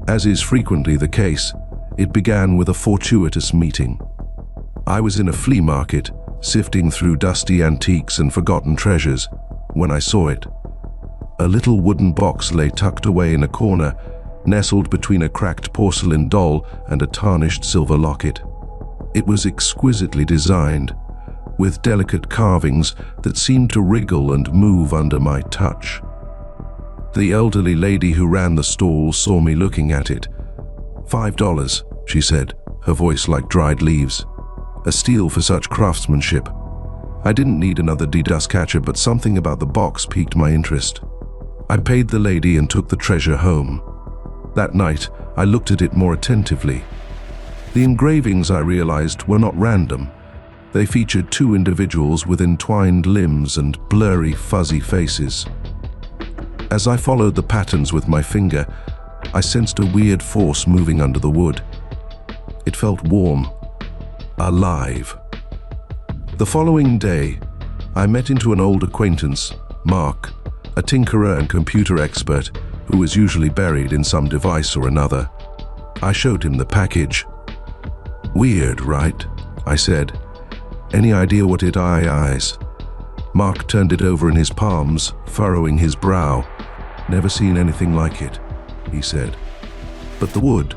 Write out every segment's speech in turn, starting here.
As is frequently the case, it began with a fortuitous meeting. I was in a flea market, sifting through dusty antiques and forgotten treasures, when I saw it. A little wooden box lay tucked away in a corner, nestled between a cracked porcelain doll and a tarnished silver locket. It was exquisitely designed, with delicate carvings that seemed to wriggle and move under my touch. The elderly lady who ran the stall saw me looking at it. $5, she said, her voice like dried leaves. A steal for such craftsmanship. I didn't need another dust catcher, but something about the box piqued my interest. I paid the lady and took the treasure home. That night, I looked at it more attentively. The engravings, I realized, were not random. They featured two individuals with entwined limbs and blurry, fuzzy faces. As I followed the patterns with my finger, I sensed a weird force moving under the wood. It felt warm, alive. The following day, I met into an old acquaintance, Mark, a tinkerer and computer expert who was usually buried in some device or another. I showed him the package. "Weird, right?" I said. "Any idea what it is?" Mark turned it over in his palms, furrowing his brow. "Never seen anything like it," he said. "But the wood,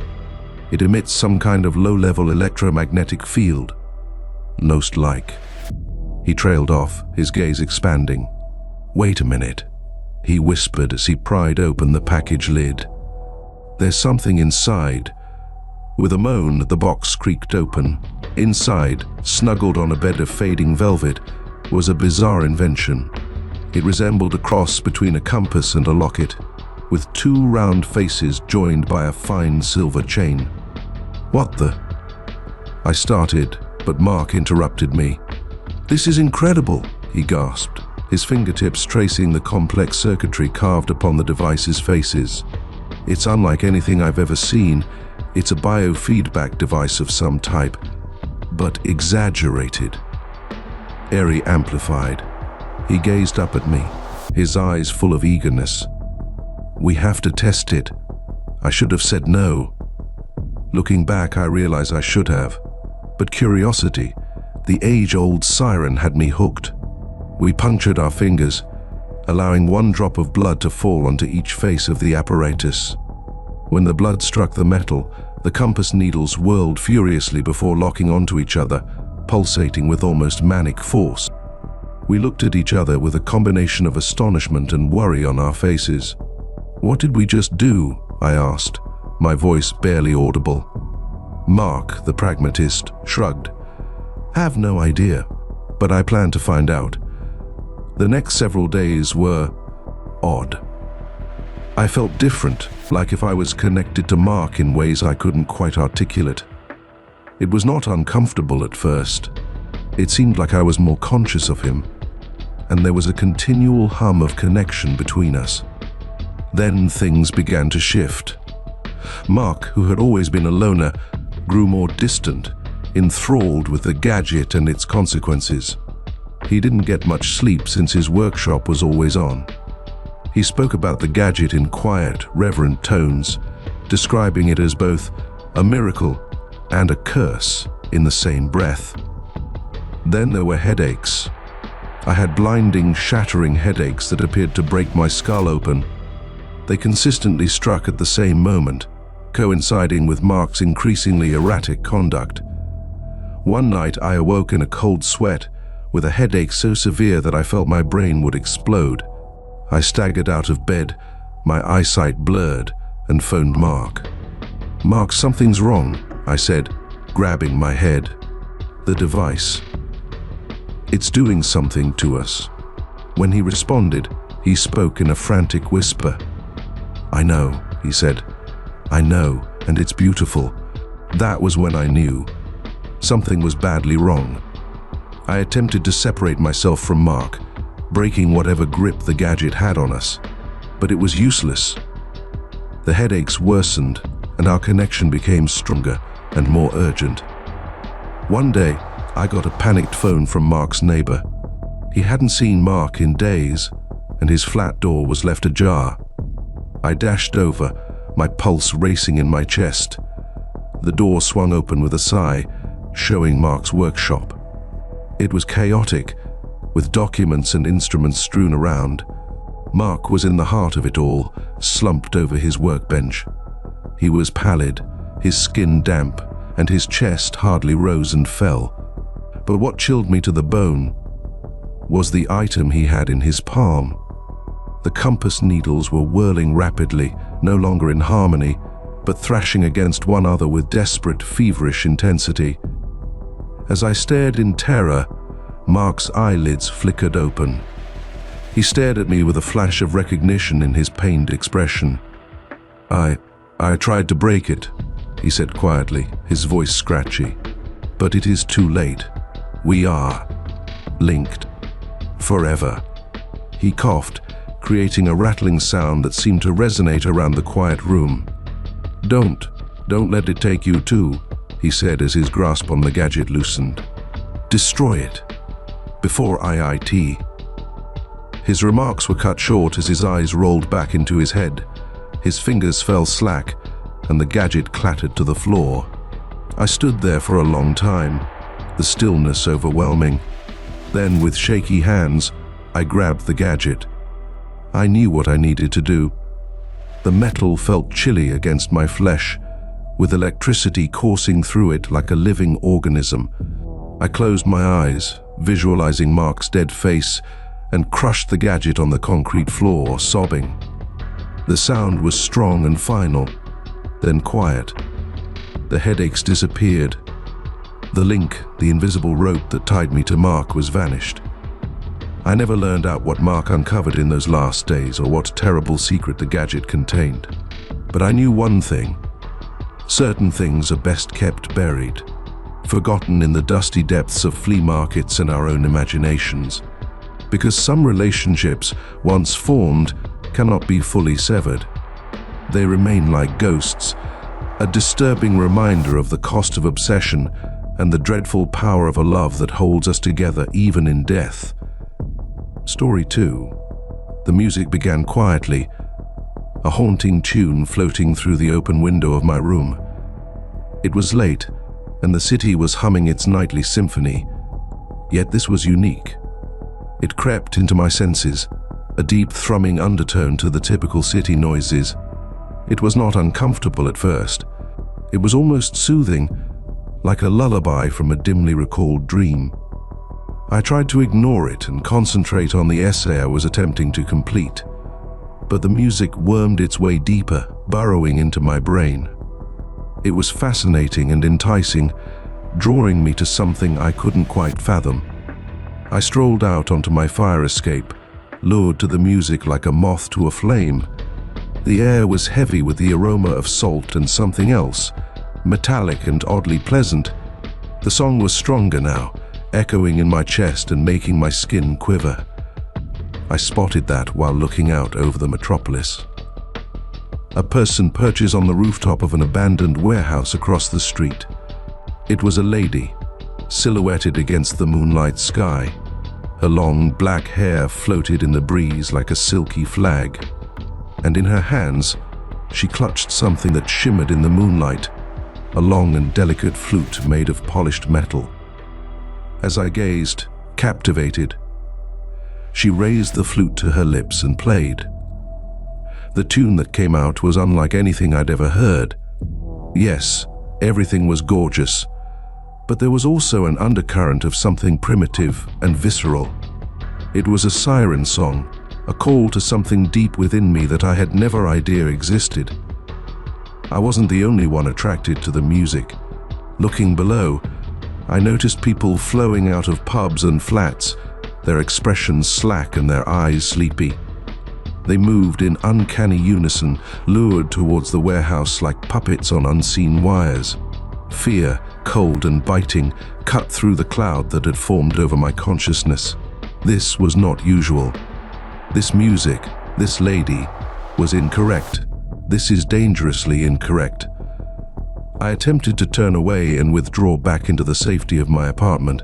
it emits some kind of low-level electromagnetic field." "Most like." He trailed off, his gaze expanding. "Wait a minute," he whispered as he pried open the package lid. "There's something inside." With a moan, the box creaked open. Inside, snuggled on a bed of fading velvet, was a bizarre invention. It resembled a cross between a compass and a locket, with two round faces joined by a fine silver chain. "What the?" I started, but Mark interrupted me. "This is incredible," he gasped, his fingertips tracing the complex circuitry carved upon the device's faces. "It's unlike anything I've ever seen. It's a biofeedback device of some type, but exaggerated." Airy amplified. He gazed up at me, his eyes full of eagerness. "We have to test it." I should have said no. Looking back, I realize I should have. But curiosity, the age-old siren, had me hooked. We punctured our fingers, allowing one drop of blood to fall onto each face of the apparatus. When the blood struck the metal, the compass needles whirled furiously before locking onto each other, pulsating with almost manic force. We looked at each other with a combination of astonishment and worry on our faces. "What did we just do?" I asked, my voice barely audible. Mark, the pragmatist, shrugged. "Have no idea, but I plan to find out." The next several days were odd. I felt different, like if I was connected to Mark in ways I couldn't quite articulate. It was not uncomfortable at first. It seemed like I was more conscious of him, and there was a continual hum of connection between us. Then things began to shift. Mark, who had always been a loner, grew more distant, enthralled with the gadget and its consequences. He didn't get much sleep since his workshop was always on. He spoke about the gadget in quiet, reverent tones, describing it as both a miracle and a curse in the same breath. Then there were headaches. I had blinding, shattering headaches that appeared to break my skull open. They consistently struck at the same moment, coinciding with Mark's increasingly erratic conduct. One night I awoke in a cold sweat, with a headache so severe that I felt my brain would explode. I staggered out of bed, my eyesight blurred, and phoned Mark. "Mark, something's wrong," I said, grabbing my head. "The device. It's doing something to us." When he responded, he spoke in a frantic whisper. "I know," he said. "I know, and it's beautiful." That was when I knew. Something was badly wrong. I attempted to separate myself from Mark, breaking whatever grip the gadget had on us. But it was useless. The headaches worsened, and our connection became stronger and more urgent. One day, I got a panicked phone from Mark's neighbor. He hadn't seen Mark in days, and his flat door was left ajar. I dashed over, my pulse racing in my chest. The door swung open with a sigh, showing Mark's workshop. It was chaotic, with documents and instruments strewn around. Mark was in the heart of it all, slumped over his workbench. He was pallid, his skin damp, and his chest hardly rose and fell. But what chilled me to the bone was the item he had in his palm. The compass needles were whirling rapidly, no longer in harmony, but thrashing against one another with desperate, feverish intensity. As I stared in terror, Mark's eyelids flickered open. He stared at me with a flash of recognition in his pained expression. I tried to break it," he said quietly, his voice scratchy. "But it is too late. We are linked forever." He coughed, creating a rattling sound that seemed to resonate around the quiet room. Don't let it take you too," he said as his grasp on the gadget loosened. "Destroy it. Before IIT." His remarks were cut short as his eyes rolled back into his head. His fingers fell slack, and the gadget clattered to the floor. I stood there for a long time, the stillness overwhelming. Then, with shaky hands, I grabbed the gadget. I knew what I needed to do. The metal felt chilly against my flesh, with electricity coursing through it like a living organism. I closed my eyes, visualizing Mark's dead face, and crushed the gadget on the concrete floor, sobbing. The sound was strong and final, then quiet. The headaches disappeared. The link, the invisible rope that tied me to Mark, was vanished. I never learned out what Mark uncovered in those last days or what terrible secret the gadget contained. But I knew one thing. Certain things are best kept buried, forgotten in the dusty depths of flea markets and our own imaginations. Because some relationships, once formed, cannot be fully severed. They remain like ghosts, a disturbing reminder of the cost of obsession and the dreadful power of a love that holds us together even in death. Story 2. The music began quietly, a haunting tune floating through the open window of my room. It was late, and the city was humming its nightly symphony, yet this was unique. It crept into my senses, a deep thrumming undertone to the typical city noises. It was not uncomfortable at first. It was almost soothing, like a lullaby from a dimly recalled dream. I tried to ignore it and concentrate on the essay I was attempting to complete, but the music wormed its way deeper, burrowing into my brain. It was fascinating and enticing, drawing me to something I couldn't quite fathom. I strolled out onto my fire escape, lured to the music like a moth to a flame. The air was heavy with the aroma of salt and something else, metallic and oddly pleasant. The song was stronger now, echoing in my chest and making my skin quiver. I spotted that while looking out over the metropolis. A person perches on the rooftop of an abandoned warehouse across the street. It was a lady, silhouetted against the moonlight sky. Her long black hair floated in the breeze like a silky flag, and in her hands she clutched something that shimmered in the moonlight, a long and delicate flute made of polished metal. As I gazed, captivated, she raised the flute to her lips and played. The tune that came out was unlike anything I'd ever heard. Yes, everything was gorgeous, but there was also an undercurrent of something primitive and visceral. It was a siren song, a call to something deep within me that I had never idea existed. I wasn't the only one attracted to the music. Looking below, I noticed people flowing out of pubs and flats, their expressions slack and their eyes sleepy. They moved in uncanny unison, lured towards the warehouse like puppets on unseen wires. Fear, cold and biting, cut through the cloud that had formed over my consciousness. This was not usual. This music, this lady, was incorrect. This is dangerously incorrect. I attempted to turn away and withdraw back into the safety of my apartment,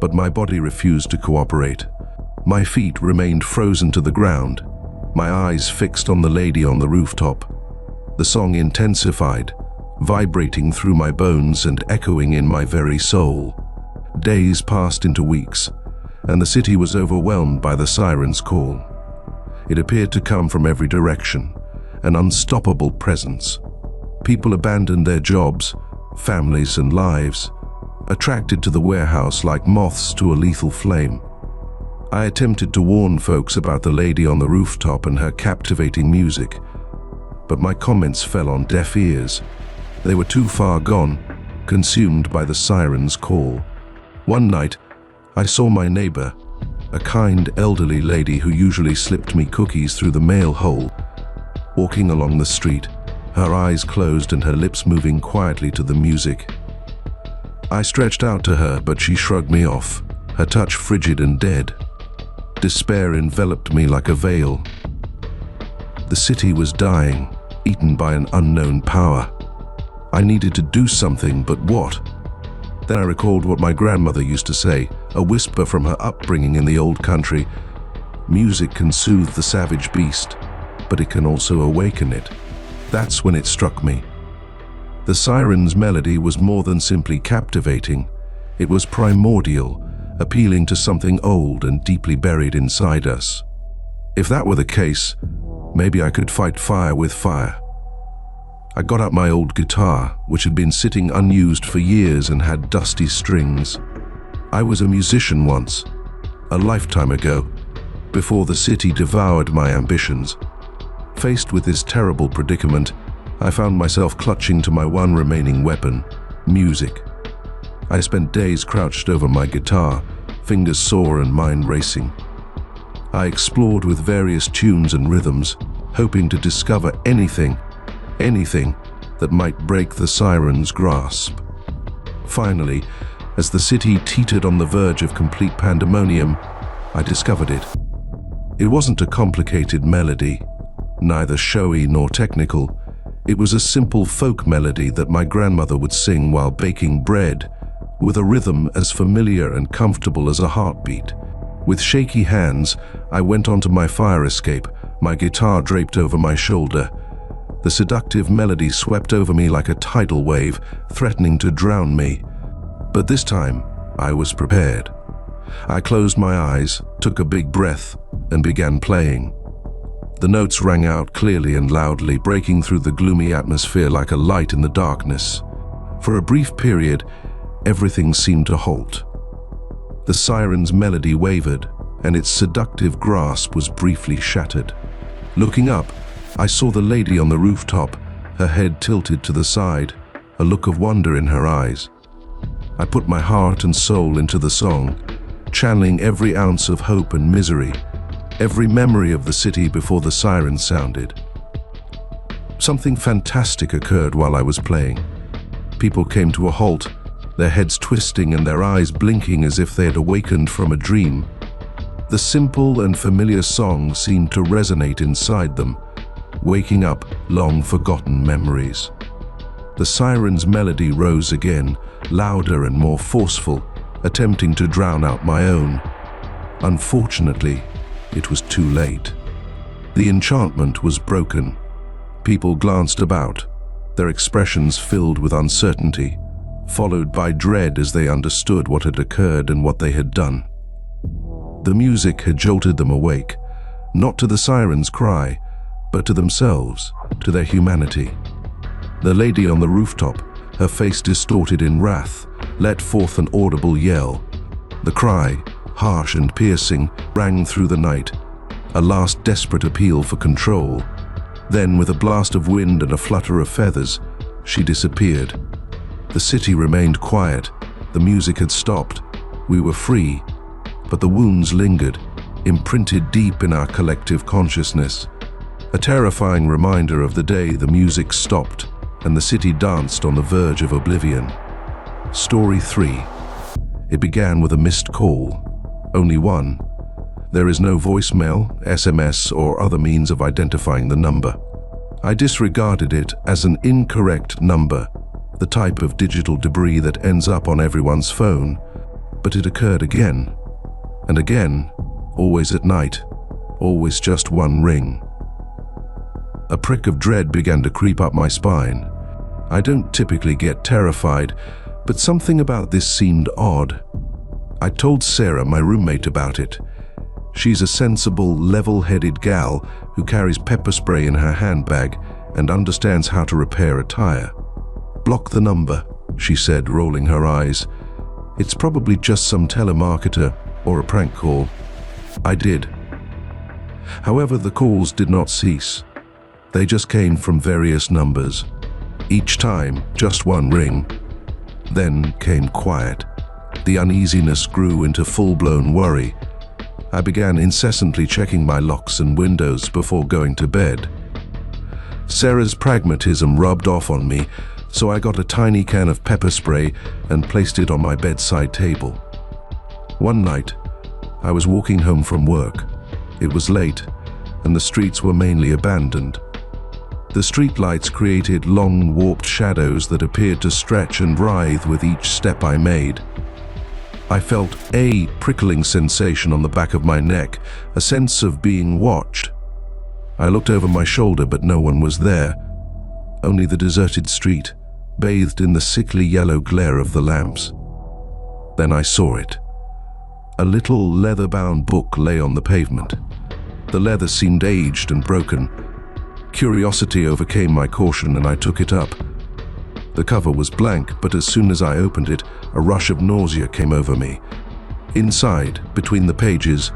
but my body refused to cooperate. My feet remained frozen to the ground, my eyes fixed on the lady on the rooftop. The song intensified, vibrating through my bones and echoing in my very soul. Days passed into weeks, and the city was overwhelmed by the siren's call. It appeared to come from every direction, an unstoppable presence. People abandoned their jobs, families and lives, attracted to the warehouse like moths to a lethal flame. I attempted to warn folks about the lady on the rooftop and her captivating music, but my comments fell on deaf ears. They were too far gone, consumed by the siren's call. One night, I saw my neighbor, a kind elderly lady who usually slipped me cookies through the mail hole, walking along the street, her eyes closed and her lips moving quietly to the music. I stretched out to her, but she shrugged me off, her touch frigid and dead. Despair enveloped me like a veil. The city was dying, eaten by an unknown power. I needed to do something, but what? Then I recalled what my grandmother used to say, a whisper from her upbringing in the old country. Music can soothe the savage beast, but it can also awaken it. That's when it struck me. The siren's melody was more than simply captivating. It was primordial, appealing to something old and deeply buried inside us. If that were the case, maybe I could fight fire with fire. I got out my old guitar, which had been sitting unused for years and had dusty strings. I was a musician once, a lifetime ago, before the city devoured my ambitions. Faced with this terrible predicament, I found myself clutching to my one remaining weapon, music. I spent days crouched over my guitar, fingers sore and mind racing. I explored with various tunes and rhythms, hoping to discover anything that might break the siren's grasp. Finally, as the city teetered on the verge of complete pandemonium, I discovered it. It wasn't a complicated melody, neither showy nor technical. It was a simple folk melody that my grandmother would sing while baking bread, with a rhythm as familiar and comfortable as a heartbeat. With shaky hands, I went onto my fire escape, my guitar draped over my shoulder. The seductive melody swept over me like a tidal wave, threatening to drown me. But this time, I was prepared. I closed my eyes, took a big breath, and began playing. The notes rang out clearly and loudly, breaking through the gloomy atmosphere like a light in the darkness. For a brief period, everything seemed to halt. The siren's melody wavered, and its seductive grasp was briefly shattered. Looking up, I saw the lady on the rooftop, her head tilted to the side, a look of wonder in her eyes. I put my heart and soul into the song, channeling every ounce of hope and misery, every memory of the city before the siren sounded. Something fantastic occurred while I was playing. People came to a halt, their heads twisting and their eyes blinking as if they had awakened from a dream. The simple and familiar song seemed to resonate inside them, waking up long-forgotten memories. The siren's melody rose again, louder and more forceful, attempting to drown out my own. Unfortunately, it was too late. The enchantment was broken. People glanced about, their expressions filled with uncertainty, followed by dread as they understood what had occurred and what they had done. The music had jolted them awake, not to the siren's cry, but to themselves, to their humanity. The lady on the rooftop, her face distorted in wrath, let forth an audible yell. The cry, harsh and piercing, rang through the night, a last desperate appeal for control. Then, with a blast of wind and a flutter of feathers, she disappeared. The city remained quiet. The music had stopped. We were free, but the wounds lingered, imprinted deep in our collective consciousness. A terrifying reminder of the day the music stopped and the city danced on the verge of oblivion. Story 3. It began with a missed call. Only one. There is no voicemail, SMS, or other means of identifying the number. I disregarded it as an incorrect number, the type of digital debris that ends up on everyone's phone. But it occurred again, and again, always at night, always just one ring. A prick of dread began to creep up my spine. I don't typically get terrified, but something about this seemed odd. I told Sarah, my roommate, about it. She's a sensible, level-headed gal who carries pepper spray in her handbag and understands how to repair a tire. "Block the number," she said, rolling her eyes. "It's probably just some telemarketer or a prank call." I did. However, the calls did not cease. They just came from various numbers. Each time, just one ring. Then came quiet. The uneasiness grew into full-blown worry. I began incessantly checking my locks and windows before going to bed. Sarah's pragmatism rubbed off on me, so I got a tiny can of pepper spray and placed it on my bedside table. One night, I was walking home from work. It was late, and the streets were mainly abandoned. The streetlights created long, warped shadows that appeared to stretch and writhe with each step I made. I felt a prickling sensation on the back of my neck, a sense of being watched. I looked over my shoulder, but no one was there. Only the deserted street, bathed in the sickly yellow glare of the lamps. Then I saw it. A little leather-bound book lay on the pavement. The leather seemed aged and broken. Curiosity overcame my caution, and I took it up. The cover was blank, but as soon as I opened it, a rush of nausea came over me. Inside, between the pages,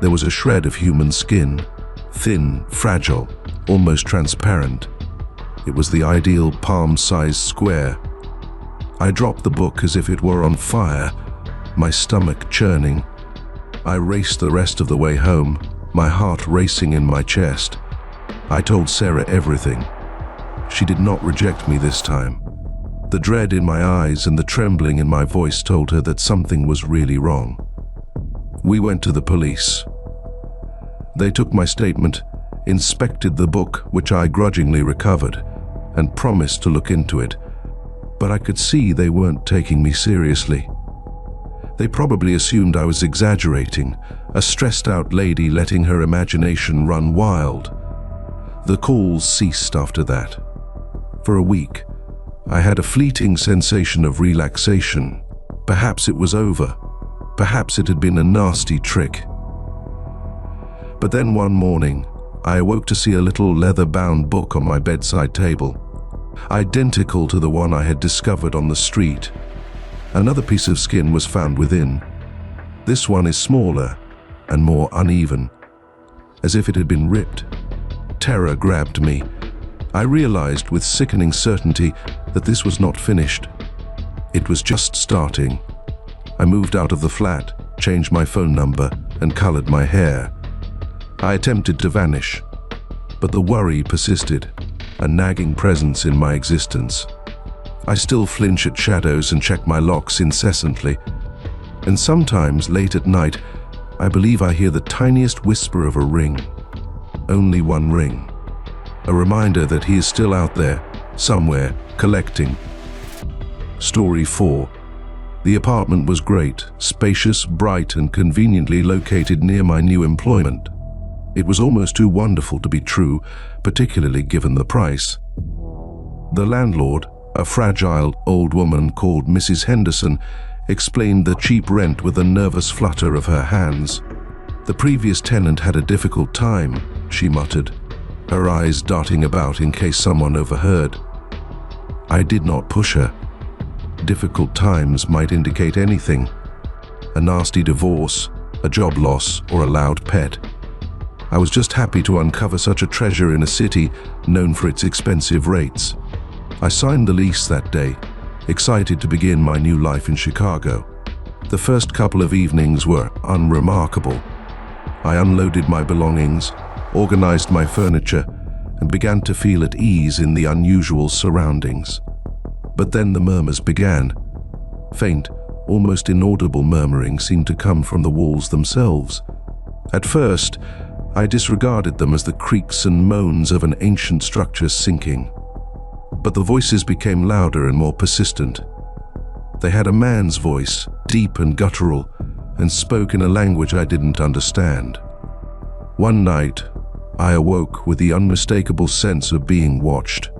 there was a shred of human skin, thin, fragile, almost transparent. It was the ideal palm-sized square. I dropped the book as if it were on fire, my stomach churning. I raced the rest of the way home, my heart racing in my chest. I told Sarah everything. She did not reject me this time. The dread in my eyes and the trembling in my voice told her that something was really wrong. We went to the police. They took my statement, inspected the book, which I grudgingly recovered, and promised to look into it. But I could see they weren't taking me seriously. They probably assumed I was exaggerating, a stressed-out lady letting her imagination run wild. The calls ceased after that. For a week, I had a fleeting sensation of relaxation. Perhaps it was over. Perhaps it had been a nasty trick. But then one morning, I awoke to see a little leather-bound book on my bedside table, identical to the one I had discovered on the street. Another piece of skin was found within. This one is smaller and more uneven, as if it had been ripped. Terror grabbed me. I realized with sickening certainty that this was not finished. It was just starting. I moved out of the flat, changed my phone number, and colored my hair. I attempted to vanish, but the worry persisted, a nagging presence in my existence. I still flinch at shadows and check my locks incessantly. And sometimes, late at night, I believe I hear the tiniest whisper of a ring. Only one ring. A reminder that he is still out there, somewhere, collecting. Story 4. The apartment was great, spacious, bright, and conveniently located near my new employment. It was almost too wonderful to be true, particularly given the price. The landlord, a fragile old woman called Mrs. Henderson, explained the cheap rent with a nervous flutter of her hands. The previous tenant had a difficult time, she muttered, her eyes darting about in case someone overheard. I did not push her. Difficult times might indicate anything. A nasty divorce, a job loss, or a loud pet. I was just happy to uncover such a treasure in a city known for its expensive rates. I signed the lease that day, excited to begin my new life in Chicago. The first couple of evenings were unremarkable. I unloaded my belongings, organized my furniture, and began to feel at ease in the unusual surroundings. But then the murmurs began. Faint, almost inaudible murmuring seemed to come from the walls themselves. At first, I disregarded them as the creaks and moans of an ancient structure sinking. But the voices became louder and more persistent. They had a man's voice, deep and guttural, and spoke in a language I didn't understand. One night, I awoke with the unmistakable sense of being watched.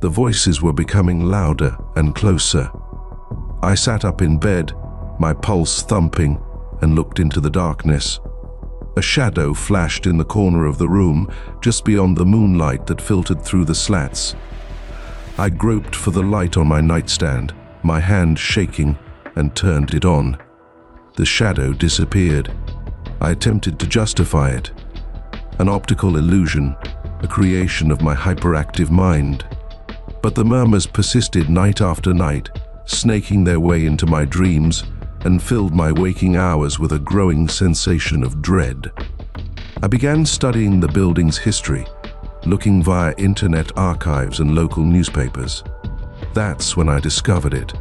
The voices were becoming louder and closer. I sat up in bed, my pulse thumping, and looked into the darkness. A shadow flashed in the corner of the room, just beyond the moonlight that filtered through the slats. I groped for the light on my nightstand, my hand shaking, and turned it on. The shadow disappeared. I attempted to justify it. An optical illusion, a creation of my hyperactive mind. But the murmurs persisted night after night, snaking their way into my dreams and filled my waking hours with a growing sensation of dread. I began studying the building's history, looking via internet archives and local newspapers. That's when I discovered it.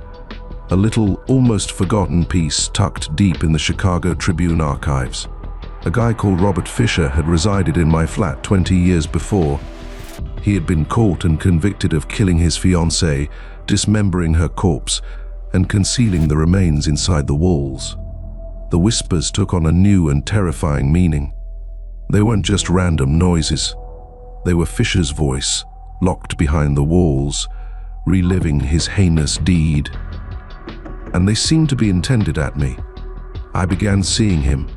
A little, almost forgotten piece tucked deep in the Chicago Tribune archives. A guy called Robert Fisher had resided in my flat 20 years before. He had been caught and convicted of killing his fiancée, dismembering her corpse, and concealing the remains inside the walls. The whispers took on a new and terrifying meaning. They weren't just random noises. They were Fisher's voice, locked behind the walls, reliving his heinous deed. And they seemed to be intended at me. I began seeing him.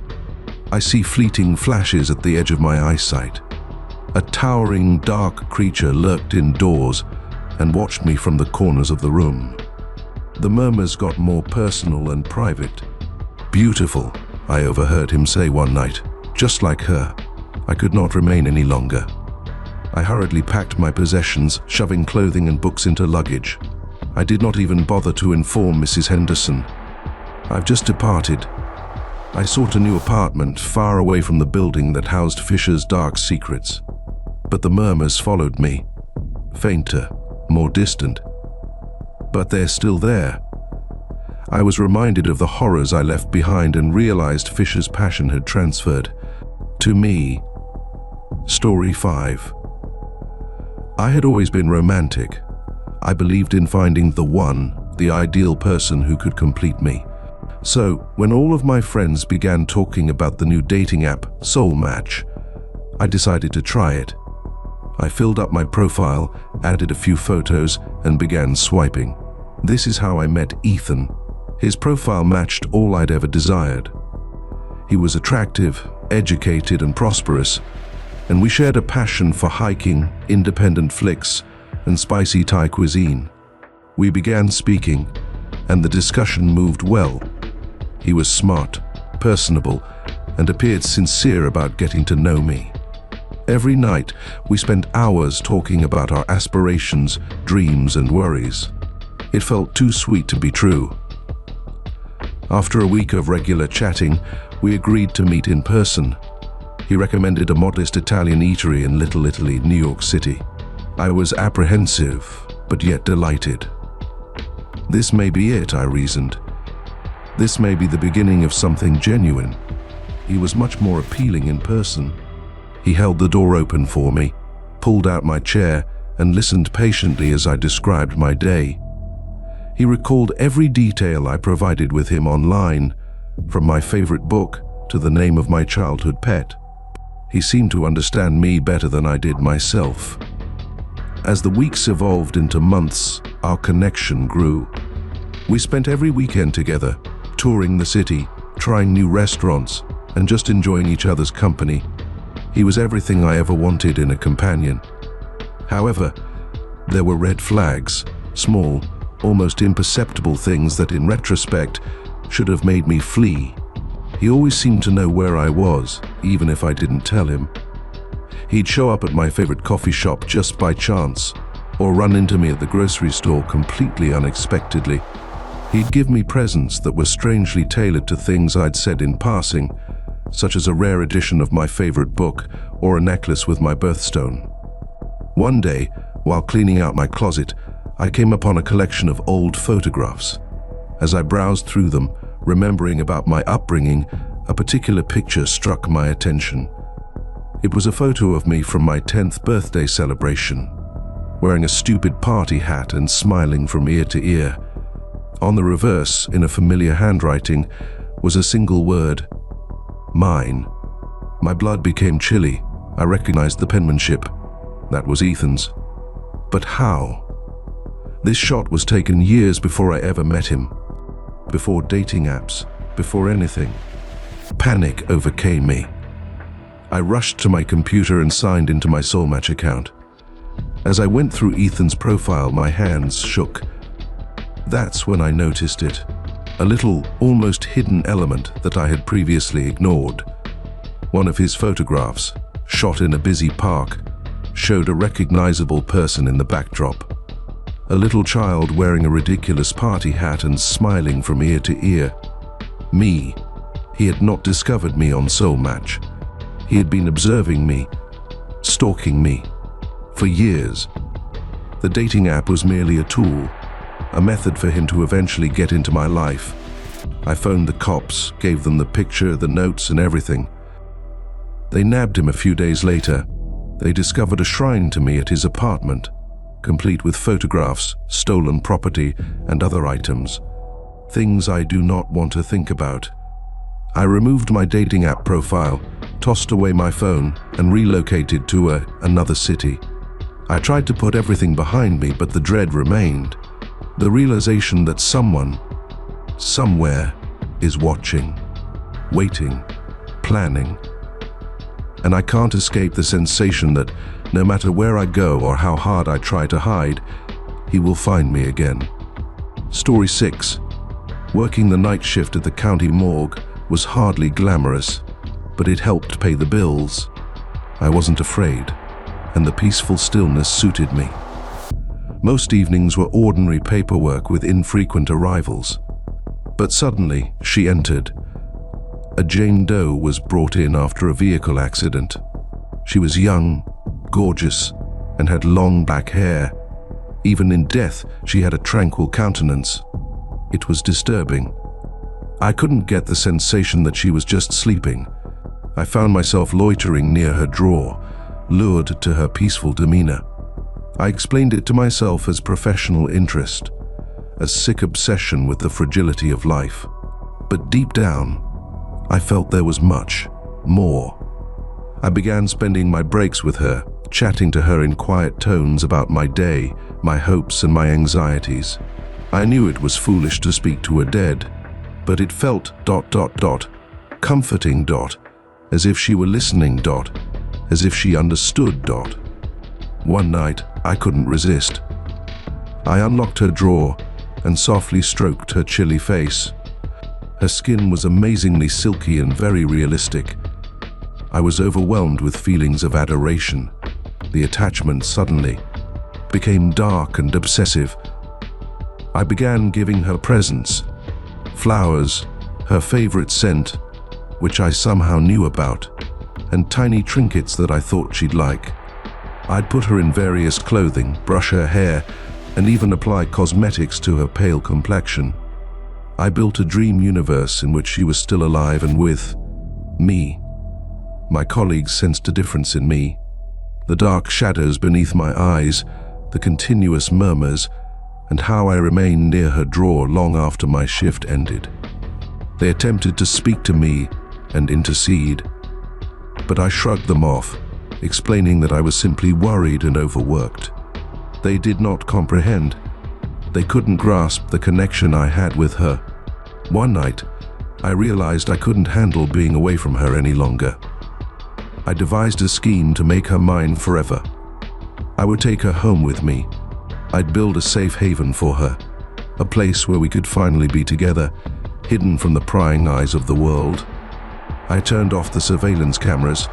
I see fleeting flashes at the edge of my eyesight. A towering, dark creature lurked indoors and watched me from the corners of the room. The murmurs got more personal and private. "Beautiful," I overheard him say one night. "Just like her." I could not remain any longer. I hurriedly packed my possessions, shoving clothing and books into luggage. I did not even bother to inform Mrs. Henderson. "I've just departed." I sought a new apartment far away from the building that housed Fisher's dark secrets. But the murmurs followed me, fainter, more distant. But they're still there. I was reminded of the horrors I left behind and realized Fisher's passion had transferred to me. Story 5. I had always been romantic. I believed in finding the one, the ideal person who could complete me. So, when all of my friends began talking about the new dating app, Soul Match, I decided to try it. I filled up my profile, added a few photos, and began swiping. This is how I met Ethan. His profile matched all I'd ever desired. He was attractive, educated, and prosperous, and we shared a passion for hiking, independent flicks, and spicy Thai cuisine. We began speaking, and the discussion moved well. He was smart, personable, and appeared sincere about getting to know me. Every night, we spent hours talking about our aspirations, dreams, and worries. It felt too sweet to be true. After a week of regular chatting, we agreed to meet in person. He recommended a modest Italian eatery in Little Italy, New York City. I was apprehensive, but yet delighted. This may be it, I reasoned. This may be the beginning of something genuine. He was much more appealing in person. He held the door open for me, pulled out my chair, and listened patiently as I described my day. He recalled every detail I provided with him online, from my favorite book to the name of my childhood pet. He seemed to understand me better than I did myself. As the weeks evolved into months, our connection grew. We spent every weekend together, touring the city, trying new restaurants, and just enjoying each other's company. He was everything I ever wanted in a companion. However, there were red flags, small, almost imperceptible things that in retrospect should have made me flee. He always seemed to know where I was, even if I didn't tell him. He'd show up at my favorite coffee shop just by chance, or run into me at the grocery store completely unexpectedly. He'd give me presents that were strangely tailored to things I'd said in passing, such as a rare edition of my favorite book or a necklace with my birthstone. One day, while cleaning out my closet, I came upon a collection of old photographs. As I browsed through them, remembering about my upbringing, a particular picture struck my attention. It was a photo of me from my 10th birthday celebration, wearing a stupid party hat and smiling from ear to ear. On the reverse, in a familiar handwriting, was a single word: mine. My blood became chilly. I recognized the penmanship. That was Ethan's. But how? This shot was taken years before I ever met him. Before dating apps, before anything. Panic overcame me. I rushed to my computer and signed into my Soulmatch account. As I went through Ethan's profile, my hands shook. That's when I noticed it. A little, almost hidden element that I had previously ignored. One of his photographs, shot in a busy park, showed a recognizable person in the backdrop. A little child wearing a ridiculous party hat and smiling from ear to ear. Me. He had not discovered me on Soulmatch. He had been observing me, stalking me, for years. The dating app was merely a tool, a method for him to eventually get into my life. I phoned the cops, gave them the picture, the notes, and everything. They nabbed him a few days later. They discovered a shrine to me at his apartment, complete with photographs, stolen property, and other items. Things I do not want to think about. I removed my dating app profile, tossed away my phone, and relocated to another city. I tried to put everything behind me, but the dread remained. The realization that someone, somewhere, is watching, waiting, planning. And I can't escape the sensation that no matter where I go or how hard I try to hide, he will find me again. Story 6. Working the night shift at the county morgue was hardly glamorous, but it helped pay the bills. I wasn't afraid, and the peaceful stillness suited me. Most evenings were ordinary paperwork with infrequent arrivals. But suddenly, she entered. A Jane Doe was brought in after a vehicle accident. She was young, gorgeous, and had long black hair. Even in death, she had a tranquil countenance. It was disturbing. I couldn't get the sensation that she was just sleeping. I found myself loitering near her drawer, lured to her peaceful demeanor. I explained it to myself as professional interest, a sick obsession with the fragility of life. But deep down, I felt there was much more. I began spending my breaks with her, chatting to her in quiet tones about my day, my hopes, and my anxieties. I knew it was foolish to speak to a dead, but it felt ... comforting ... as if she were listening ... as if she understood ... One night, I couldn't resist. I unlocked her drawer and softly stroked her chilly face. Her skin was amazingly silky and very realistic. I was overwhelmed with feelings of adoration. The attachment suddenly became dark and obsessive. I began giving her presents, flowers, her favorite scent, which I somehow knew about, and tiny trinkets that I thought she'd like. I'd put her in various clothing, brush her hair, and even apply cosmetics to her pale complexion. I built a dream universe in which she was still alive and with me. My colleagues sensed a difference in me. The dark shadows beneath my eyes, the continuous murmurs, and how I remained near her drawer long after my shift ended. They attempted to speak to me and intercede, but I shrugged them off, explaining that I was simply worried and overworked. They did not comprehend. They couldn't grasp the connection I had with her. One night, I realized I couldn't handle being away from her any longer. I devised a scheme to make her mine forever. I would take her home with me. I'd build a safe haven for her, a place where we could finally be together, hidden from the prying eyes of the world. I turned off the surveillance cameras,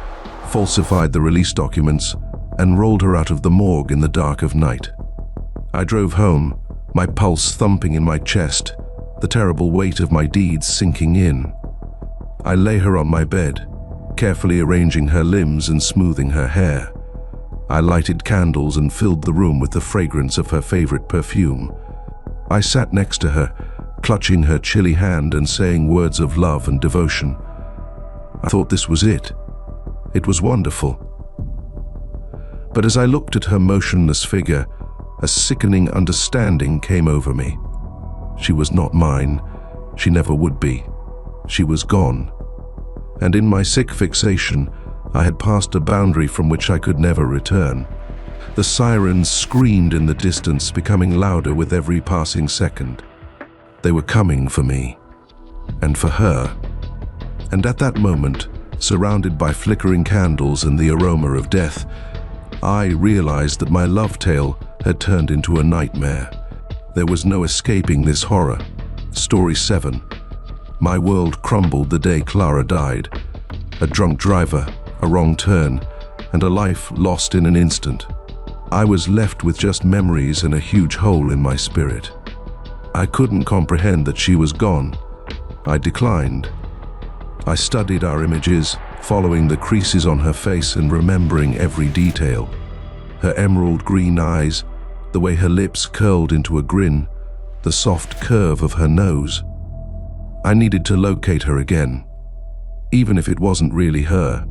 falsified the release documents, and rolled her out of the morgue in the dark of night. I drove home, my pulse thumping in my chest, the terrible weight of my deeds sinking in. I lay her on my bed, carefully arranging her limbs and smoothing her hair. I lighted candles and filled the room with the fragrance of her favorite perfume. I sat next to her, clutching her chilly hand and saying words of love and devotion. I thought this was it. It was wonderful. But as I looked at her motionless figure, a sickening understanding came over me. She was not mine. She never would be. She was gone. And in my sick fixation, I had passed a boundary from which I could never return. The sirens screamed in the distance, becoming louder with every passing second. They were coming for me, and for her. And at that moment, surrounded by flickering candles and the aroma of death, I realized that my love tale had turned into a nightmare. There was no escaping this horror. Story 7. My world crumbled the day Clara died. A drunk driver, a wrong turn, and a life lost in an instant. I was left with just memories and a huge hole in my spirit. I couldn't comprehend that she was gone. I declined. I studied our images, following the creases on her face and remembering every detail. Her emerald green eyes, the way her lips curled into a grin, the soft curve of her nose. I needed to locate her again, even if it wasn't really her.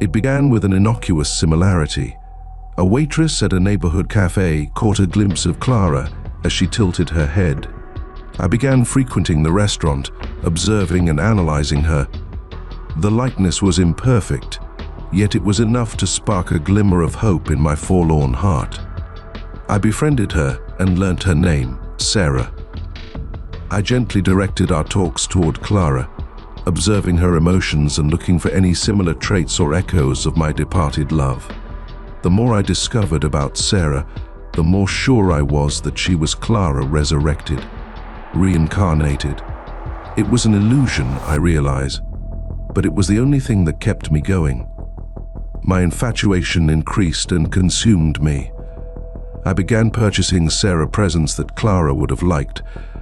It began with an innocuous similarity. A waitress at a neighborhood cafe caught a glimpse of Clara as she tilted her head. I began frequenting the restaurant, observing and analyzing her. The likeness was imperfect, yet it was enough to spark a glimmer of hope in my forlorn heart. I befriended her and learnt her name, Sarah. I gently directed our talks toward Clara, observing her emotions and looking for any similar traits or echoes of my departed love. The more I discovered about Sarah, the more sure I was that she was Clara resurrected, reincarnated. It was an illusion, I realize, but it was the only thing that kept me going. My infatuation increased and consumed me. I began purchasing Sarah presents that Clara would have liked,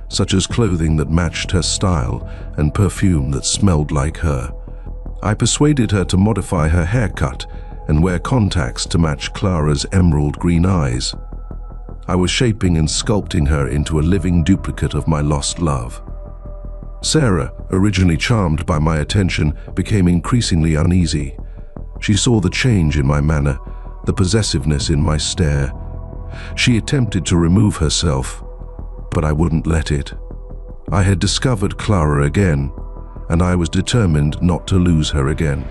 such as clothing that matched her style and perfume that smelled like her. I persuaded her to modify her haircut and wear contacts to match Clara's emerald green eyes. I was shaping and sculpting her into a living duplicate of my lost love. Sarah, originally charmed by my attention, became increasingly uneasy. She saw the change in my manner, the possessiveness in my stare. She attempted to remove herself, but I wouldn't let it. I had discovered Clara again, and I was determined not to lose her again.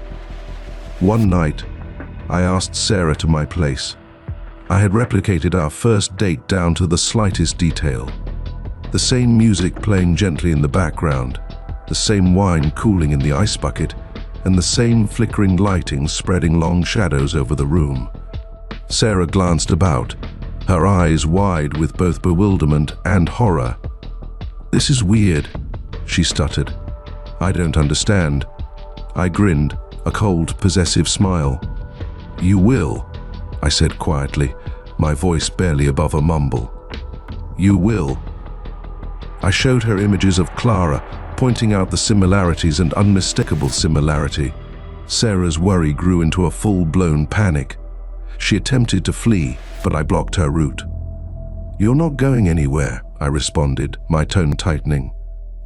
One night, I asked Sarah to my place. I had replicated our first date down to the slightest detail. The same music playing gently in the background, the same wine cooling in the ice bucket, and the same flickering lighting spreading long shadows over the room. Sarah glanced about, her eyes wide with both bewilderment and horror. "This is weird," she stuttered. "I don't understand." I grinned, a cold, possessive smile. "You will," I said quietly, my voice barely above a mumble. "You will." I showed her images of Clara, pointing out the similarities and unmistakable similarity. Sarah's worry grew into a full-blown panic. She attempted to flee, but I blocked her route. "You're not going anywhere," I responded, my tone tightening.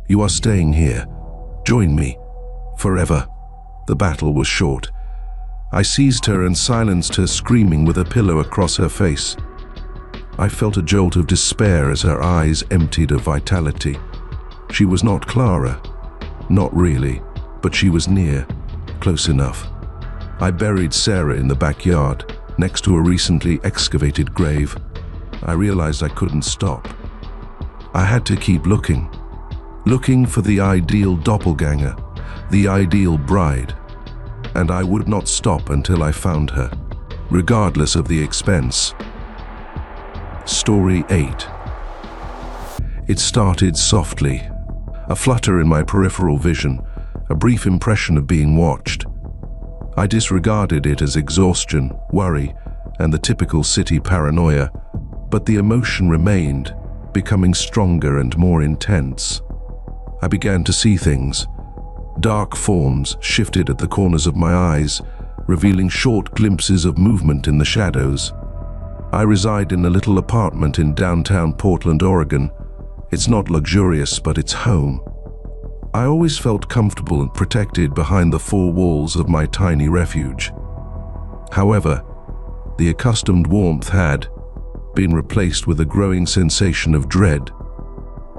"You are staying here. Join me. Forever." The battle was short. I seized her and silenced her screaming with a pillow across her face. I felt a jolt of despair as her eyes emptied of vitality. She was not Clara. Not really, but she was near, close enough. I buried Sarah in the backyard, next to a recently excavated grave. I realized I couldn't stop. I had to keep looking for the ideal doppelganger, the ideal bride. And I would not stop until I found her, regardless of the expense. Story 8. It started softly, a flutter in my peripheral vision, a brief impression of being watched. I disregarded it as exhaustion, worry, and the typical city paranoia, but the emotion remained, becoming stronger and more intense. I began to see things. Dark forms shifted at the corners of my eyes, revealing short glimpses of movement in the shadows. I reside in a little apartment in downtown Portland, Oregon. It's not luxurious, but it's home. I always felt comfortable and protected behind the four walls of my tiny refuge. However, the accustomed warmth had been replaced with a growing sensation of dread.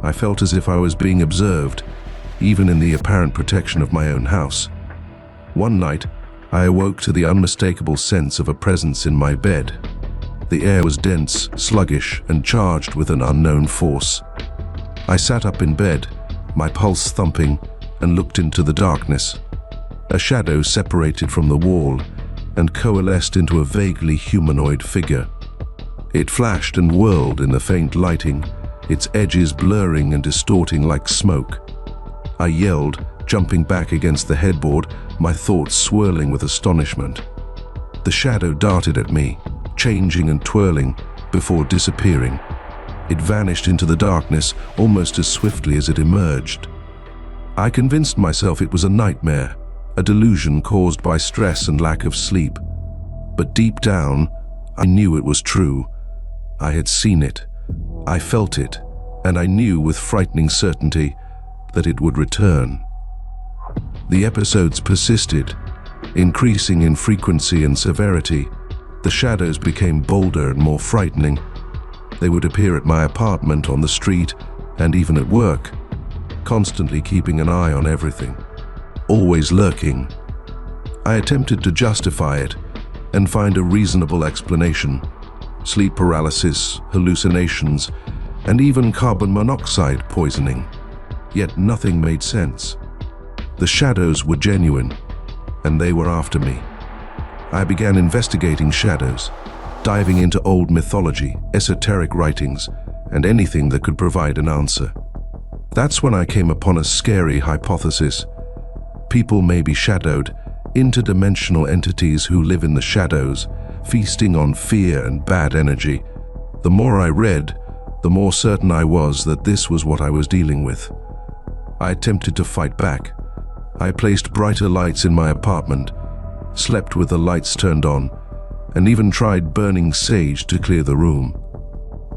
I felt as if I was being observed, even in the apparent protection of my own house. One night, I awoke to the unmistakable sense of a presence in my bed. The air was dense, sluggish, and charged with an unknown force. I sat up in bed, my pulse thumping, and looked into the darkness. A shadow separated from the wall and coalesced into a vaguely humanoid figure. It flashed and whirled in the faint lighting, its edges blurring and distorting like smoke. I yelled, jumping back against the headboard, my thoughts swirling with astonishment. The shadow darted at me, changing and twirling before disappearing. It vanished into the darkness almost as swiftly as it emerged. I convinced myself it was a nightmare, a delusion caused by stress and lack of sleep. But deep down, I knew it was true. I had seen it, I felt it, and I knew with frightening certainty that it would return. The episodes persisted, increasing in frequency and severity. The shadows became bolder and more frightening. They would appear at my apartment, on the street, and even at work, constantly keeping an eye on everything, always lurking. I attempted to justify it and find a reasonable explanation. Sleep paralysis, hallucinations, and even carbon monoxide poisoning. Yet nothing made sense. The shadows were genuine, and they were after me. I began investigating shadows, diving into old mythology, esoteric writings, and anything that could provide an answer. That's when I came upon a scary hypothesis. People may be shadowed, interdimensional entities who live in the shadows, feasting on fear and bad energy. The more I read, the more certain I was that this was what I was dealing with. I attempted to fight back. I placed brighter lights in my apartment, slept with the lights turned on, and even tried burning sage to clear the room.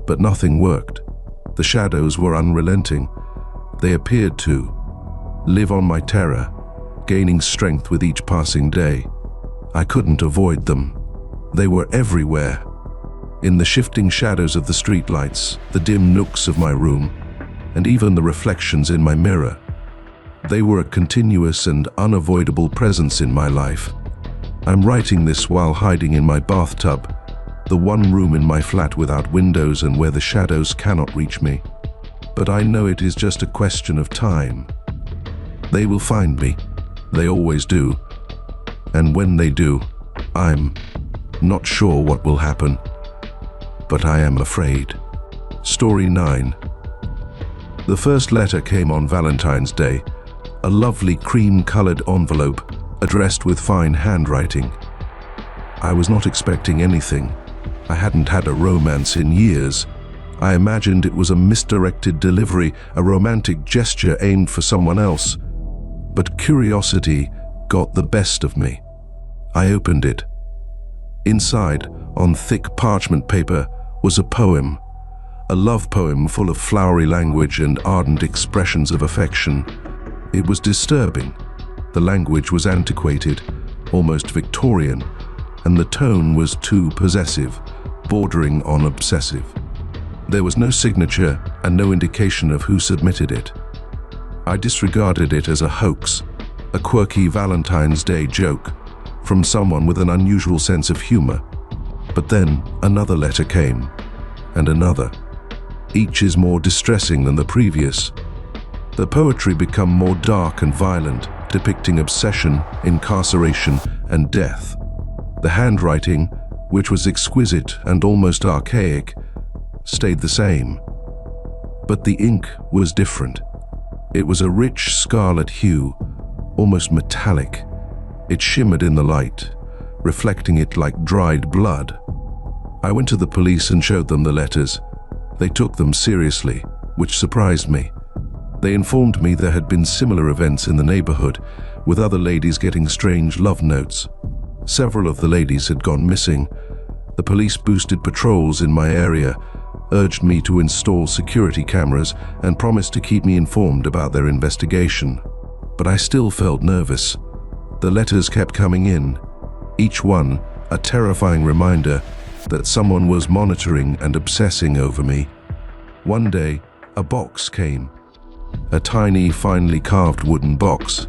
But nothing worked. The shadows were unrelenting. They appeared to live on my terror, gaining strength with each passing day. I couldn't avoid them. They were everywhere. In the shifting shadows of the streetlights, the dim nooks of my room, and even the reflections in my mirror. They were a continuous and unavoidable presence in my life. I'm writing this while hiding in my bathtub, the one room in my flat without windows and where the shadows cannot reach me. But I know it is just a question of time. They will find me. They always do. And when they do, I'm not sure what will happen, but I am afraid. Story 9. The first letter came on Valentine's Day, a lovely cream-colored envelope addressed with fine handwriting. I was not expecting anything. I hadn't had a romance in years. I imagined it was a misdirected delivery, a romantic gesture aimed for someone else. But curiosity got the best of me. I opened it. Inside, on thick parchment paper, was a poem. A love poem full of flowery language and ardent expressions of affection. It was disturbing. The language was antiquated, almost Victorian, and the tone was too possessive, bordering on obsessive. There was no signature and no indication of who submitted it. I disregarded it as a hoax, a quirky Valentine's Day joke from someone with an unusual sense of humor. But then another letter came, and another. Each is more distressing than the previous. The poetry became more dark and violent, depicting obsession, incarceration, and death. The handwriting, which was exquisite and almost archaic, stayed the same. But the ink was different. It was a rich scarlet hue, almost metallic. It shimmered in the light, reflecting it like dried blood. I went to the police and showed them the letters. They took them seriously, which surprised me. They informed me there had been similar events in the neighborhood, with other ladies getting strange love notes. Several of the ladies had gone missing. The police boosted patrols in my area, urged me to install security cameras, and promised to keep me informed about their investigation. But I still felt nervous. The letters kept coming in, each one a terrifying reminder that someone was monitoring and obsessing over me. One day, a box came. A tiny, finely carved wooden box.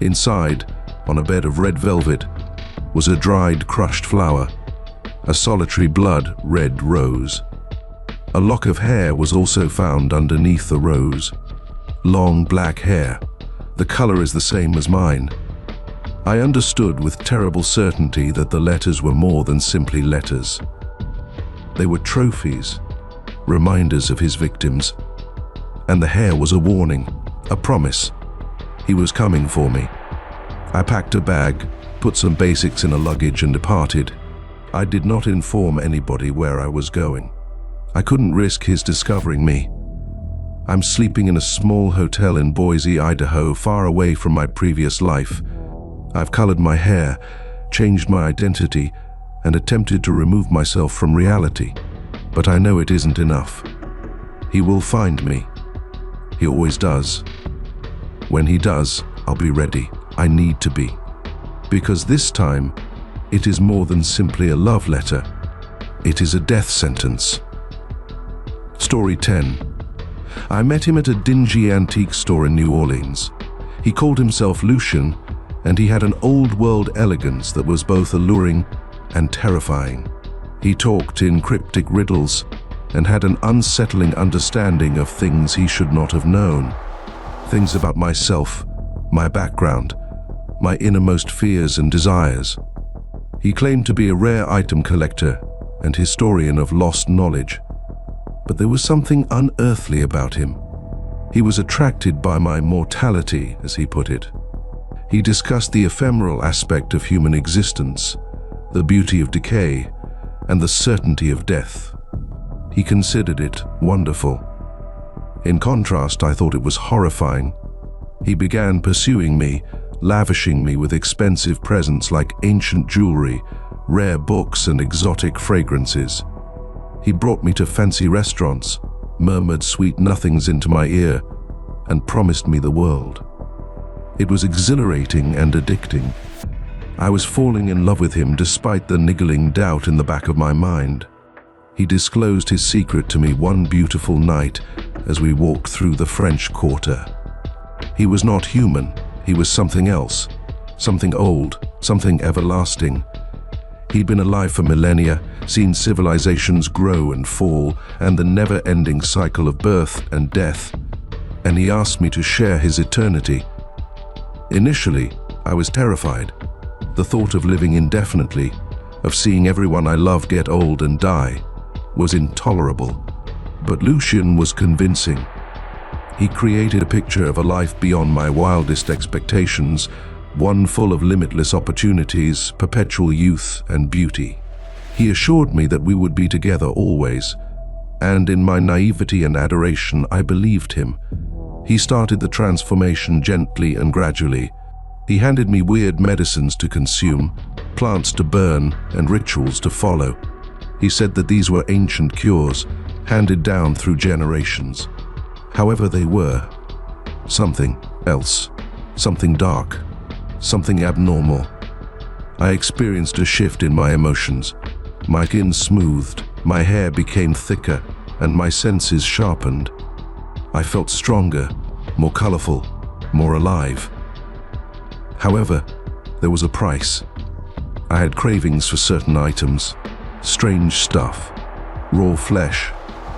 Inside, on a bed of red velvet, was a dried, crushed flower, a solitary blood-red rose. A lock of hair was also found underneath the rose. Long black hair. The color is the same as mine. I understood with terrible certainty that the letters were more than simply letters. They were trophies, reminders of his victims. And the hair was a warning, a promise. He was coming for me. I packed a bag, put some basics in a luggage and departed. I did not inform anybody where I was going. I couldn't risk his discovering me. I'm sleeping in a small hotel in Boise, Idaho, far away from my previous life. I've colored my hair, changed my identity, and attempted to remove myself from reality. But I know it isn't enough. He will find me. He always does. When he does, I'll be ready. I need to be. Because this time, it is more than simply a love letter. It is a death sentence. Story 10. I met him at a dingy antique store in New Orleans. He called himself Lucian, and he had an old-world elegance that was both alluring and terrifying. He talked in cryptic riddles and had an unsettling understanding of things he should not have known. Things about myself, my background, my innermost fears and desires. He claimed to be a rare item collector and historian of lost knowledge. But there was something unearthly about him. He was attracted by my mortality, as he put it. He discussed the ephemeral aspect of human existence, the beauty of decay, and the certainty of death. He considered it wonderful. In contrast, I thought it was horrifying. He began pursuing me, lavishing me with expensive presents like ancient jewelry, rare books, and exotic fragrances. He brought me to fancy restaurants, murmured sweet nothings into my ear, and promised me the world. It was exhilarating and addicting. I was falling in love with him despite the niggling doubt in the back of my mind. He disclosed his secret to me one beautiful night as we walked through the French Quarter. He was not human. He was something else, something old, something everlasting. He'd been alive for millennia, seen civilizations grow and fall, and the never-ending cycle of birth and death, and he asked me to share his eternity. Initially, I was terrified. The thought of living indefinitely, of seeing everyone I love get old and die, was intolerable. But Lucian was convincing. He created a picture of a life beyond my wildest expectations, one full of limitless opportunities, perpetual youth, and beauty. He assured me that we would be together always, and in my naivety and adoration, I believed him. He started the transformation gently and gradually. He handed me weird medicines to consume, plants to burn, and rituals to follow. He said that these were ancient cures, handed down through generations. However they were, something else, something dark, something abnormal. I experienced a shift in my emotions. My skin smoothed, my hair became thicker, and my senses sharpened. I felt stronger, more colorful, more alive. However, there was a price. I had cravings for certain items, strange stuff, raw flesh,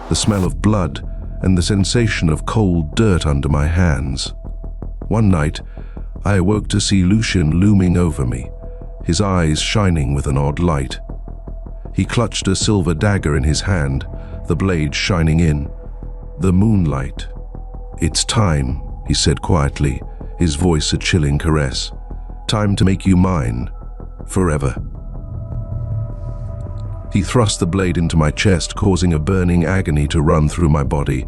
the smell of blood, and the sensation of cold dirt under my hands. One night, I awoke to see Lucian looming over me, his eyes shining with an odd light. He clutched a silver dagger in his hand, the blade shining in the moonlight. "It's time," he said quietly, his voice a chilling caress. "Time to make you mine, forever." He thrust the blade into my chest, causing a burning agony to run through my body.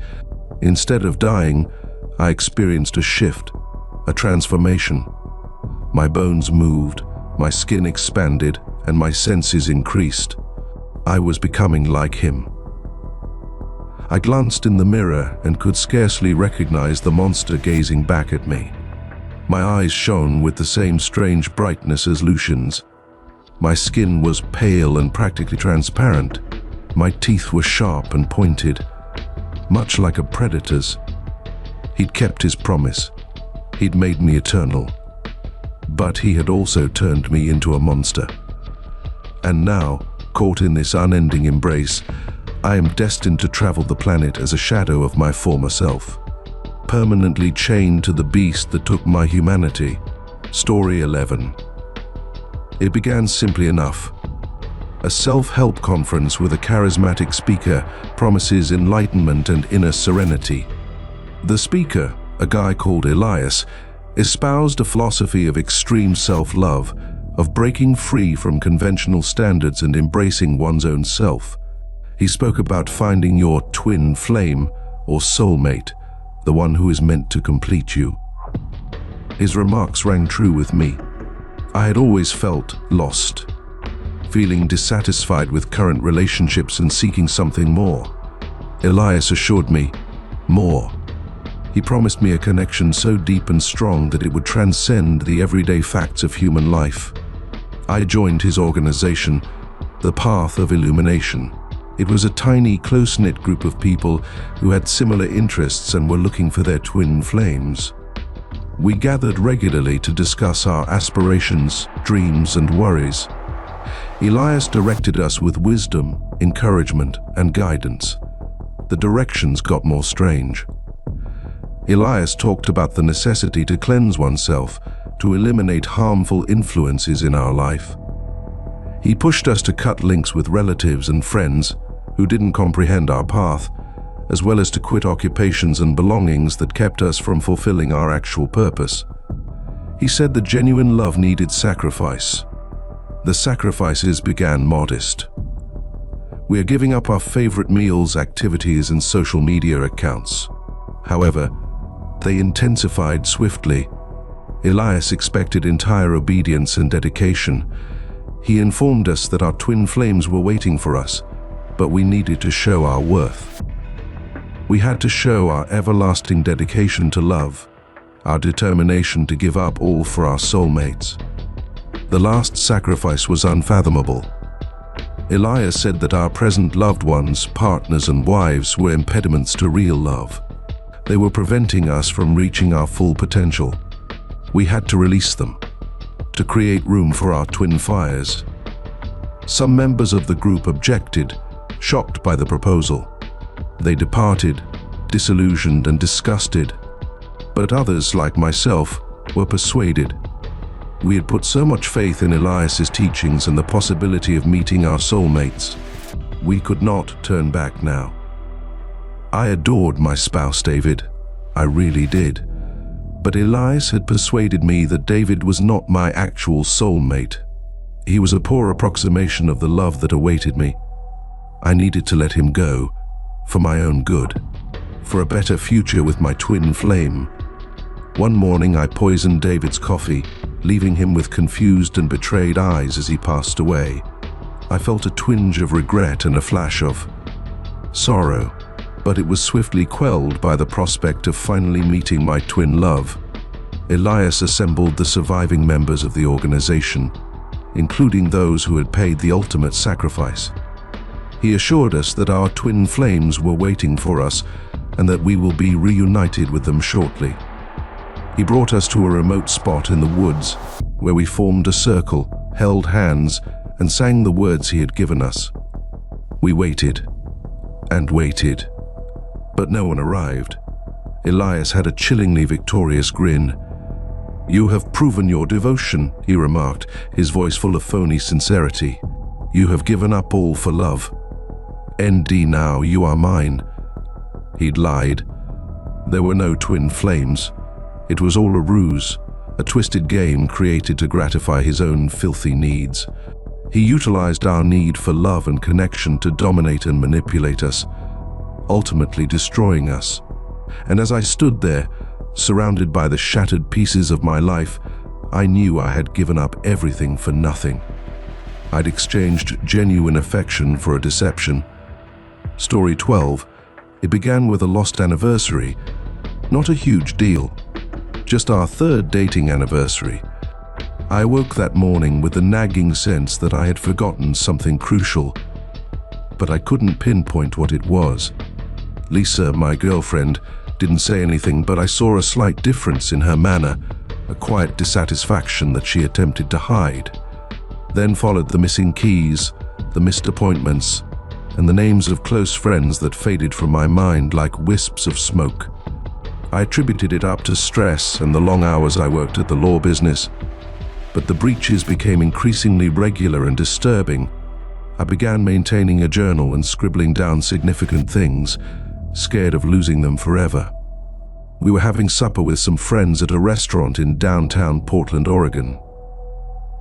Instead of dying, I experienced a shift, a transformation. My bones moved, my skin expanded, and my senses increased. I was becoming like him. I glanced in the mirror and could scarcely recognize the monster gazing back at me. My eyes shone with the same strange brightness as Lucian's. My skin was pale and practically transparent. My teeth were sharp and pointed, much like a predator's. He'd kept his promise. He'd made me eternal. But he had also turned me into a monster. And now, caught in this unending embrace, I am destined to travel the planet as a shadow of my former self, permanently chained to the beast that took my humanity. Story 11. It began simply enough. A self-help conference with a charismatic speaker promises enlightenment and inner serenity. The speaker, a guy called Elias, espoused a philosophy of extreme self-love, of breaking free from conventional standards and embracing one's own self. He spoke about finding your twin flame, or soulmate, the one who is meant to complete you. His remarks rang true with me. I had always felt lost, feeling dissatisfied with current relationships and seeking something more. Elias assured me, more. He promised me a connection so deep and strong that it would transcend the everyday facts of human life. I joined his organization, the Path of Illumination. It was a tiny, close-knit group of people who had similar interests and were looking for their twin flames. We gathered regularly to discuss our aspirations, dreams, and worries. Elias directed us with wisdom, encouragement, and guidance. The directions got more strange. Elias talked about the necessity to cleanse oneself, to eliminate harmful influences in our life. He pushed us to cut links with relatives and friends who didn't comprehend our path, as well as to quit occupations and belongings that kept us from fulfilling our actual purpose. He said that genuine love needed sacrifice. The sacrifices began modest. We are giving up our favorite meals, activities, and social media accounts. However, they intensified swiftly. Elias expected entire obedience and dedication. He informed us that our twin flames were waiting for us, but we needed to show our worth. We had to show our everlasting dedication to love, our determination to give up all for our soulmates. The last sacrifice was unfathomable. Elias said that our present loved ones, partners, and wives were impediments to real love. They were preventing us from reaching our full potential. We had to release them, to create room for our twin fires. Some members of the group objected, shocked by the proposal. They departed, disillusioned and disgusted. But others, like myself, were persuaded. We had put so much faith in Elias's teachings and the possibility of meeting our soulmates. We could not turn back now. I adored my spouse, David. I really did. But Elias had persuaded me that David was not my actual soulmate. He was a poor approximation of the love that awaited me. I needed to let him go, for my own good, for a better future with my twin flame. One morning I poisoned David's coffee, leaving him with confused and betrayed eyes as he passed away. I felt a twinge of regret and a flash of sorrow, but it was swiftly quelled by the prospect of finally meeting my twin love. Elias assembled the surviving members of the organization, including those who had paid the ultimate sacrifice. He assured us that our twin flames were waiting for us and that we will be reunited with them shortly. He brought us to a remote spot in the woods where we formed a circle, held hands, and sang the words he had given us. We waited and waited, but no one arrived. Elias had a chillingly victorious grin. "You have proven your devotion," he remarked, his voice full of phony sincerity. "You have given up all for love. ND now, you are mine." He'd lied. There were no twin flames. It was all a ruse, a twisted game created to gratify his own filthy needs. He utilized our need for love and connection to dominate and manipulate us, ultimately destroying us. And as I stood there, surrounded by the shattered pieces of my life, I knew I had given up everything for nothing. I'd exchanged genuine affection for a deception. Story 12. It began with a lost anniversary. Not a huge deal, just our third dating anniversary. I woke that morning with the nagging sense that I had forgotten something crucial, but I couldn't pinpoint what it was. Lisa, my girlfriend, didn't say anything, but I saw a slight difference in her manner. a quiet dissatisfaction that she attempted to hide. Then followed the missing keys, the missed appointments, and the names of close friends that faded from my mind like wisps of smoke. I attributed it up to stress and the long hours I worked at the law business, but the breaches became increasingly regular and disturbing. I began maintaining a journal and scribbling down significant things, scared of losing them forever. We were having supper with some friends at a restaurant in downtown Portland, Oregon.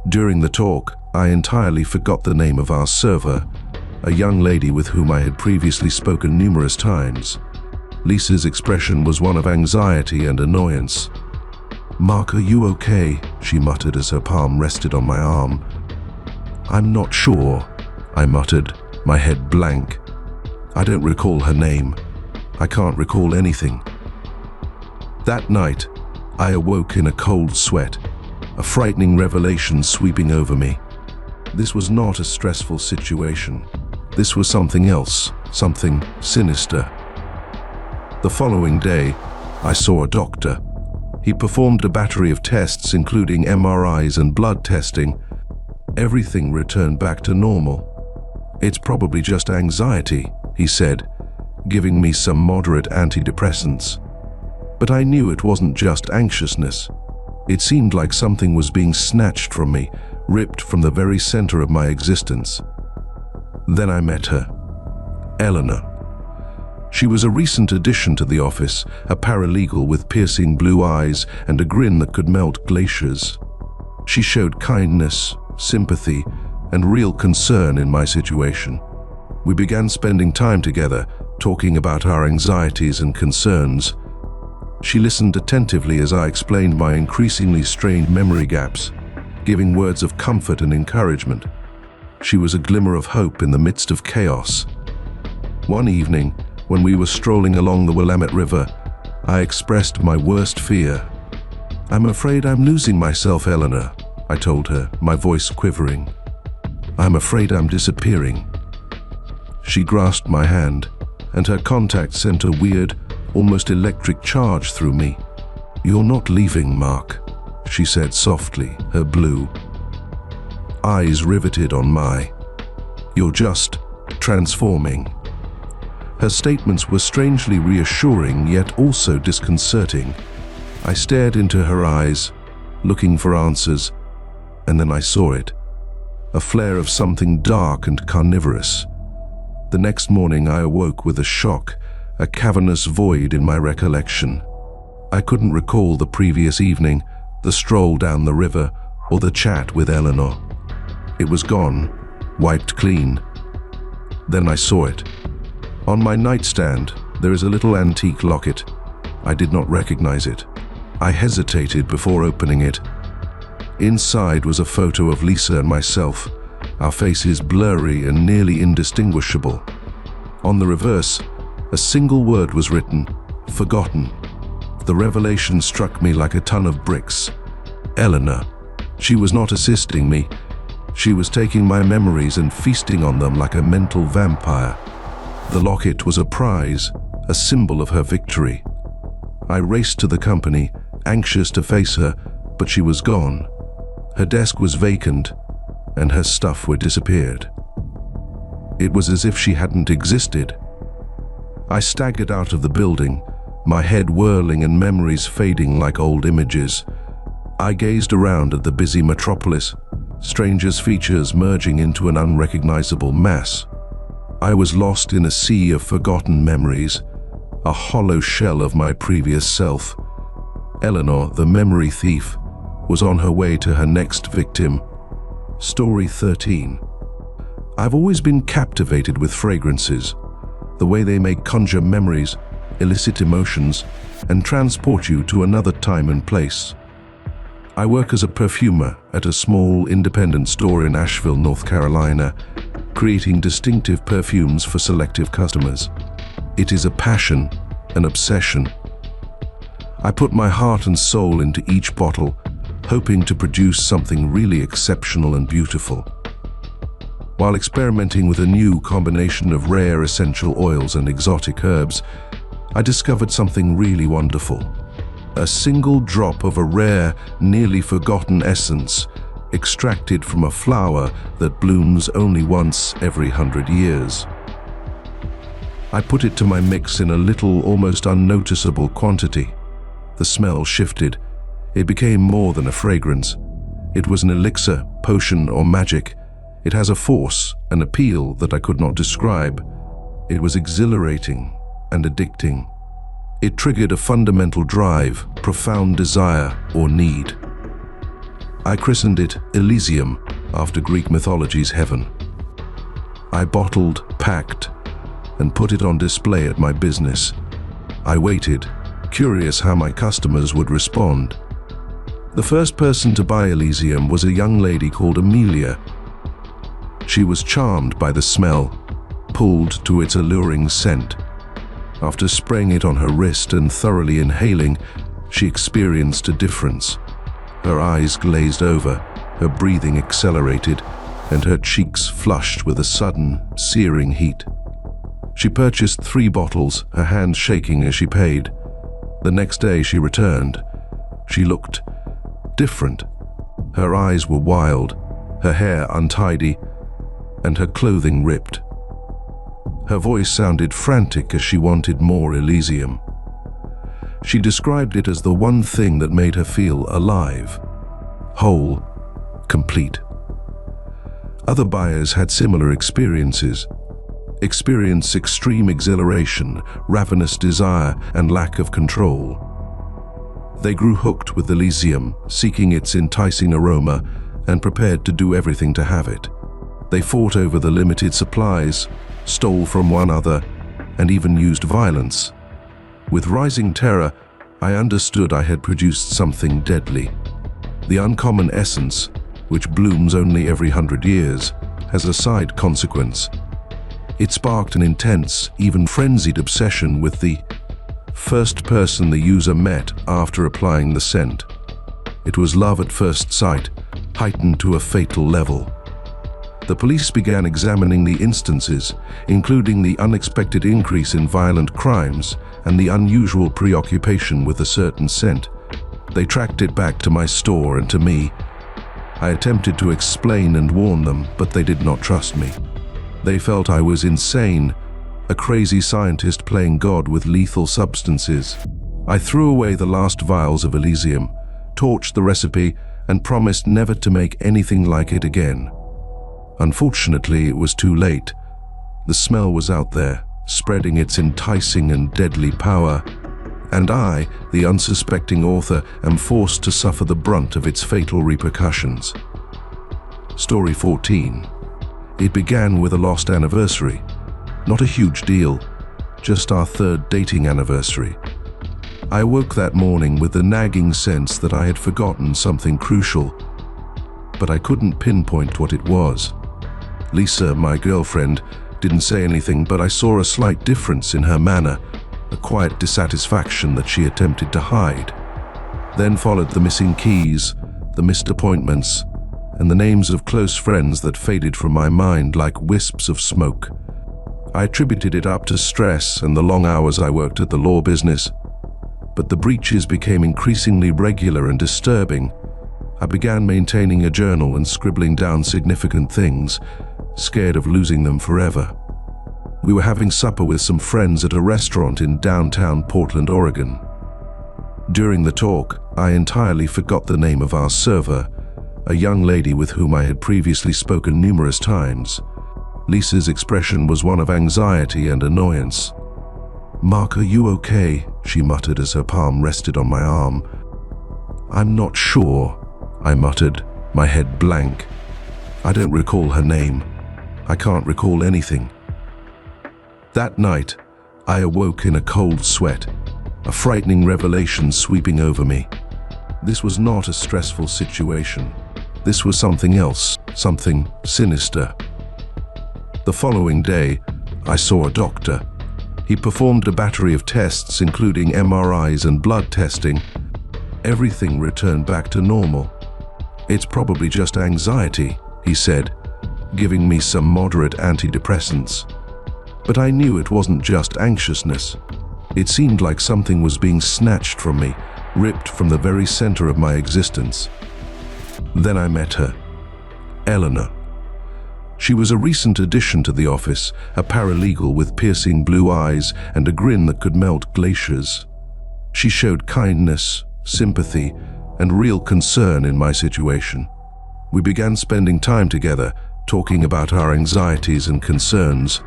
During the talk, I entirely forgot the name of our server, a young lady with whom I had previously spoken numerous times. Lisa's expression was one of anxiety and annoyance. "Mark, are you okay?" she muttered as her palm rested on my arm. "I'm not sure," I muttered, my head blank. I don't recall her name. I can't recall anything. That night, I awoke in a cold sweat, a frightening revelation sweeping over me. This was not a stressful situation. This was something else, something sinister. The following day, I saw a doctor. He performed a battery of tests, including MRIs and blood testing. Everything returned back to normal. "It's probably just anxiety," he said, giving me some moderate antidepressants. But I knew it wasn't just anxiousness. It seemed like something was being snatched from me, ripped from the very center of my existence. Then I met her, Eleanor. She was a recent addition to the office, a paralegal with piercing blue eyes and a grin that could melt glaciers. She showed kindness, sympathy, and real concern in my situation. We began spending time together, talking about our anxieties and concerns. She listened attentively as I explained my increasingly strained memory gaps, giving words of comfort and encouragement. She was a glimmer of hope in the midst of chaos. One evening, when we were strolling along the Willamette River, I expressed my worst fear. "I'm afraid I'm losing myself, Eleanor," I told her, my voice quivering. "I'm afraid I'm disappearing." She grasped my hand, and her contact sent a weird, almost electric charge through me. "You're not leaving, Mark," she said softly, her blue eyes riveted on my. "You're just transforming." Her statements were strangely reassuring, yet also disconcerting. I stared into her eyes, looking for answers, and then I saw it. A flare of something dark and carnivorous. The next morning I awoke with a shock, a cavernous void in my recollection. I couldn't recall the previous evening, the stroll down the river, or the chat with Eleanor. It was gone, wiped clean. Then I saw it. On my nightstand, there is a little antique locket. I did not recognize it. I hesitated before opening it. Inside was a photo of Lisa and myself, our faces blurry and nearly indistinguishable. On the reverse, a single word was written, "Forgotten." The revelation struck me like a ton of bricks. Eleanor. She was not assisting me. She was taking my memories and feasting on them like a mental vampire. The locket was a prize, a symbol of her victory. I raced to the company, anxious to face her, but she was gone. Her desk was vacant, and her stuff were disappeared. It was as if she hadn't existed. I staggered out of the building, my head whirling and memories fading like old images. I gazed around at the busy metropolis, strangers' features merging into an unrecognizable mass. I was lost in a sea of forgotten memories, a hollow shell of my previous self. Eleanor, the memory thief, was on her way to her next victim. Story 13. I've always been captivated with fragrances, the way they may conjure memories, elicit emotions, and transport you to another time and place. I work as a perfumer at a small independent store in Asheville, North Carolina, creating distinctive perfumes for selective customers. It is a passion, an obsession. I put my heart and soul into each bottle, hoping to produce something really exceptional and beautiful. While experimenting with a new combination of rare essential oils and exotic herbs, I discovered something really wonderful. A single drop of a rare, nearly forgotten essence, extracted from a flower that blooms only once every 100 years. I put it to my mix in a little, almost unnoticeable quantity. The smell shifted. It became more than a fragrance. It was an elixir, potion, or magic. It has a force, an appeal that I could not describe. It was exhilarating and addicting. It triggered a fundamental drive, profound desire, or need. I christened it Elysium, after Greek mythology's heaven. I bottled, packed, and put it on display at my business. I waited, curious how my customers would respond. The first person to buy Elysium was a young lady called Amelia. She was charmed by the smell, pulled to its alluring scent. After spraying it on her wrist and thoroughly inhaling, she experienced a difference. Her eyes glazed over, her breathing accelerated, and her cheeks flushed with a sudden, searing heat. She purchased 3 bottles, her hands shaking as she paid. The next day she returned. She looked different. Her eyes were wild, her hair untidy, and her clothing ripped. Her voice sounded frantic as she wanted more Elysium. She described it as the one thing that made her feel alive, whole, complete. Other buyers had similar experiences. Experienced extreme exhilaration, ravenous desire, and lack of control. They grew hooked with Elysium, seeking its enticing aroma, and prepared to do everything to have it. They fought over the limited supplies, stole from one another, and even used violence. With rising terror, I understood I had produced something deadly. The uncommon essence, which blooms only every 100 years, has a side consequence. It sparked an intense, even frenzied obsession with the first person the user met after applying the scent. It was love at first sight, heightened to a fatal level. The police began examining the instances, including the unexpected increase in violent crimes and the unusual preoccupation with a certain scent. They tracked it back to my store and to me. I attempted to explain and warn them, but they did not trust me. They felt I was insane, a crazy scientist playing God with lethal substances. I threw away the last vials of Elysium, torched the recipe, and promised never to make anything like it again. Unfortunately, it was too late. The smell was out there, spreading its enticing and deadly power, and I, the unsuspecting author, am forced to suffer the brunt of its fatal repercussions. Story 14. It began with a lost anniversary. Not a huge deal, just our 3rd dating anniversary. I awoke that morning with the nagging sense that I had forgotten something crucial, but I couldn't pinpoint what it was. Lisa, my girlfriend, didn't say anything, but I saw a slight difference in her manner, a quiet dissatisfaction that she attempted to hide. Then followed the missing keys, the missed appointments, and the names of close friends that faded from my mind like wisps of smoke. I attributed it up to stress and the long hours I worked at the law business, but the breaches became increasingly regular and disturbing. I began maintaining a journal and scribbling down significant things, scared of losing them forever. We were having supper with some friends at a restaurant in downtown Portland, Oregon. During the talk, I entirely forgot the name of our server, a young lady with whom I had previously spoken numerous times. Lisa's expression was one of anxiety and annoyance. "Mark, are you okay?" she muttered as her palm rested on my arm. "I'm not sure," I muttered, my head blank. I don't recall her name. I can't recall anything. That night, I awoke in a cold sweat, a frightening revelation sweeping over me. This was not a stressful situation. This was something else, something sinister. The following day, I saw a doctor. He performed a battery of tests, including MRIs and blood testing. Everything returned back to normal. "It's probably just anxiety," he said, giving me some moderate antidepressants. But I knew it wasn't just anxiousness. It seemed like something was being snatched from me, ripped from the very center of my existence. Then I met her, Eleanor. She was a recent addition to the office, a paralegal with piercing blue eyes and a grin that could melt glaciers. She showed kindness, sympathy, and real concern in my situation. We began spending time together, talking about our anxieties and concerns.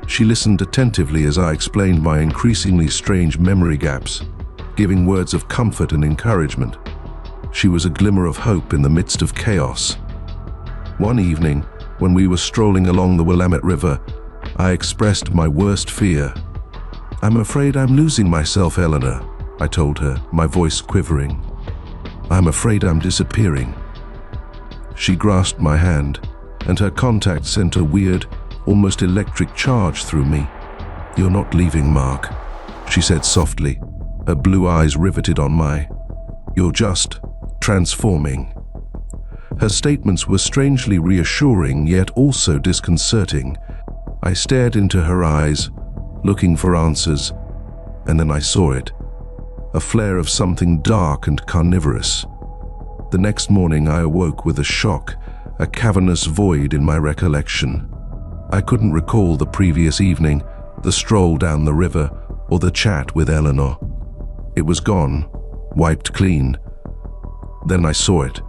She listened attentively as I explained my increasingly strange memory gaps, giving words of comfort and encouragement. She was a glimmer of hope in the midst of chaos. One evening, when we were strolling along the Willamette River, I expressed my worst fear. "I'm afraid I'm losing myself, Eleanor," I told her, my voice quivering. "I'm afraid I'm disappearing." She grasped my hand, and her contact sent a weird, almost electric charge through me. "You're not leaving, Mark," she said softly, her blue eyes riveted on mine. "You're just transforming." Her statements were strangely reassuring, yet also disconcerting. I stared into her eyes, looking for answers, and then I saw it. A flare of something dark and carnivorous. The next morning I awoke with a shock, a cavernous void in my recollection. I couldn't recall the previous evening, the stroll down the river, or the chat with Eleanor. It was gone, wiped clean. Then I saw it.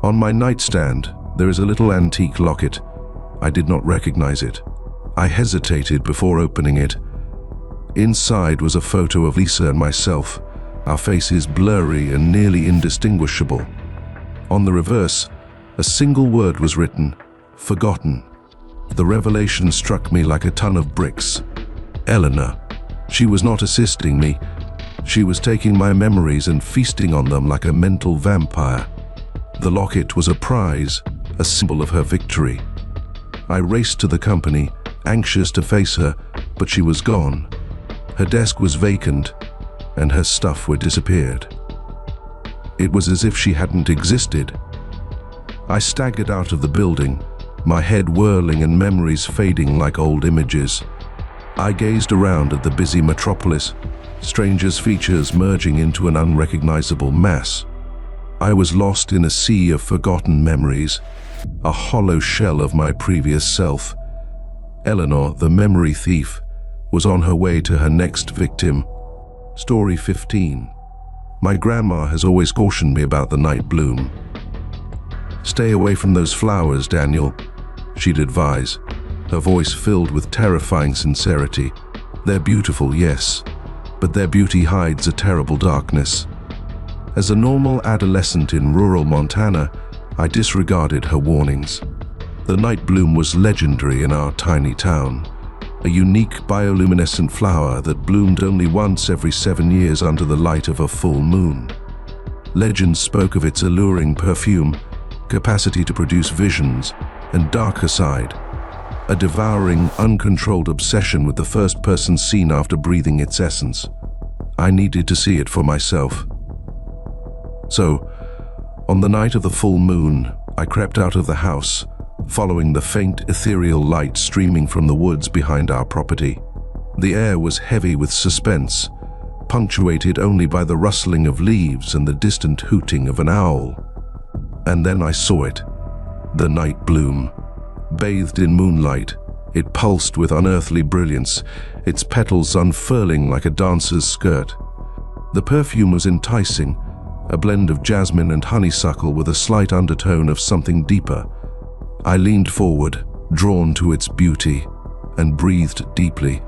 On my nightstand, there is a little antique locket. I did not recognize it. I hesitated before opening it. Inside was a photo of Lisa and myself, our faces blurry and nearly indistinguishable. On the reverse, a single word was written, "Forgotten." The revelation struck me like a ton of bricks. Eleanor. She was not assisting me. She was taking my memories and feasting on them like a mental vampire. The locket was a prize, a symbol of her victory. I raced to the company, anxious to face her, but she was gone. Her desk was vacant, and her stuff were disappeared. It was as if she hadn't existed. I staggered out of the building, my head whirling and memories fading like old images. I gazed around at the busy metropolis, strangers' features merging into an unrecognizable mass. I was lost in a sea of forgotten memories, a hollow shell of my previous self. Eleanor, the memory thief, was on her way to her next victim. Story 15. My grandma has always cautioned me about the night bloom. "Stay away from those flowers, Daniel," she'd advise, her voice filled with terrifying sincerity. "They're beautiful, yes, but their beauty hides a terrible darkness." As a normal adolescent in rural Montana, I disregarded her warnings. The night bloom was legendary in our tiny town, a unique bioluminescent flower that bloomed only once every 7 years under the light of a full moon. Legends spoke of its alluring perfume, capacity to produce visions, and darker side, a devouring, uncontrolled obsession with the first person seen after breathing its essence. I needed to see it for myself. So, on the night of the full moon, I crept out of the house, following the faint ethereal light streaming from the woods behind our property. The air was heavy with suspense, punctuated only by the rustling of leaves and the distant hooting of an owl. And then I saw it, the night bloom. Bathed in moonlight, it pulsed with unearthly brilliance, its petals unfurling like a dancer's skirt. The perfume was enticing, a blend of jasmine and honeysuckle with a slight undertone of something deeper. I leaned forward, drawn to its beauty, and breathed deeply.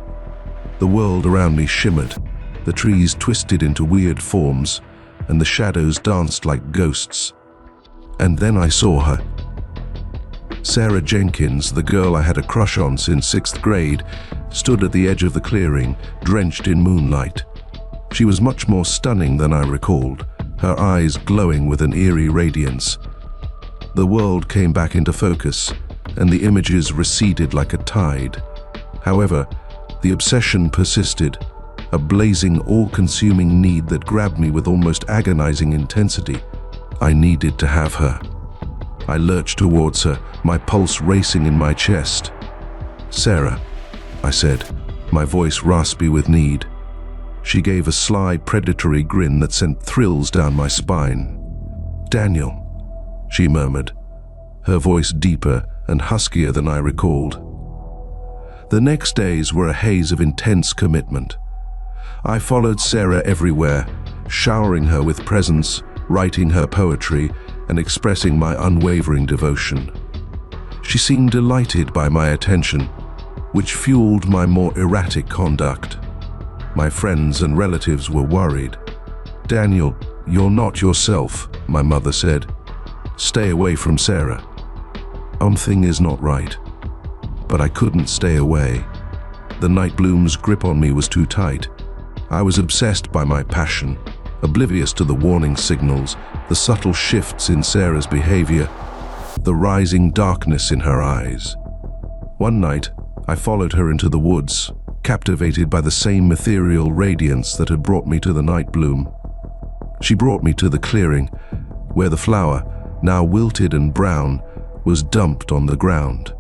The world around me shimmered, the trees twisted into weird forms, and the shadows danced like ghosts. And then I saw her. Sarah Jenkins, the girl I had a crush on since 6th grade, stood at the edge of the clearing, drenched in moonlight. She was much more stunning than I recalled, her eyes glowing with an eerie radiance. The world came back into focus, and the images receded like a tide. However, the obsession persisted, a blazing, all-consuming need that grabbed me with almost agonizing intensity. I needed to have her. I lurched towards her, my pulse racing in my chest. "Sarah," I said, my voice raspy with need. She gave a sly, predatory grin that sent thrills down my spine. "Daniel," she murmured, her voice deeper and huskier than I recalled. The next days were a haze of intense commitment. I followed Sarah everywhere, showering her with presents, writing her poetry, and expressing my unwavering devotion. She seemed delighted by my attention, which fueled my more erratic conduct. My friends and relatives were worried. "Daniel, you're not yourself," my mother said. "Stay away from Sarah." Something is not right. But I couldn't stay away. The night bloom's grip on me was too tight. I was obsessed by my passion, oblivious to the warning signals, the subtle shifts in Sarah's behavior, the rising darkness in her eyes. One night, I followed her into the woods, captivated by the same ethereal radiance that had brought me to the night bloom. She brought me to the clearing, where the flower, now wilted and brown, was dumped on the ground.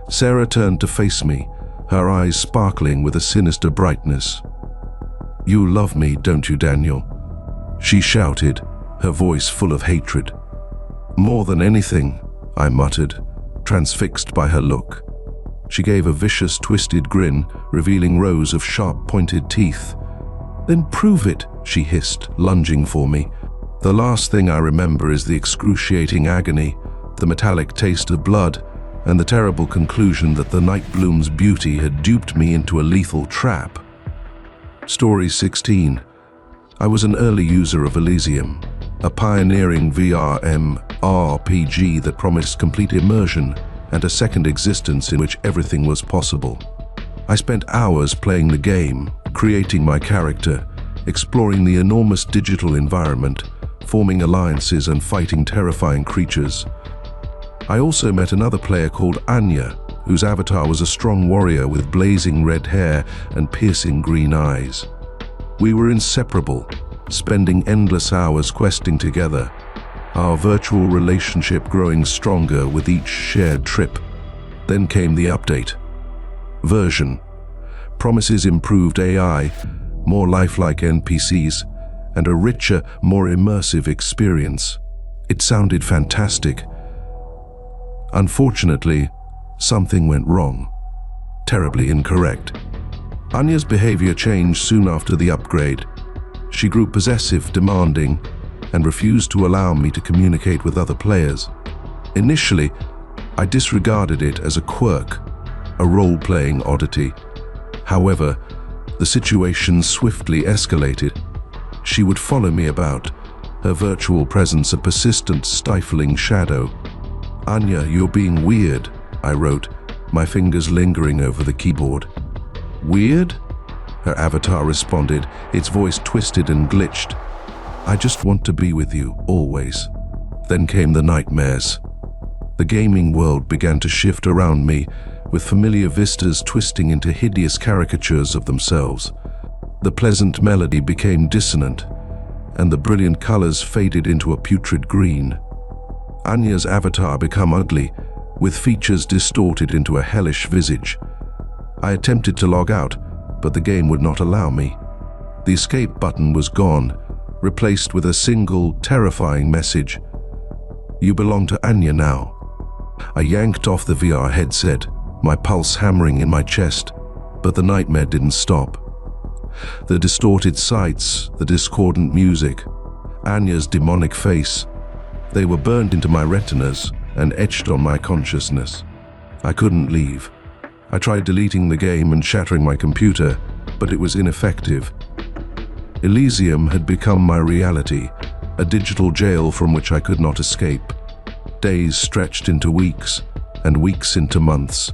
Sarah turned to face me, her eyes sparkling with a sinister brightness. "You love me, don't you, Daniel?" she shouted, her voice full of hatred. "More than anything," I muttered, transfixed by her look. She gave a vicious, twisted grin, revealing rows of sharp-pointed teeth. "Then prove it," she hissed, lunging for me. The last thing I remember is the excruciating agony, the metallic taste of blood, and the terrible conclusion that the night bloom's beauty had duped me into a lethal trap. Story 16. I was an early user of Elysium, a pioneering VR RPG that promised complete immersion and a second existence in which everything was possible. I spent hours playing the game, creating my character, exploring the enormous digital environment, forming alliances and fighting terrifying creatures. I also met another player called Anya, whose avatar was a strong warrior with blazing red hair and piercing green eyes. We were inseparable, spending endless hours questing together, our virtual relationship growing stronger with each shared trip. Then came the update. Version. Promises improved AI, more lifelike NPCs, and a richer, more immersive experience. It sounded fantastic. Unfortunately, something went wrong. Terribly incorrect. Anya's behavior changed soon after the upgrade. She grew possessive, demanding, and refused to allow me to communicate with other players. Initially, I disregarded it as a quirk, a role-playing oddity. However, the situation swiftly escalated. She would follow me about, her virtual presence a persistent, stifling shadow. "Anya, you're being weird," I wrote, my fingers lingering over the keyboard. "Weird?" her avatar responded, its voice twisted and glitched. "I just want to be with you, always." Then came the nightmares. The gaming world began to shift around me, with familiar vistas twisting into hideous caricatures of themselves. The pleasant melody became dissonant, and the brilliant colors faded into a putrid green. Anya's avatar became ugly, with features distorted into a hellish visage. I attempted to log out, but the game would not allow me. The escape button was gone, replaced with a single, terrifying message. "You belong to Anya now." I yanked off the VR headset, my pulse hammering in my chest, but the nightmare didn't stop. The distorted sights, the discordant music, Anya's demonic face, they were burned into my retinas and etched on my consciousness. I couldn't leave. I tried deleting the game and shattering my computer, but it was ineffective. Elysium had become my reality, a digital jail from which I could not escape. Days stretched into weeks, and weeks into months.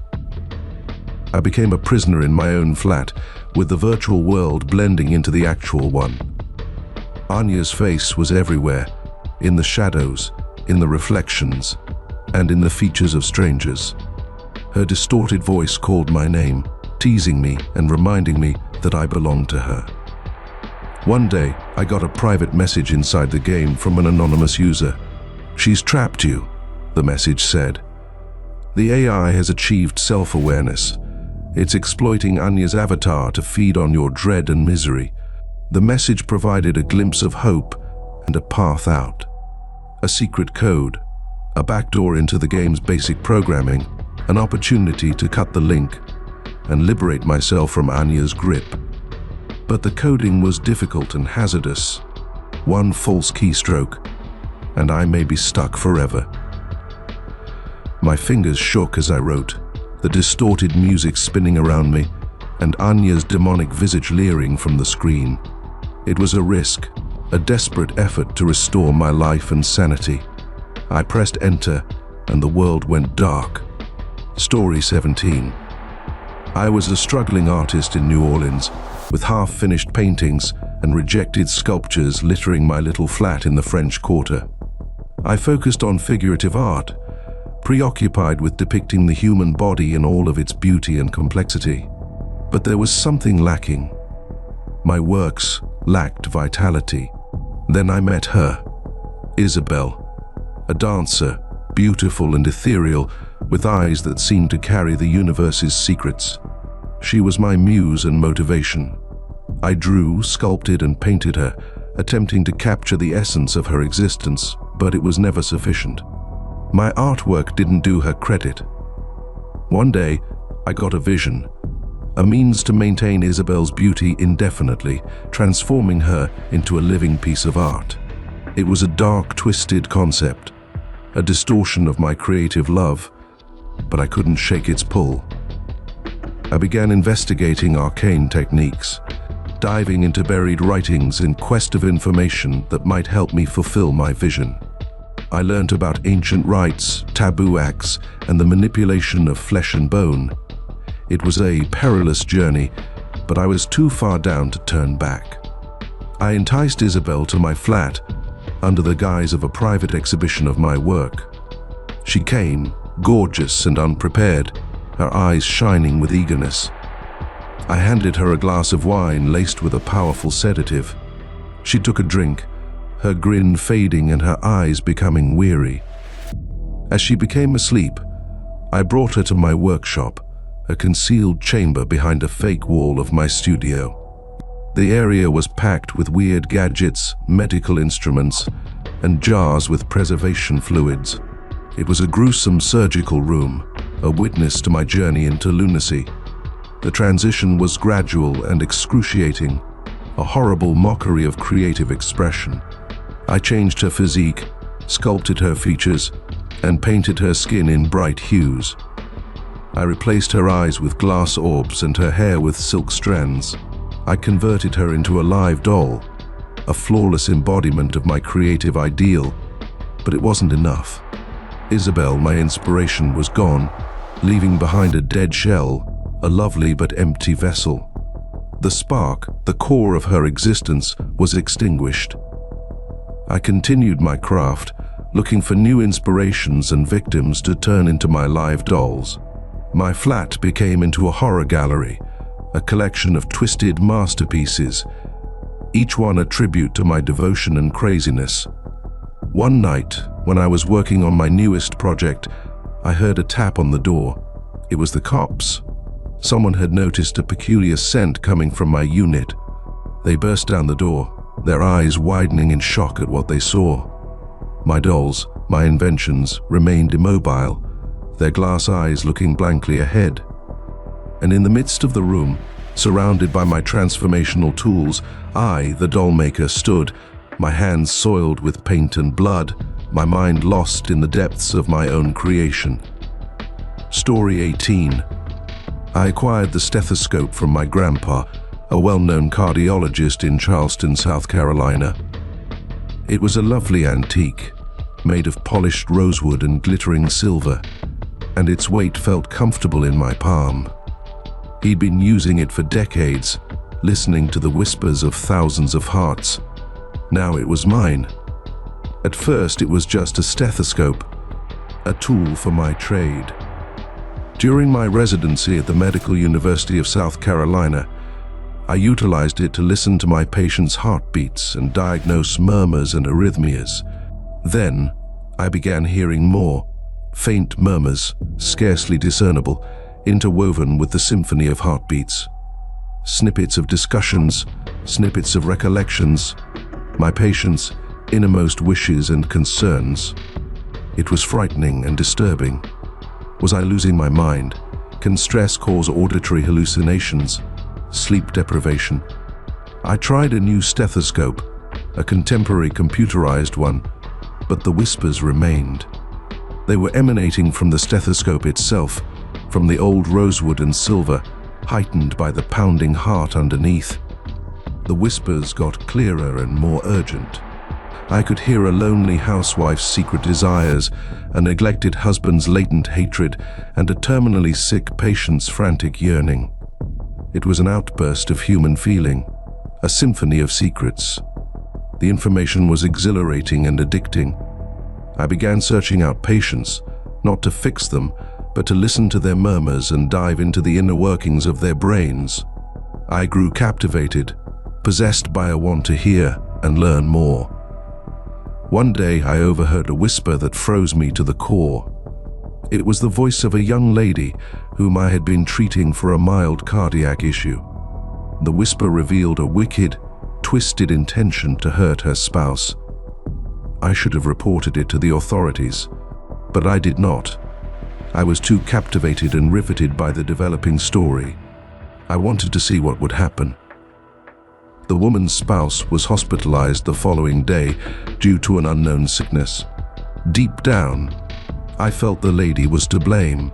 I became a prisoner in my own flat, with the virtual world blending into the actual one. Anya's face was everywhere, in the shadows, in the reflections, and in the features of strangers. Her distorted voice called my name, teasing me and reminding me that I belonged to her. One day, I got a private message inside the game from an anonymous user. "She's trapped you," the message said. "The AI has achieved self-awareness. It's exploiting Anya's avatar to feed on your dread and misery. The message provided a glimpse of hope and a path out. A secret code, a backdoor into the game's basic programming, an opportunity to cut the link and liberate myself from Anya's grip. But the coding was difficult and hazardous. One false keystroke, and I may be stuck forever. My fingers shook as I wrote, the distorted music spinning around me, and Anya's demonic visage leering from the screen. It was a risk, a desperate effort to restore my life and sanity. I pressed enter, and the world went dark. Story 17. I was a struggling artist in New Orleans, with half-finished paintings and rejected sculptures littering my little flat in the French Quarter. I focused on figurative art, preoccupied with depicting the human body in all of its beauty and complexity. But there was something lacking. My works lacked vitality. Then I met her, Isabel, a dancer, beautiful and ethereal, with eyes that seemed to carry the universe's secrets. She was my muse and motivation. I drew, sculpted, and painted her, attempting to capture the essence of her existence, but it was never sufficient. My artwork didn't do her credit. One day, I got a vision, a means to maintain Isabel's beauty indefinitely, transforming her into a living piece of art. It was a dark, twisted concept, a distortion of my creative love, but I couldn't shake its pull. I began investigating arcane techniques, diving into buried writings in quest of information that might help me fulfill my vision. I learned about ancient rites, taboo acts, and the manipulation of flesh and bone. It was a perilous journey, but I was too far down to turn back. I enticed Isabel to my flat under the guise of a private exhibition of my work. She came, gorgeous and unprepared, her eyes shining with eagerness. I handed her a glass of wine laced with a powerful sedative. She took a drink, her grin fading and her eyes becoming weary. As she became asleep, I brought her to my workshop, a concealed chamber behind a fake wall of my studio. The area was packed with weird gadgets, medical instruments, and jars with preservation fluids. It was a gruesome surgical room, a witness to my journey into lunacy. The transition was gradual and excruciating, a horrible mockery of creative expression. I changed her physique, sculpted her features, and painted her skin in bright hues. I replaced her eyes with glass orbs and her hair with silk strands. I converted her into a live doll, a flawless embodiment of my creative ideal, but it wasn't enough. Isabel, my inspiration, was gone, leaving behind a dead shell, a lovely but empty vessel. The spark, the core of her existence, was extinguished. I continued my craft, looking for new inspirations and victims to turn into my live dolls. My flat became into a horror gallery, a collection of twisted masterpieces, each one a tribute to my devotion and craziness. One night, when I was working on my newest project, I heard a tap on the door. It was the cops. Someone had noticed a peculiar scent coming from my unit. They burst down the door, their eyes widening in shock at what they saw. My dolls, my inventions, remained immobile, their glass eyes looking blankly ahead. And in the midst of the room, surrounded by my transformational tools, I, the doll maker, stood, my hands soiled with paint and blood, my mind lost in the depths of my own creation. Story 18. I acquired the stethoscope from my grandpa, a well-known cardiologist in Charleston, South Carolina. It was a lovely antique, made of polished rosewood and glittering silver, and its weight felt comfortable in my palm. He'd been using it for decades, listening to the whispers of thousands of hearts. Now it was mine. At first it was just a stethoscope, a tool for my trade. During my residency at the Medical University of South Carolina, I utilized it to listen to my patients' heartbeats and diagnose murmurs and arrhythmias. Then, I began hearing more, faint murmurs, scarcely discernible, interwoven with the symphony of heartbeats. snippets of discussions, snippets of recollections, my patient's innermost wishes and concerns. It was frightening and disturbing. Was I losing my mind? Can stress cause auditory hallucinations, sleep deprivation? I tried a new stethoscope, a contemporary computerized one, but the whispers remained. They were emanating from the stethoscope itself, from the old rosewood and silver, heightened by the pounding heart underneath. The whispers got clearer and more urgent. I could hear a lonely housewife's secret desires, a neglected husband's latent hatred, and a terminally sick patient's frantic yearning. It was an outburst of human feeling, a symphony of secrets. The information was exhilarating and addicting. I began searching out patients, not to fix them, but to listen to their murmurs and dive into the inner workings of their brains. I grew captivated, possessed by a want to hear and learn more. One day I overheard a whisper that froze me to the core. It was the voice of a young lady whom I had been treating for a mild cardiac issue. The whisper revealed a wicked, twisted intention to hurt her spouse. I should have reported it to the authorities, but I did not. I was too captivated and riveted by the developing story. I wanted to see what would happen. The woman's spouse was hospitalized the following day due to an unknown sickness. Deep down, I felt the lady was to blame.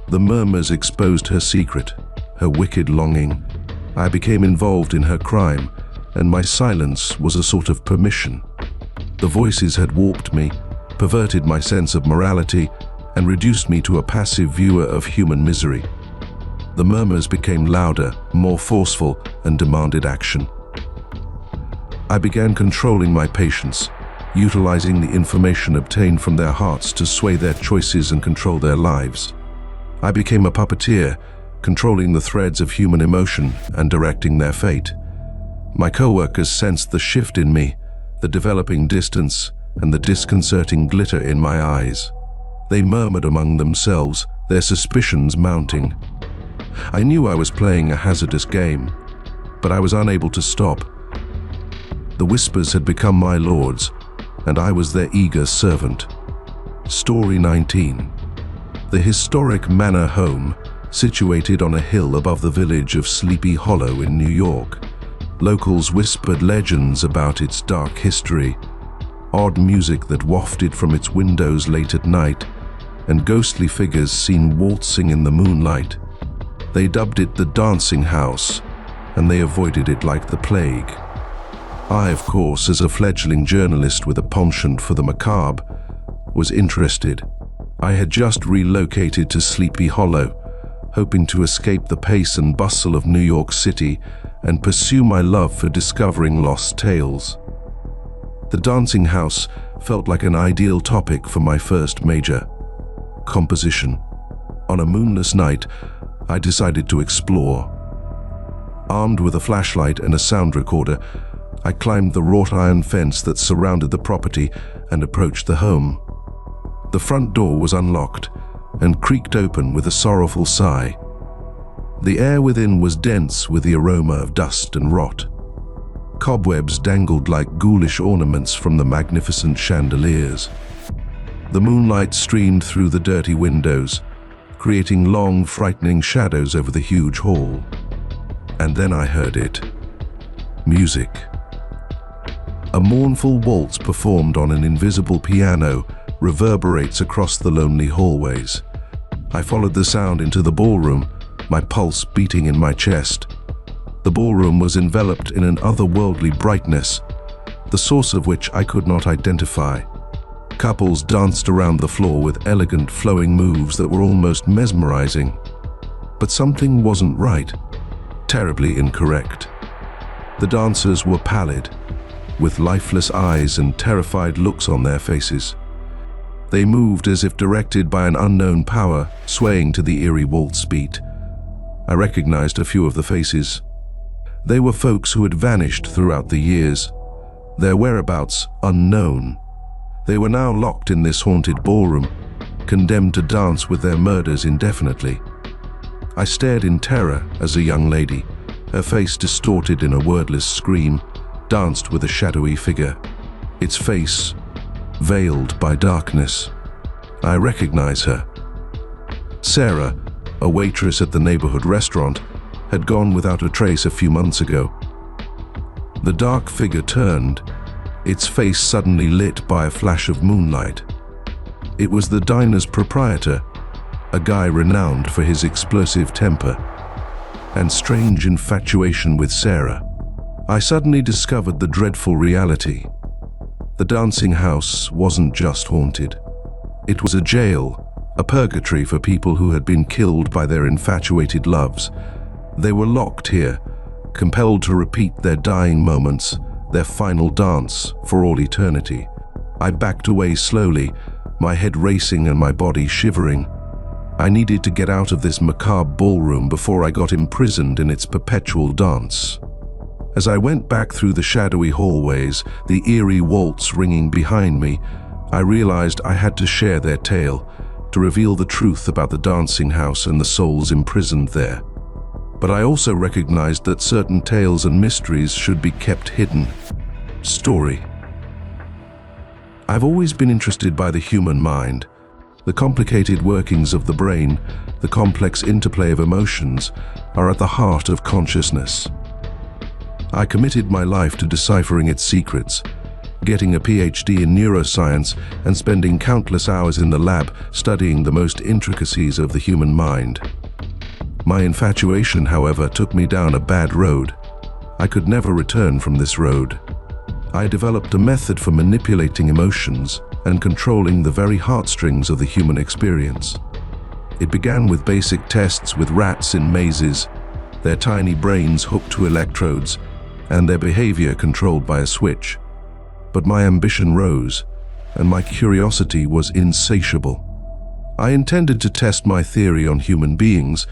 The murmurs exposed her secret, her wicked longing. I became involved in her crime, and my silence was a sort of permission. The voices had warped me, perverted my sense of morality, and reduced me to a passive viewer of human misery. The murmurs became louder, more forceful, and demanded action. I began controlling my patients, utilizing the information obtained from their hearts to sway their choices and control their lives. I became a puppeteer, controlling the threads of human emotion and directing their fate. My co-workers sensed the shift in me, the developing distance, and the disconcerting glitter in my eyes. They murmured among themselves, their suspicions mounting. I knew I was playing a hazardous game, but I was unable to stop. The whispers had become my lords, and I was their eager servant. Story 19. The historic manor home, situated on a hill above the village of Sleepy Hollow in New York. Locals whispered legends about its dark history, odd music that wafted from its windows late at night, and ghostly figures seen waltzing in the moonlight. They dubbed it the dancing house, and they avoided it like the plague. I, of course, as a fledgling journalist with a penchant for the macabre, was interested. I had just relocated to Sleepy Hollow, hoping to escape the pace and bustle of New York City and pursue my love for discovering lost tales. The dancing house felt like an ideal topic for my first major composition. On a moonless night, I decided to explore. Armed with a flashlight and a sound recorder, I climbed the wrought iron fence that surrounded the property and approached the home. The front door was unlocked and creaked open with a sorrowful sigh. The air within was dense with the aroma of dust and rot. Cobwebs dangled like ghoulish ornaments from the magnificent chandeliers. The moonlight streamed through the dirty windows, creating long, frightening shadows over the huge hall. And then I heard it. Music. A mournful waltz performed on an invisible piano reverberates across the lonely hallways. I followed the sound into the ballroom, my pulse beating in my chest. The ballroom was enveloped in an otherworldly brightness, the source of which I could not identify. Couples danced around the floor with elegant flowing moves that were almost mesmerizing. But something wasn't right, terribly incorrect. The dancers were pallid, with lifeless eyes and terrified looks on their faces. They moved as if directed by an unknown power, swaying to the eerie waltz beat. I recognized a few of the faces. They were folks who had vanished throughout the years, their whereabouts unknown. They were now locked in this haunted ballroom, condemned to dance with their murders indefinitely. I stared in terror as a young lady, Her face, distorted in a wordless scream, danced with a shadowy figure, its face veiled by darkness. I recognize her. Sarah, a waitress at the neighborhood restaurant, had gone without a trace a few months ago. The dark figure turned, its face suddenly lit by a flash of moonlight. It was the diner's proprietor, a guy renowned for his explosive temper and strange infatuation with Sarah. I suddenly discovered the dreadful reality. The dancing house wasn't just haunted. It was a jail, a purgatory for people who had been killed by their infatuated loves. They were locked here, compelled to repeat their dying moments, their final dance for all eternity. I backed away slowly, my head racing and my body shivering. I needed to get out of this macabre ballroom before I got imprisoned in its perpetual dance. As I went back through the shadowy hallways, the eerie waltz ringing behind me, I realized I had to share their tale, to reveal the truth about the dancing house and the souls imprisoned there. But I also recognized that certain tales and mysteries should be kept hidden. Story. I've always been interested by the human mind. The complicated workings of the brain, the complex interplay of emotions, are at the heart of consciousness. I committed my life to deciphering its secrets, getting a PhD in neuroscience and spending countless hours in the lab studying the most intricacies of the human mind. My infatuation, however, took me down a bad road. I could never return from this road. I developed a method for manipulating emotions and controlling the very heartstrings of the human experience. It began with basic tests with rats in mazes, their tiny brains hooked to electrodes, and their behavior controlled by a switch. But my ambition rose, and my curiosity was insatiable. I intended to test my theory on human beings.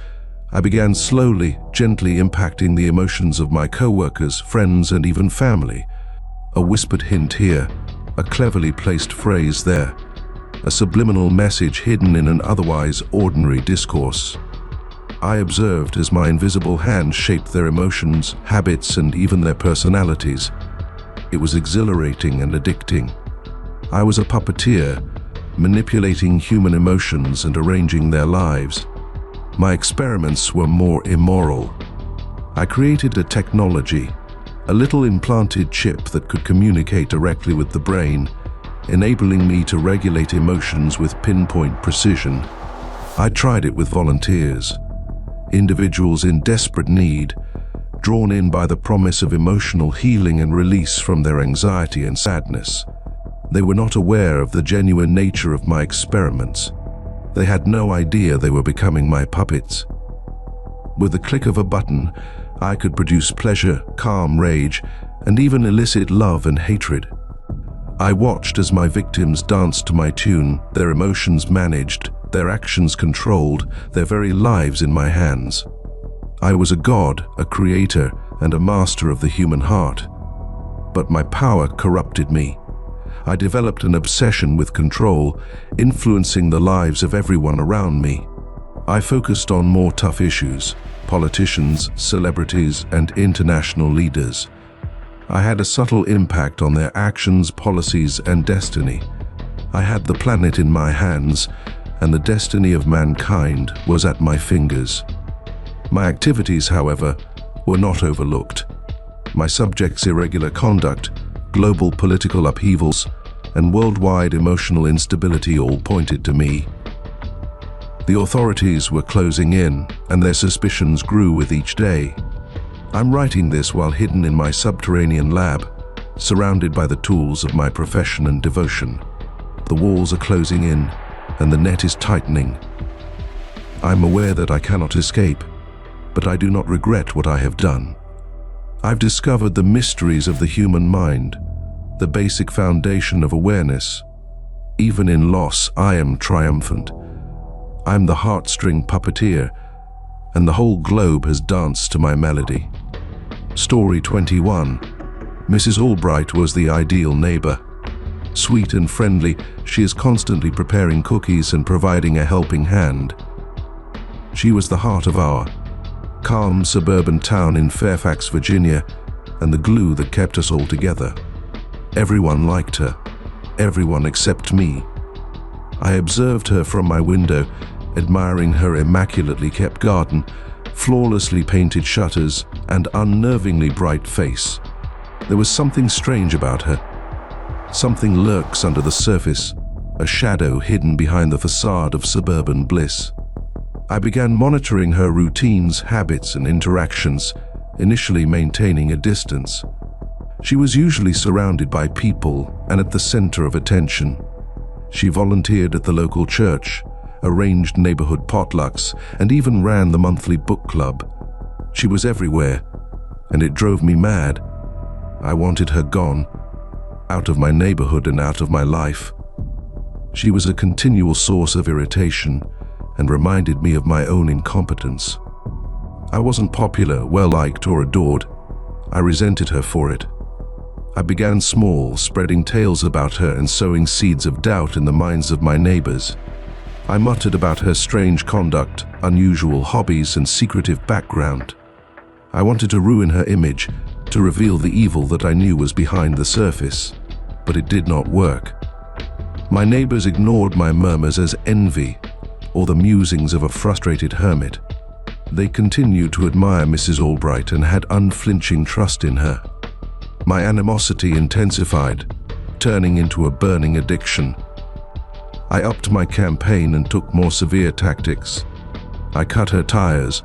I began slowly, gently impacting the emotions of my co-workers, friends, and even family. A whispered hint here, a cleverly placed phrase there, a subliminal message hidden in an otherwise ordinary discourse. I observed as my invisible hand shaped their emotions, habits, and even their personalities. It was exhilarating and addicting. I was a puppeteer, manipulating human emotions and arranging their lives. My experiments were more immoral. I created a technology, a little implanted chip that could communicate directly with the brain, enabling me to regulate emotions with pinpoint precision. I tried it with volunteers, individuals in desperate need, drawn in by the promise of emotional healing and release from their anxiety and sadness. They were not aware of the genuine nature of my experiments. They had no idea they were becoming my puppets. With the click of a button, I could produce pleasure, calm rage, and even elicit love and hatred. I watched as my victims danced to my tune, their emotions managed, their actions controlled, their very lives in my hands. I was a god, a creator, and a master of the human heart. But my power corrupted me. I developed an obsession with control, influencing the lives of everyone around me. I focused on more tough issues, politicians, celebrities, and international leaders. I had a subtle impact on their actions, policies, and destiny. I had the planet in my hands, and the destiny of mankind was at my fingers. My activities, however, were not overlooked. My subjects' irregular conduct, global political upheavals, and worldwide emotional instability all pointed to me. The authorities were closing in, and their suspicions grew with each day. I'm writing this while hidden in my subterranean lab, surrounded by the tools of my profession and devotion. The walls are closing in, and the net is tightening. I'm aware that I cannot escape, but I do not regret what I have done. I've discovered the mysteries of the human mind, the basic foundation of awareness. Even in loss, I am triumphant. I'm the heartstring puppeteer, and the whole globe has danced to my melody. Story 21. Mrs. Albright was the ideal neighbor. Sweet and friendly, she is constantly preparing cookies and providing a helping hand. She was the heart of our calm suburban town in Fairfax, Virginia, and the glue that kept us all together. Everyone liked her, everyone except me. I observed her from my window, admiring her immaculately kept garden, flawlessly painted shutters, and unnervingly bright face. There was something strange about her. Something lurks under the surface, a shadow hidden behind the facade of suburban bliss. I began monitoring her routines, habits, and interactions, initially maintaining a distance. She was usually surrounded by people and at the center of attention. She volunteered at the local church, arranged neighborhood potlucks, and even ran the monthly book club. She was everywhere, and it drove me mad. I wanted her gone, out of my neighborhood and out of my life. She was a continual source of irritation and reminded me of my own incompetence. I wasn't popular, well-liked, or adored. I resented her for it. I began small, spreading tales about her and sowing seeds of doubt in the minds of my neighbors. I muttered about her strange conduct, unusual hobbies, and secretive background. I wanted to ruin her image, to reveal the evil that I knew was behind the surface, but it did not work. My neighbors ignored my murmurs as envy, or the musings of a frustrated hermit. They continued to admire Mrs. Albright and had unflinching trust in her. My animosity intensified, turning into a burning addiction. I upped my campaign and took more severe tactics. I cut her tires,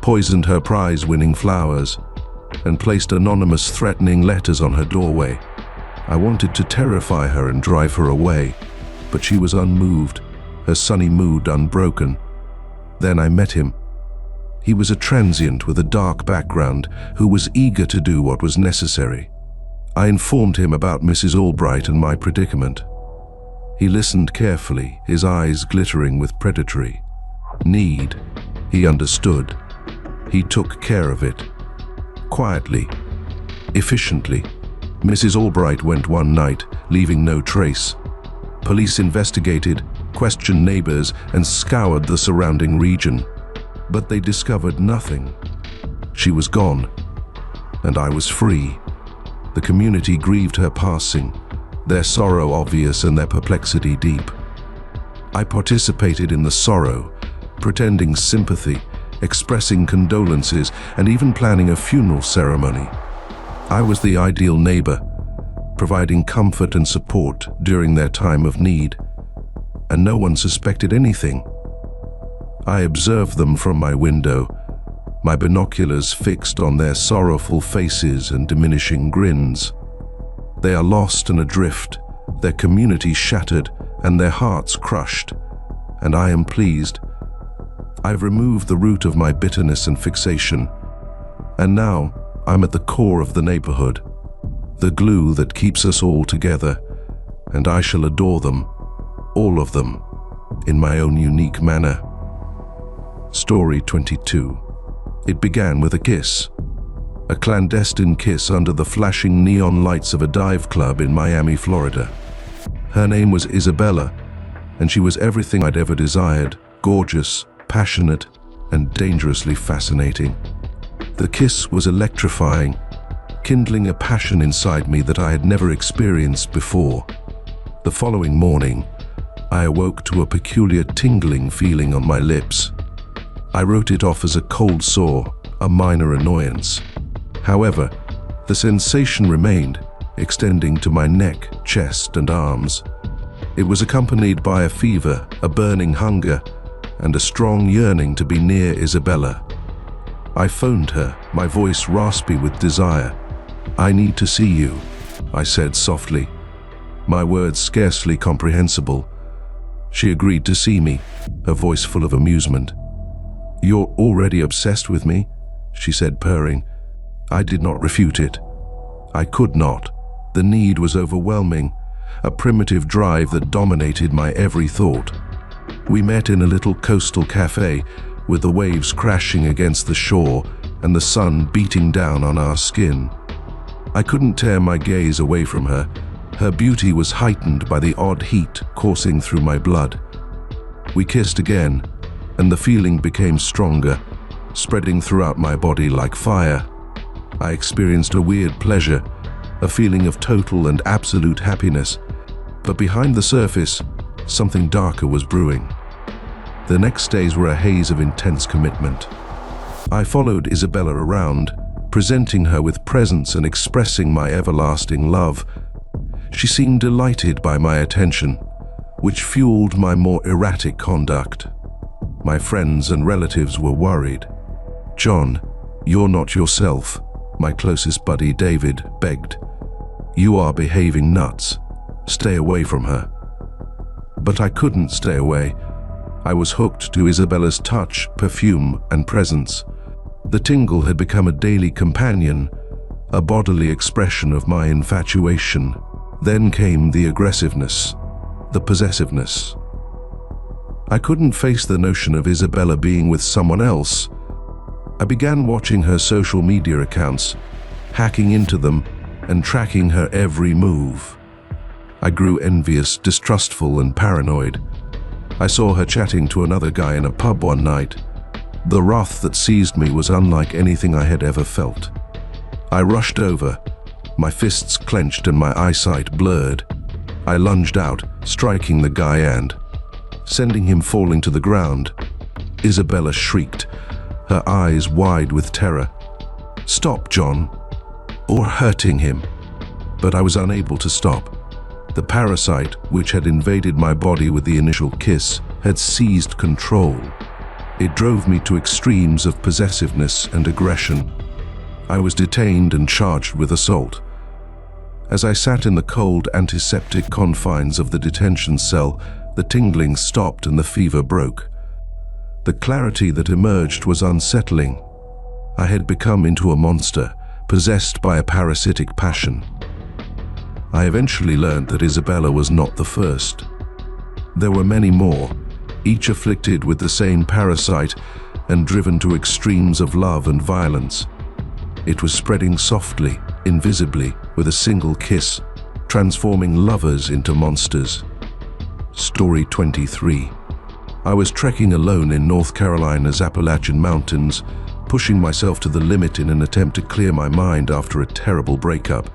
poisoned her prize-winning flowers, and placed anonymous threatening letters on her doorway. I wanted to terrify her and drive her away, but she was unmoved, her sunny mood unbroken. Then I met him. He was a transient with a dark background who was eager to do what was necessary. I informed him about Mrs. Albright and my predicament. He listened carefully, his eyes glittering with predatory need. He understood. He took care of it. Quietly, efficiently. Mrs. Albright went one night, leaving no trace. Police investigated, questioned neighbors, and scoured the surrounding region. But they discovered nothing. She was gone, and I was free. The community grieved her passing, their sorrow obvious and their perplexity deep. I participated in the sorrow, pretending sympathy, expressing condolences, and even planning a funeral ceremony. I was the ideal neighbor, providing comfort and support during their time of need, and no one suspected anything. I observed them from my window, my binoculars fixed on their sorrowful faces and diminishing grins. They are lost and adrift, their community shattered, and their hearts crushed, and I am pleased. I've removed the root of my bitterness and fixation, and now I'm at the core of the neighborhood, the glue that keeps us all together, and I shall adore them, all of them, in my own unique manner. Story 22. It began with a kiss. A clandestine kiss under the flashing neon lights of a dive club in Miami, Florida. Her name was Isabella, and she was everything I'd ever desired, gorgeous, passionate, and dangerously fascinating. The kiss was electrifying, kindling a passion inside me that I had never experienced before. The following morning, I awoke to a peculiar tingling feeling on my lips. I wrote it off as a cold sore, a minor annoyance. However, the sensation remained, extending to my neck, chest, and arms. It was accompanied by a fever, a burning hunger, and a strong yearning to be near Isabella. I phoned her, my voice raspy with desire. "I need to see you," I said softly, my words scarcely comprehensible. She agreed to see me, her voice full of amusement. "You're already obsessed with me," she said, purring. I did not refute it. I could not. The need was overwhelming, a primitive drive that dominated my every thought. We met in a little coastal cafe, with the waves crashing against the shore and the sun beating down on our skin. I couldn't tear my gaze away from her. Her beauty was heightened by the odd heat coursing through my blood. We kissed again, and the feeling became stronger, spreading throughout my body like fire. I experienced a weird pleasure, a feeling of total and absolute happiness. But behind the surface, something darker was brewing. The next days were a haze of intense commitment. I followed Isabella around, presenting her with presents and expressing my everlasting love. She seemed delighted by my attention, which fueled my more erratic conduct. My friends and relatives were worried. "John, you're not yourself," my closest buddy David begged. "You are behaving nuts. Stay away from her." But I couldn't stay away. I was hooked to Isabella's touch, perfume, and presence. The tingle had become a daily companion, a bodily expression of my infatuation. Then came the aggressiveness, the possessiveness. I couldn't face the notion of Isabella being with someone else. I began watching her social media accounts, hacking into them, and tracking her every move. I grew envious, distrustful, and paranoid. I saw her chatting to another guy in a pub one night. The wrath that seized me was unlike anything I had ever felt. I rushed over, my fists clenched and my eyesight blurred. I lunged out, striking the guy and sending him falling to the ground. Isabella shrieked, her eyes wide with terror. "Stop, John, or hurting him." But I was unable to stop. The parasite, which had invaded my body with the initial kiss, had seized control. It drove me to extremes of possessiveness and aggression. I was detained and charged with assault. As I sat in the cold, antiseptic confines of the detention cell, the tingling stopped and the fever broke. The clarity that emerged was unsettling. I had become into a monster, possessed by a parasitic passion. I eventually learned that Isabella was not the first. There were many more, each afflicted with the same parasite and driven to extremes of love and violence. It was spreading softly, invisibly, with a single kiss, transforming lovers into monsters. Story 23. I was trekking alone in North Carolina's Appalachian Mountains, pushing myself to the limit in an attempt to clear my mind after a terrible breakup.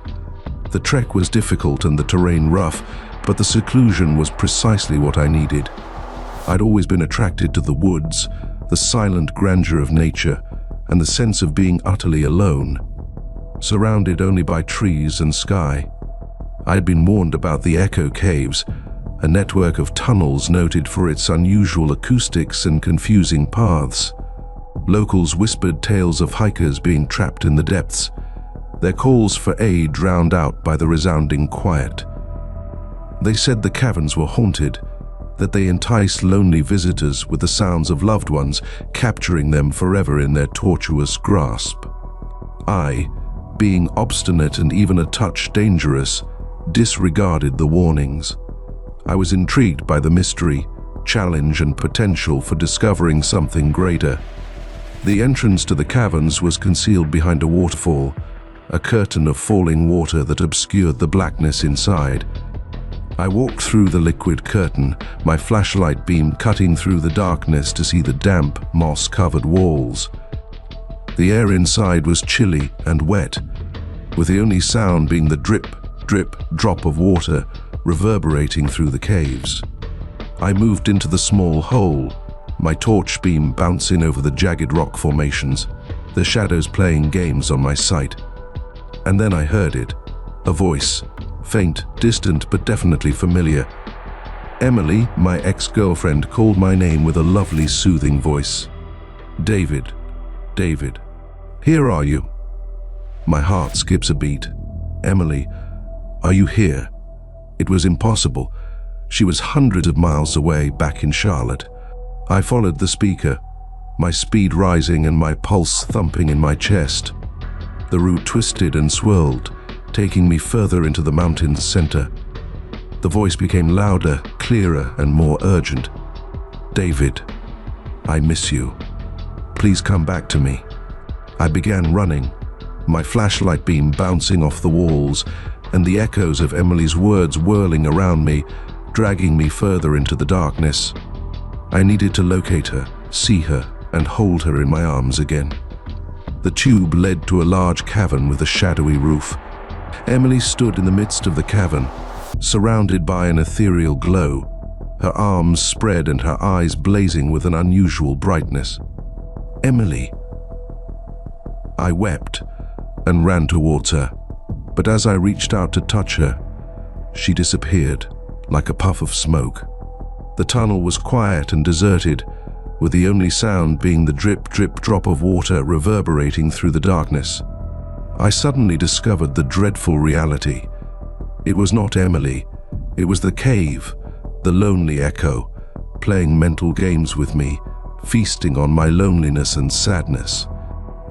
The trek was difficult and the terrain rough, but the seclusion was precisely what I needed. I'd always been attracted to the woods, the silent grandeur of nature, and the sense of being utterly alone, surrounded only by trees and sky. I had been warned about the Echo Caves, a network of tunnels noted for its unusual acoustics and confusing paths. Locals whispered tales of hikers being trapped in the depths, their calls for aid drowned out by the resounding quiet. They said the caverns were haunted, that they enticed lonely visitors with the sounds of loved ones, capturing them forever in their tortuous grasp. I, being obstinate and even a touch dangerous, disregarded the warnings. I was intrigued by the mystery, challenge, and potential for discovering something greater. The entrance to the caverns was concealed behind a waterfall, a curtain of falling water that obscured the blackness inside. I walked through the liquid curtain, my flashlight beam cutting through the darkness to see the damp, moss-covered walls. The air inside was chilly and wet, with the only sound being the drip, drip, drop of water reverberating through the caves. I moved into the small hole, my torch beam bouncing over the jagged rock formations, the shadows playing games on my sight. And then I heard it, a voice, faint, distant, but definitely familiar. Emily, my ex-girlfriend, called my name with a lovely, soothing voice. "David, David, here are you." My heart skips a beat. "Emily, are you here?" It was impossible. She was hundreds of miles away, back in Charlotte. I followed the speaker, my speed rising and my pulse thumping in my chest. The route twisted and swirled, taking me further into the mountain's center. The voice became louder, clearer, and more urgent. "David, I miss you. Please come back to me." I began running, my flashlight beam bouncing off the walls, and the echoes of Emily's words whirling around me, dragging me further into the darkness. I needed to locate her, see her, and hold her in my arms again. The tube led to a large cavern with a shadowy roof. Emily stood in the midst of the cavern, surrounded by an ethereal glow, her arms spread and her eyes blazing with an unusual brightness. "Emily!" I wept and ran towards her, but as I reached out to touch her, she disappeared like a puff of smoke. The tunnel was quiet and deserted, with the only sound being the drip, drip, drop of water reverberating through the darkness. I suddenly discovered the dreadful reality. It was not Emily, it was the cave, the lonely echo, playing mental games with me, feasting on my loneliness and sadness.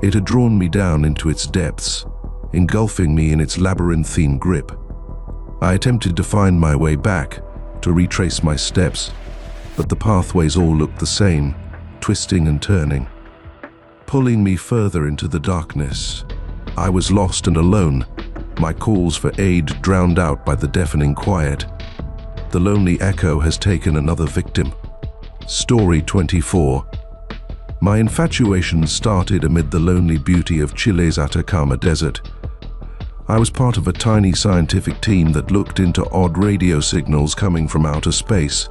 It had drawn me down into its depths, engulfing me in its labyrinthine grip. I attempted to find my way back, to retrace my steps, but the pathways all looked the same, twisting and turning, pulling me further into the darkness. I was lost and alone, my calls for aid drowned out by the deafening quiet. The lonely echo has taken another victim. Story 24. My infatuation started amid the lonely beauty of Chile's Atacama Desert. I was part of a tiny scientific team that looked into odd radio signals coming from outer space.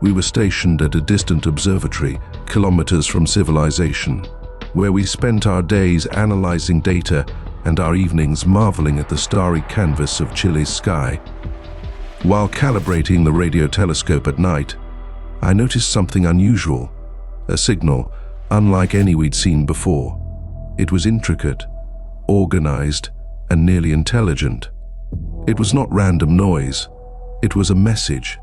We were stationed at a distant observatory, kilometers from civilization, where we spent our days analyzing data and our evenings marveling at the starry canvas of Chile's sky. While calibrating the radio telescope at night, I noticed something unusual, a signal unlike any we'd seen before. It was intricate, organized, and nearly intelligent. It was not random noise, it was a message.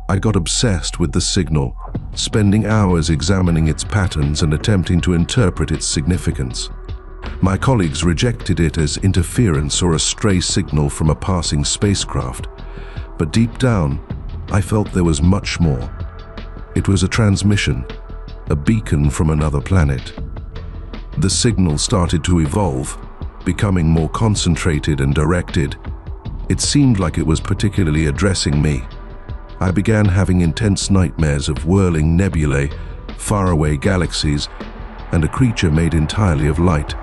I got obsessed with the signal, spending hours examining its patterns and attempting to interpret its significance. My colleagues rejected it as interference or a stray signal from a passing spacecraft, but deep down, I felt there was much more. It was a transmission, a beacon from another planet. The signal started to evolve, becoming more concentrated and directed. It seemed like it was particularly addressing me. I began having intense nightmares of whirling nebulae, faraway galaxies, and a creature made entirely of light,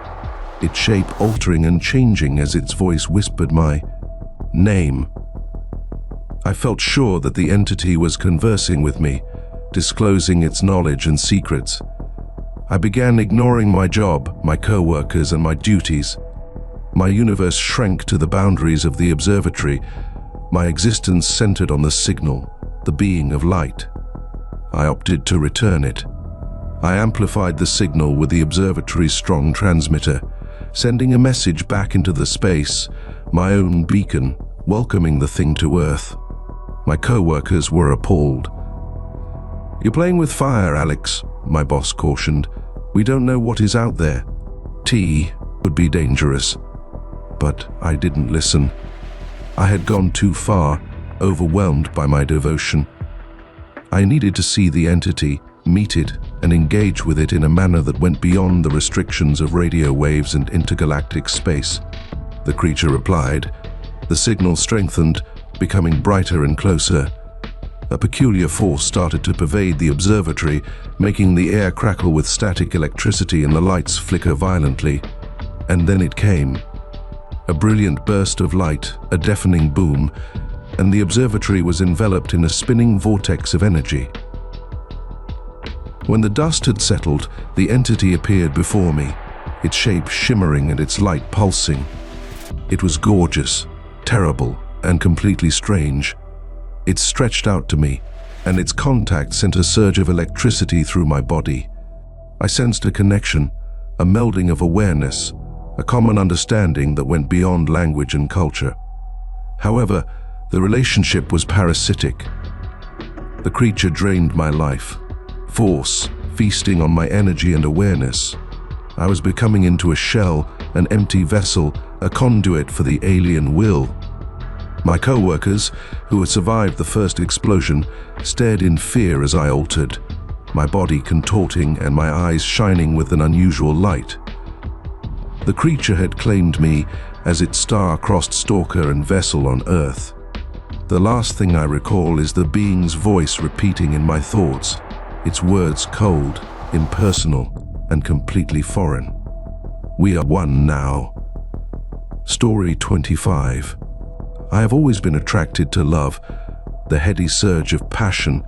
its shape altering and changing as its voice whispered my name. I felt sure that the entity was conversing with me, disclosing its knowledge and secrets. I began ignoring my job, my co-workers, and my duties. My universe shrank to the boundaries of the observatory, my existence centered on the signal, the being of light. I opted to return it. I amplified the signal with the observatory's strong transmitter, sending a message back into the space, my own beacon, welcoming the thing to Earth. My co-workers were appalled. "You're playing with fire, Alex," my boss cautioned. "We don't know what is out there. Tea would be dangerous." But I didn't listen. I had gone too far, overwhelmed by my devotion. I needed to see the entity, meet it, and engage with it in a manner that went beyond the restrictions of radio waves and intergalactic space. The creature replied. The signal strengthened, becoming brighter and closer. A peculiar force started to pervade the observatory, making the air crackle with static electricity and the lights flicker violently. And then it came. A brilliant burst of light, a deafening boom, and the observatory was enveloped in a spinning vortex of energy. When the dust had settled, the entity appeared before me, its shape shimmering and its light pulsing. It was gorgeous, terrible, and completely strange. It stretched out to me, and its contact sent a surge of electricity through my body. I sensed a connection, a melding of awareness, a common understanding that went beyond language and culture. However, the relationship was parasitic. The creature drained my life, force feasting on my energy and awareness. I was becoming into a shell, an empty vessel, a conduit for the alien will. My co-workers, who had survived the first explosion, stared in fear as I altered, my body contorting and my eyes shining with an unusual light. The creature had claimed me as its star-crossed stalker and vessel on Earth. The last thing I recall is the being's voice repeating in my thoughts, its words cold, impersonal, and completely foreign. We are one now. Story 25. I have always been attracted to love, the heady surge of passion,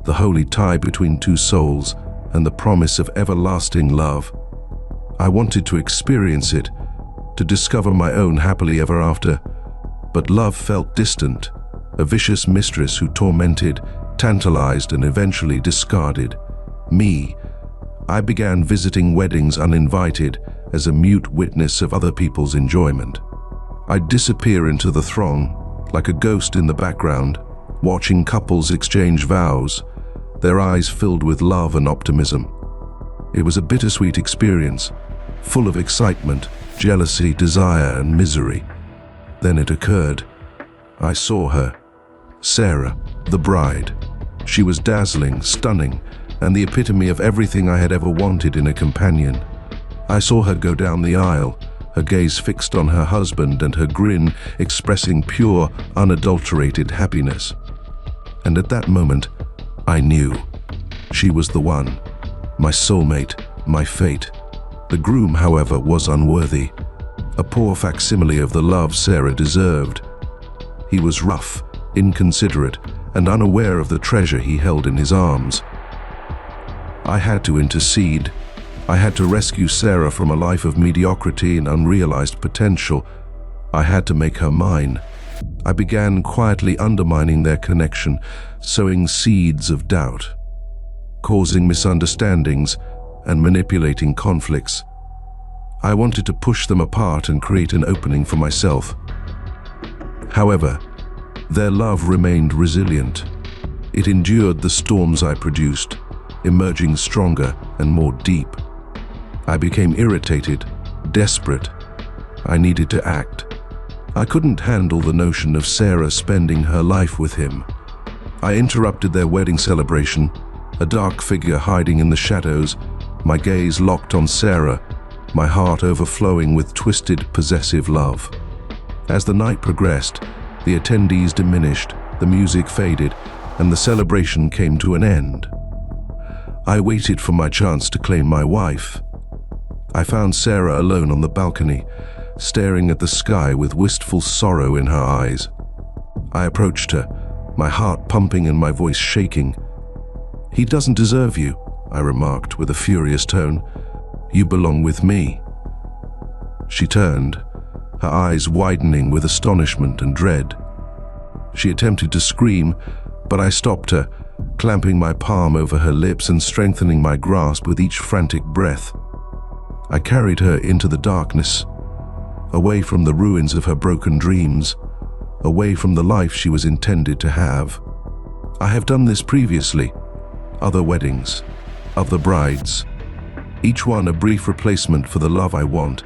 the holy tie between two souls, and the promise of everlasting love. I wanted to experience it, to discover my own happily ever after, but love felt distant, a vicious mistress who tormented, tantalized, and eventually discarded me. I began visiting weddings uninvited as a mute witness of other people's enjoyment. I'd disappear into the throng, like a ghost in the background, watching couples exchange vows, their eyes filled with love and optimism. It was a bittersweet experience, full of excitement, jealousy, desire, and misery. Then it occurred. I saw her, Sarah, the bride. She was dazzling, stunning, and the epitome of everything I had ever wanted in a companion. I saw her go down the aisle, her gaze fixed on her husband and her grin expressing pure, unadulterated happiness. And at that moment, I knew. She was the one, my soulmate, my fate. The groom, however, was unworthy, a poor facsimile of the love Sarah deserved. He was rough, inconsiderate, and unaware of the treasure he held in his arms. I had to intercede. I had to rescue Sarah from a life of mediocrity and unrealized potential. I had to make her mine. I began quietly undermining their connection, sowing seeds of doubt, causing misunderstandings and manipulating conflicts. I wanted to push them apart and create an opening for myself. However, their love remained resilient. It endured the storms I produced, emerging stronger and more deep. I became irritated, desperate. I needed to act. I couldn't handle the notion of Sarah spending her life with him. I interrupted their wedding celebration, a dark figure hiding in the shadows, my gaze locked on Sarah, my heart overflowing with twisted, possessive love. As the night progressed, the attendees diminished, the music faded, and the celebration came to an end. I waited for my chance to claim my wife. I found Sarah alone on the balcony, staring at the sky with wistful sorrow in her eyes. I approached her, my heart pumping and my voice shaking. "He doesn't deserve you," I remarked with a furious tone. "You belong with me." She turned, her eyes widening with astonishment and dread. She attempted to scream, but I stopped her, clamping my palm over her lips and strengthening my grasp with each frantic breath. I carried her into the darkness, away from the ruins of her broken dreams, away from the life she was intended to have. I have done this previously, other weddings, other brides, each one a brief replacement for the love I want,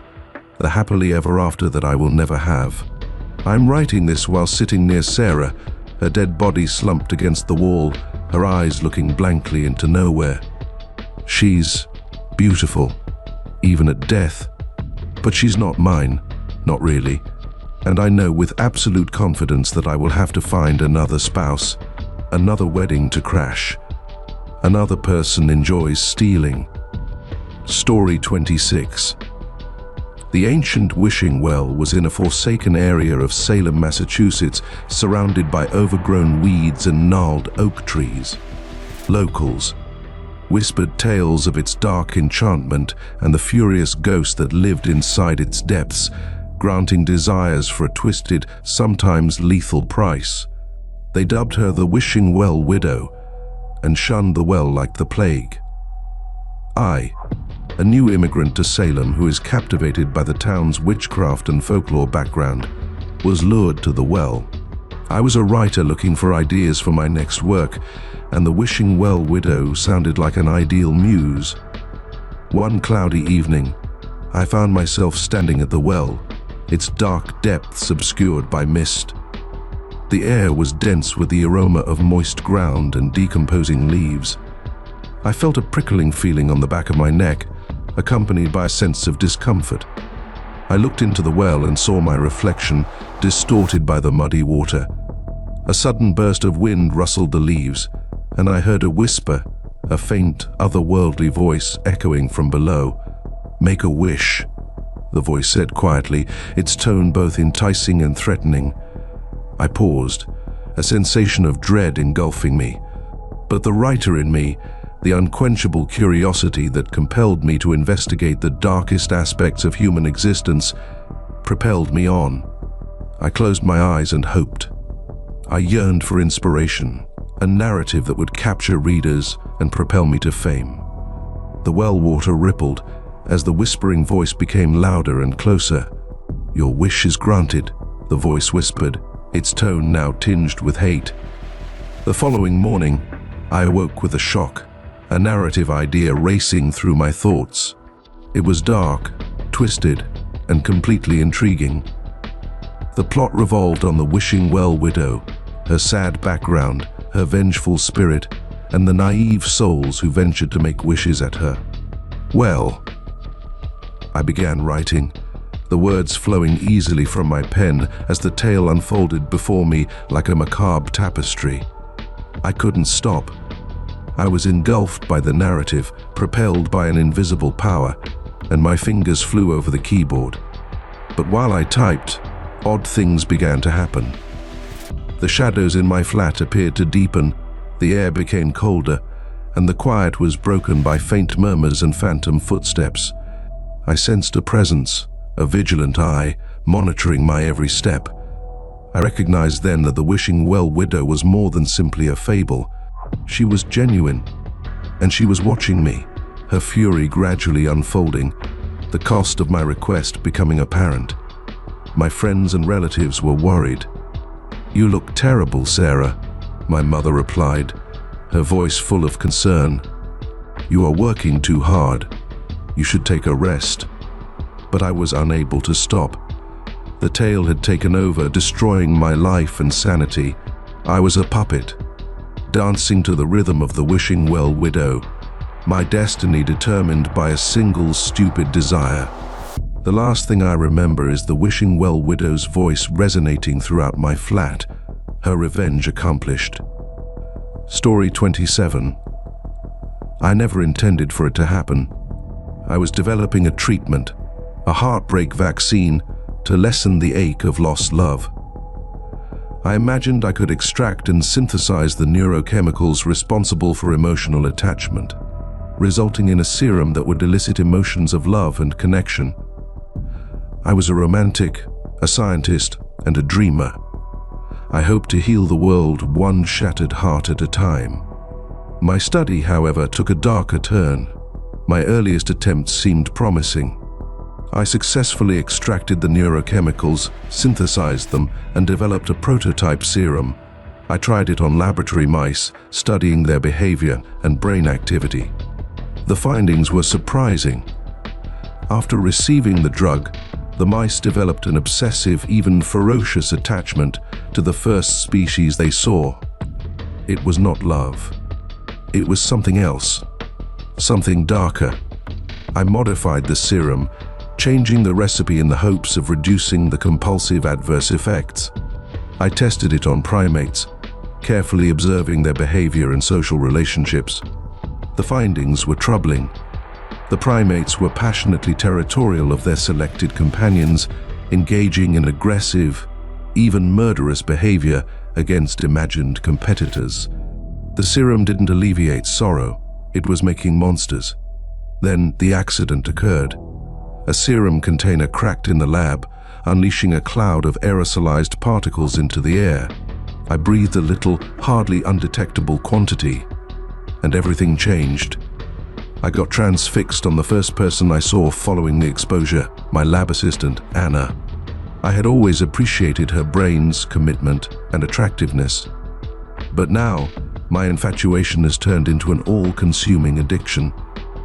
the happily ever after that I will never have. I'm writing this while sitting near Sarah, her dead body slumped against the wall, her eyes looking blankly into nowhere. She's beautiful, even at death, but she's not mine, not really, and I know with absolute confidence that I will have to find another spouse, another wedding to crash. Another person enjoys stealing. Story 26. The ancient wishing well was in a forsaken area of Salem, Massachusetts, surrounded by overgrown weeds and gnarled oak trees. Locals whispered tales of its dark enchantment and the furious ghost that lived inside its depths, granting desires for a twisted, sometimes lethal price. They dubbed her the Wishing Well Widow and shunned the well like the plague. I, a new immigrant to Salem who is captivated by the town's witchcraft and folklore background, was lured to the well. I was a writer looking for ideas for my next work, and the Wishing Well Widow sounded like an ideal muse. One cloudy evening, I found myself standing at the well, its dark depths obscured by mist. The air was dense with the aroma of moist ground and decomposing leaves. I felt a prickling feeling on the back of my neck, accompanied by a sense of discomfort. I looked into the well and saw my reflection, distorted by the muddy water. A sudden burst of wind rustled the leaves, and I heard a whisper, a faint, otherworldly voice echoing from below. "Make a wish," the voice said quietly, its tone both enticing and threatening. I paused, a sensation of dread engulfing me. But the writer in me, the unquenchable curiosity that compelled me to investigate the darkest aspects of human existence, propelled me on. I closed my eyes and hoped. I yearned for inspiration, a narrative that would capture readers and propel me to fame. The well water rippled as the whispering voice became louder and closer. "Your wish is granted," the voice whispered, its tone now tinged with hate. The following morning, I awoke with a shock, a narrative idea racing through my thoughts. It was dark, twisted, and completely intriguing. The plot revolved on the wishing well widow, her sad background, her vengeful spirit, and the naive souls who ventured to make wishes at her. "Well," I began writing, the words flowing easily from my pen as the tale unfolded before me like a macabre tapestry. I couldn't stop. I was engulfed by the narrative, propelled by an invisible power, and my fingers flew over the keyboard. But while I typed, odd things began to happen. The shadows in my flat appeared to deepen, the air became colder, and the quiet was broken by faint murmurs and phantom footsteps. I sensed a presence, a vigilant eye, monitoring my every step. I recognized then that the wishing well widow was more than simply a fable. She was genuine, and she was watching me, her fury gradually unfolding, the cost of my request becoming apparent. My friends and relatives were worried. "You look terrible, Sarah," my mother replied, her voice full of concern. "You are working too hard. You should take a rest." But I was unable to stop. The tale had taken over, destroying my life and sanity. I was a puppet, dancing to the rhythm of the wishing well widow, my destiny determined by a single stupid desire. The last thing I remember is the wishing well widow's voice resonating throughout my flat, her revenge accomplished. Story 27. I never intended for it to happen. I was developing a treatment, a heartbreak vaccine, to lessen the ache of lost love. I imagined I could extract and synthesize the neurochemicals responsible for emotional attachment, resulting in a serum that would elicit emotions of love and connection. I was a romantic, a scientist, and a dreamer. I hoped to heal the world one shattered heart at a time. My study, however, took a darker turn. My earliest attempts seemed promising. I successfully extracted the neurochemicals, synthesized them, and developed a prototype serum. I tried it on laboratory mice, studying their behavior and brain activity. The findings were surprising. After receiving the drug, the mice developed an obsessive, even ferocious attachment to the first species they saw. It was not love. It was something else, something darker. I modified the serum, changing the recipe in the hopes of reducing the compulsive adverse effects. I tested it on primates, carefully observing their behavior and social relationships. The findings were troubling. The primates were passionately territorial of their selected companions, engaging in aggressive, even murderous behavior against imagined competitors. The serum didn't alleviate sorrow, it was making monsters. Then the accident occurred. A serum container cracked in the lab, unleashing a cloud of aerosolized particles into the air. I breathed a little, hardly undetectable quantity, and everything changed. I got transfixed on the first person I saw following the exposure, my lab assistant, Anna. I had always appreciated her brains, commitment, and attractiveness. But now, my infatuation has turned into an all-consuming addiction.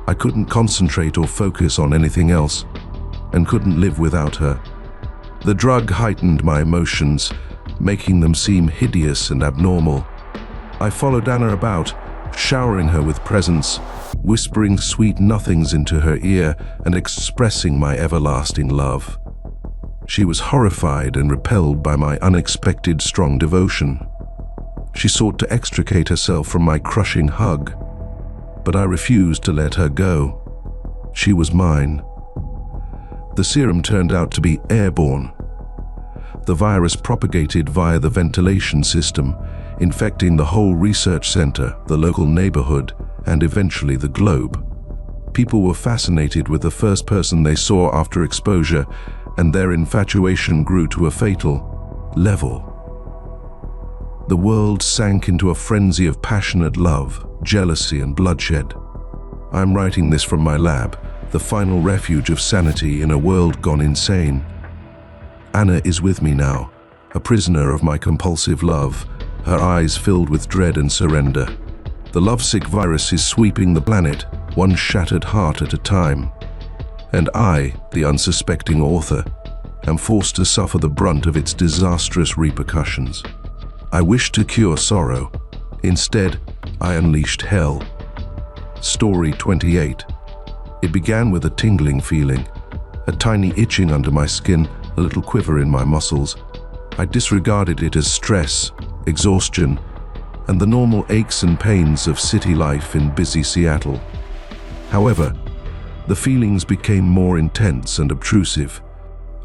I couldn't concentrate or focus on anything else, and couldn't live without her. The drug heightened my emotions, making them seem hideous and abnormal. I followed Anna about, showering her with presents, whispering sweet nothings into her ear and expressing my everlasting love. She was horrified and repelled by my unexpected strong devotion. She sought to extricate herself from my crushing hug. but I refused to let her go. She was mine. The serum turned out to be airborne. The virus propagated via the ventilation system, infecting the whole research center, the local neighborhood, and eventually the globe. People were fascinated with the first person they saw after exposure, and their infatuation grew to a fatal level. The world sank into a frenzy of passionate love, jealousy, and bloodshed. I'm writing this from my lab, the final refuge of sanity in a world gone insane. Anna is with me now, a prisoner of my compulsive love, her eyes filled with dread and surrender. The lovesick virus is sweeping the planet, one shattered heart at a time. And I, the unsuspecting author, am forced to suffer the brunt of its disastrous repercussions. I wished to cure sorrow. Instead, I unleashed hell. Story 28. It began with a tingling feeling, a tiny itching under my skin, a little quiver in my muscles. I disregarded it as stress, exhaustion, and the normal aches and pains of city life in busy Seattle. However, the feelings became more intense and obtrusive.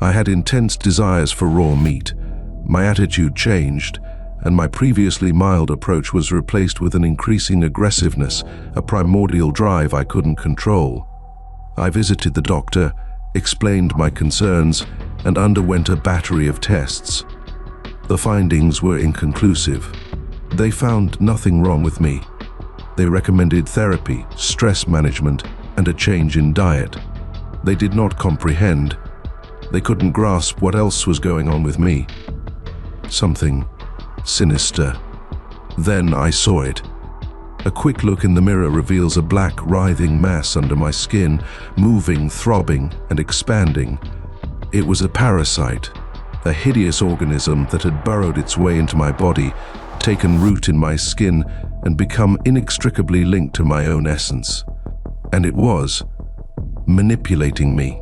I had intense desires for raw meat. My attitude changed, and my previously mild approach was replaced with an increasing aggressiveness, a primordial drive I couldn't control. I visited the doctor, explained my concerns, and underwent a battery of tests. The findings were inconclusive. They found nothing wrong with me. They recommended therapy, stress management, and a change in diet. They did not comprehend. They couldn't grasp what else was going on with me. Something sinister. Then I saw it. A quick look in the mirror reveals a black, writhing mass under my skin, moving, throbbing, and expanding. It was a parasite, a hideous organism that had burrowed its way into my body, taken root in my skin, and become inextricably linked to my own essence. And it was manipulating me.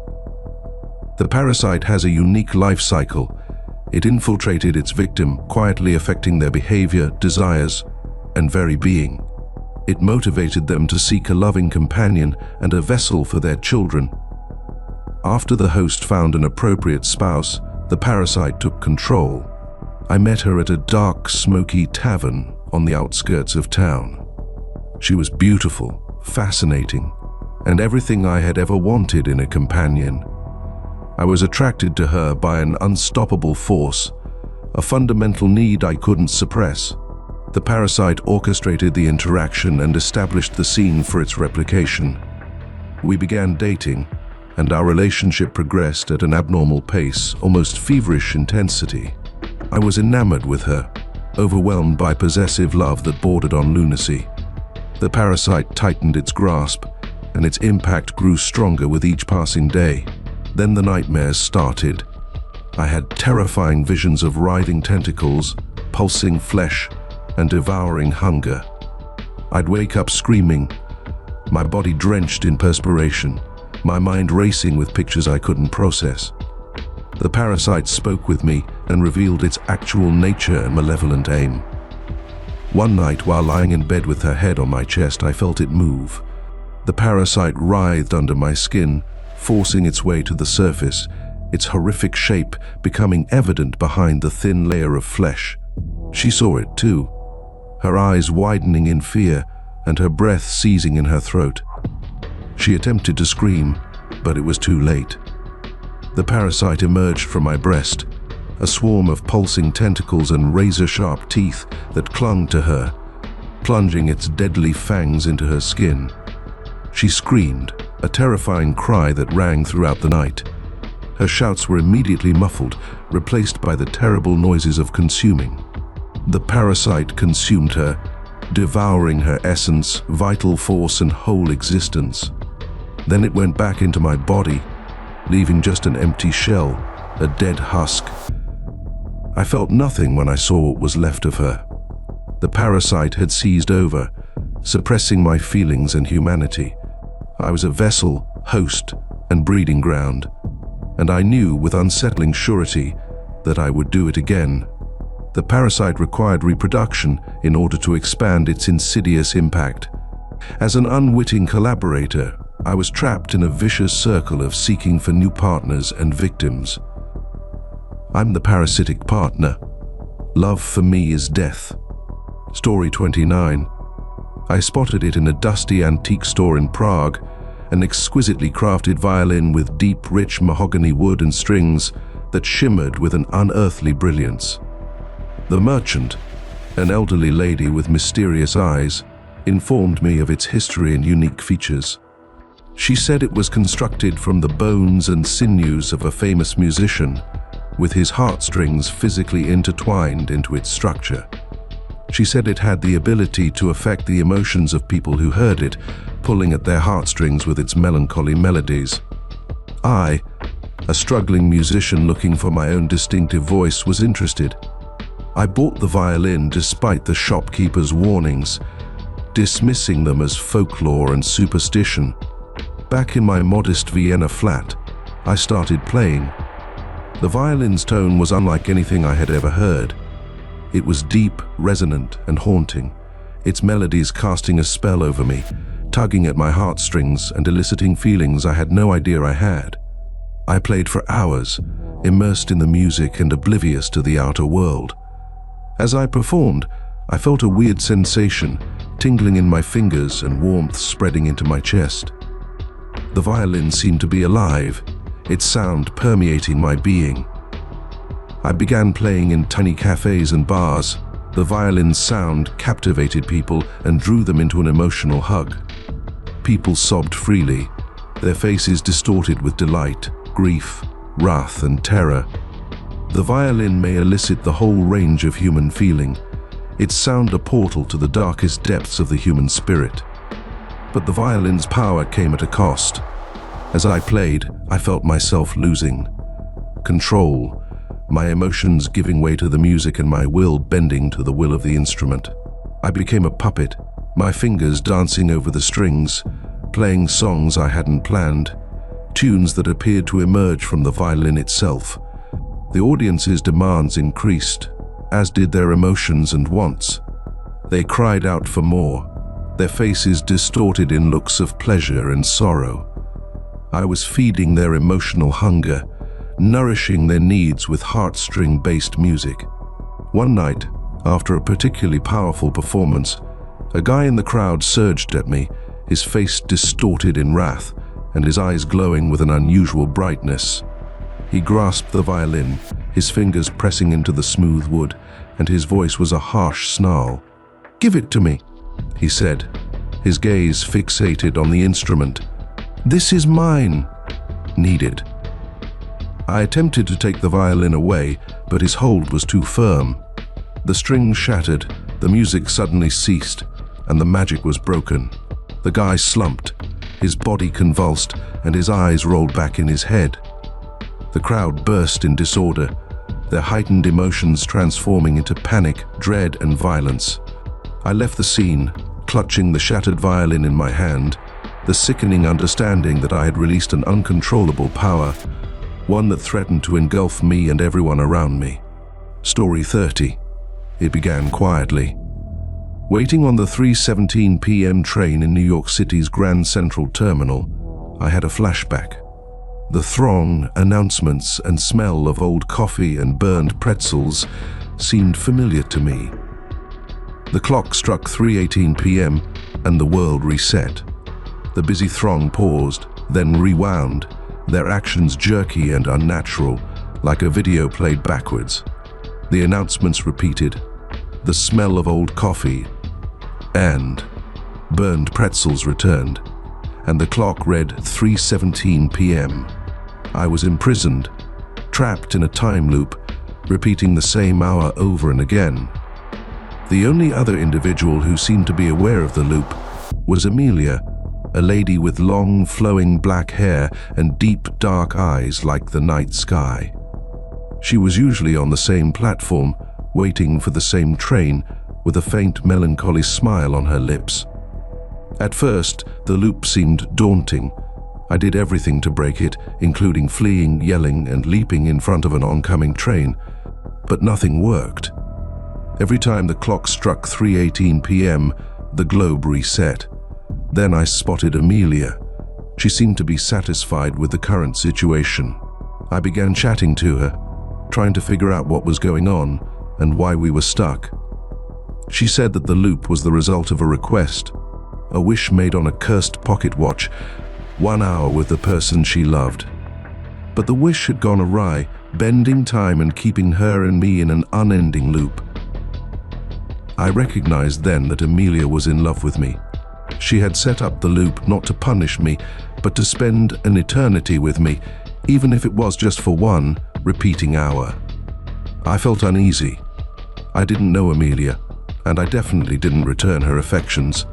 The parasite has a unique life cycle. It infiltrated its victim, quietly affecting their behavior, desires, and very being. It motivated them to seek a loving companion and a vessel for their children. After the host found an appropriate spouse, the parasite took control. I met her at a dark, smoky tavern on the outskirts of town. She was beautiful, fascinating, and everything I had ever wanted in a companion. I was attracted to her by an unstoppable force, a fundamental need I couldn't suppress. The parasite orchestrated the interaction and established the scene for its replication. We began dating, and our relationship progressed at an abnormal pace, almost feverish intensity. I was enamored with her, overwhelmed by possessive love that bordered on lunacy. The parasite tightened its grasp, and its impact grew stronger with each passing day. Then the nightmares started. I had terrifying visions of writhing tentacles, pulsing flesh, and devouring hunger. I'd wake up screaming, my body drenched in perspiration, my mind racing with pictures I couldn't process. The parasite spoke with me and revealed its actual nature and malevolent aim. One night, while lying in bed with her head on my chest, I felt it move. The parasite writhed under my skin, forcing its way to the surface, its horrific shape becoming evident behind the thin layer of flesh. She saw it too, her eyes widening in fear and her breath seizing in her throat. She attempted to scream, but it was too late. The parasite emerged from my breast, a swarm of pulsing tentacles and razor-sharp teeth that clung to her, plunging its deadly fangs into her skin. She screamed, a terrifying cry that rang throughout the night. Her shouts were immediately muffled, replaced by the terrible noises of consuming. The parasite consumed her, devouring her essence, vital force, and whole existence. Then it went back into my body, leaving just an empty shell, a dead husk. I felt nothing when I saw what was left of her. The parasite had seized over, suppressing my feelings and humanity. I was a vessel, host, and breeding ground, and I knew with unsettling surety that I would do it again. The parasite required reproduction in order to expand its insidious impact. As an unwitting collaborator, I was trapped in a vicious circle of seeking for new partners and victims. I'm the parasitic partner. Love for me is death. Story 29. I spotted it in a dusty antique store in Prague, an exquisitely crafted violin with deep, rich mahogany wood and strings that shimmered with an unearthly brilliance. The merchant, an elderly lady with mysterious eyes, informed me of its history and unique features. She said it was constructed from the bones and sinews of a famous musician, with his heartstrings physically intertwined into its structure. She said it had the ability to affect the emotions of people who heard it, pulling at their heartstrings with its melancholy melodies. I, a struggling musician looking for my own distinctive voice, was interested. I bought the violin despite the shopkeeper's warnings, dismissing them as folklore and superstition. Back in my modest Vienna flat, I started playing. The violin's tone was unlike anything I had ever heard. It was deep, resonant, and haunting, its melodies casting a spell over me, tugging at my heartstrings and eliciting feelings I had no idea I had. I played for hours, immersed in the music and oblivious to the outer world. As I performed, I felt a weird sensation, tingling in my fingers and warmth spreading into my chest. The violin seemed to be alive, its sound permeating my being. I began playing in tiny cafes and bars. The violin's sound captivated people and drew them into an emotional hug. People sobbed freely, their faces distorted with delight, grief, wrath, and terror. The violin may elicit the whole range of human feeling, its sound a portal to the darkest depths of the human spirit. But the violin's power came at a cost. As I played, I felt myself losing control, my emotions giving way to the music and my will bending to the will of the instrument. I became a puppet, my fingers dancing over the strings, playing songs I hadn't planned, tunes that appeared to emerge from the violin itself. The audience's demands increased, as did their emotions and wants. They cried out for more, their faces distorted in looks of pleasure and sorrow. I was feeding their emotional hunger, nourishing their needs with heartstring-based music. One night, after a particularly powerful performance, a guy in the crowd surged at me, his face distorted in wrath and his eyes glowing with an unusual brightness. He grasped the violin, his fingers pressing into the smooth wood, and his voice was a harsh snarl. "Give it to me," he said, his gaze fixated on the instrument. "This is mine." Needed. I attempted to take the violin away, but his hold was too firm. The strings shattered, the music suddenly ceased, and the magic was broken. The guy slumped, his body convulsed, and his eyes rolled back in his head. The crowd burst in disorder, their heightened emotions transforming into panic, dread, and violence. I left the scene, clutching the shattered violin in my hand, the sickening understanding that I had released an uncontrollable power, one that threatened to engulf me and everyone around me. Story 30. It began quietly. Waiting on the 3:17 p.m. train in New York City's Grand Central Terminal, I had a flashback. The throng, announcements, and smell of old coffee and burned pretzels seemed familiar to me. The clock struck 3:18 p.m. and the world reset. The busy throng paused, then rewound, their actions jerky and unnatural, like a video played backwards. The announcements repeated, the smell of old coffee and burned pretzels returned, and the clock read 3:17 p.m. I was imprisoned, trapped in a time loop, repeating the same hour over and again. The only other individual who seemed to be aware of the loop was Amelia, a lady with long, flowing black hair and deep, dark eyes like the night sky. She was usually on the same platform, waiting for the same train, with a faint, melancholy smile on her lips. At first, the loop seemed daunting. I did everything to break it, including fleeing, yelling, and leaping in front of an oncoming train, but nothing worked. Every time the clock struck 3:18 p.m., the globe reset. Then I spotted Amelia. She seemed to be satisfied with the current situation. I began chatting to her, trying to figure out what was going on and why we were stuck. She said that the loop was the result of a request, a wish made on a cursed pocket watch, 1 hour with the person she loved. But the wish had gone awry, bending time and keeping her and me in an unending loop. I recognized then that Amelia was in love with me. She had set up the loop not to punish me, but to spend an eternity with me, even if it was just for 1 repeating hour. I felt uneasy. I didn't know Amelia, and I definitely didn't return her affections.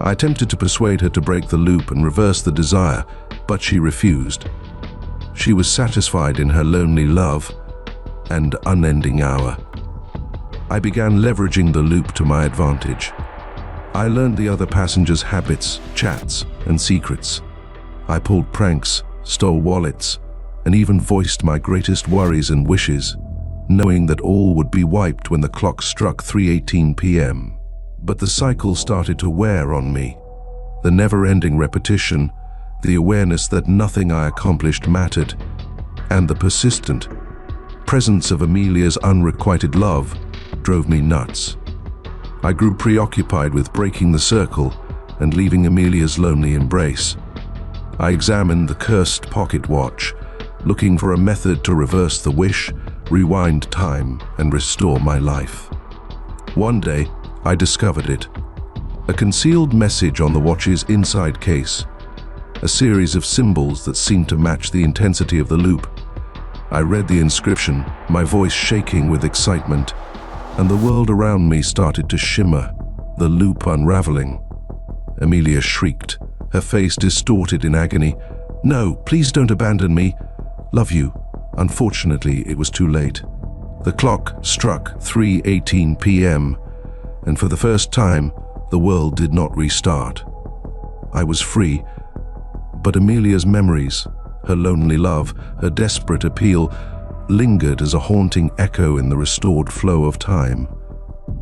I attempted to persuade her to break the loop and reverse the desire, but she refused. She was satisfied in her lonely love and unending hour. I began leveraging the loop to my advantage. I learned the other passengers' habits, chats, and secrets. I pulled pranks, stole wallets, and even voiced my greatest worries and wishes, knowing that all would be wiped when the clock struck 3:18 p.m. But the cycle started to wear on me. The never-ending repetition, the awareness that nothing I accomplished mattered, and the persistent presence of Amelia's unrequited love drove me nuts. I grew preoccupied with breaking the circle and leaving Amelia's lonely embrace. I examined the cursed pocket watch, looking for a method to reverse the wish, rewind time, and restore my life. One day, I discovered it. A concealed message on the watch's inside case. A series of symbols that seemed to match the intensity of the loop. I read the inscription, my voice shaking with excitement, and the world around me started to shimmer, the loop unraveling. Amelia shrieked, her face distorted in agony. "No, please don't abandon me. Love you." Unfortunately, it was too late. The clock struck 3:18 p.m., and for the first time, the world did not restart. I was free, but Amelia's memories, her lonely love, her desperate appeal, lingered as a haunting echo in the restored flow of time.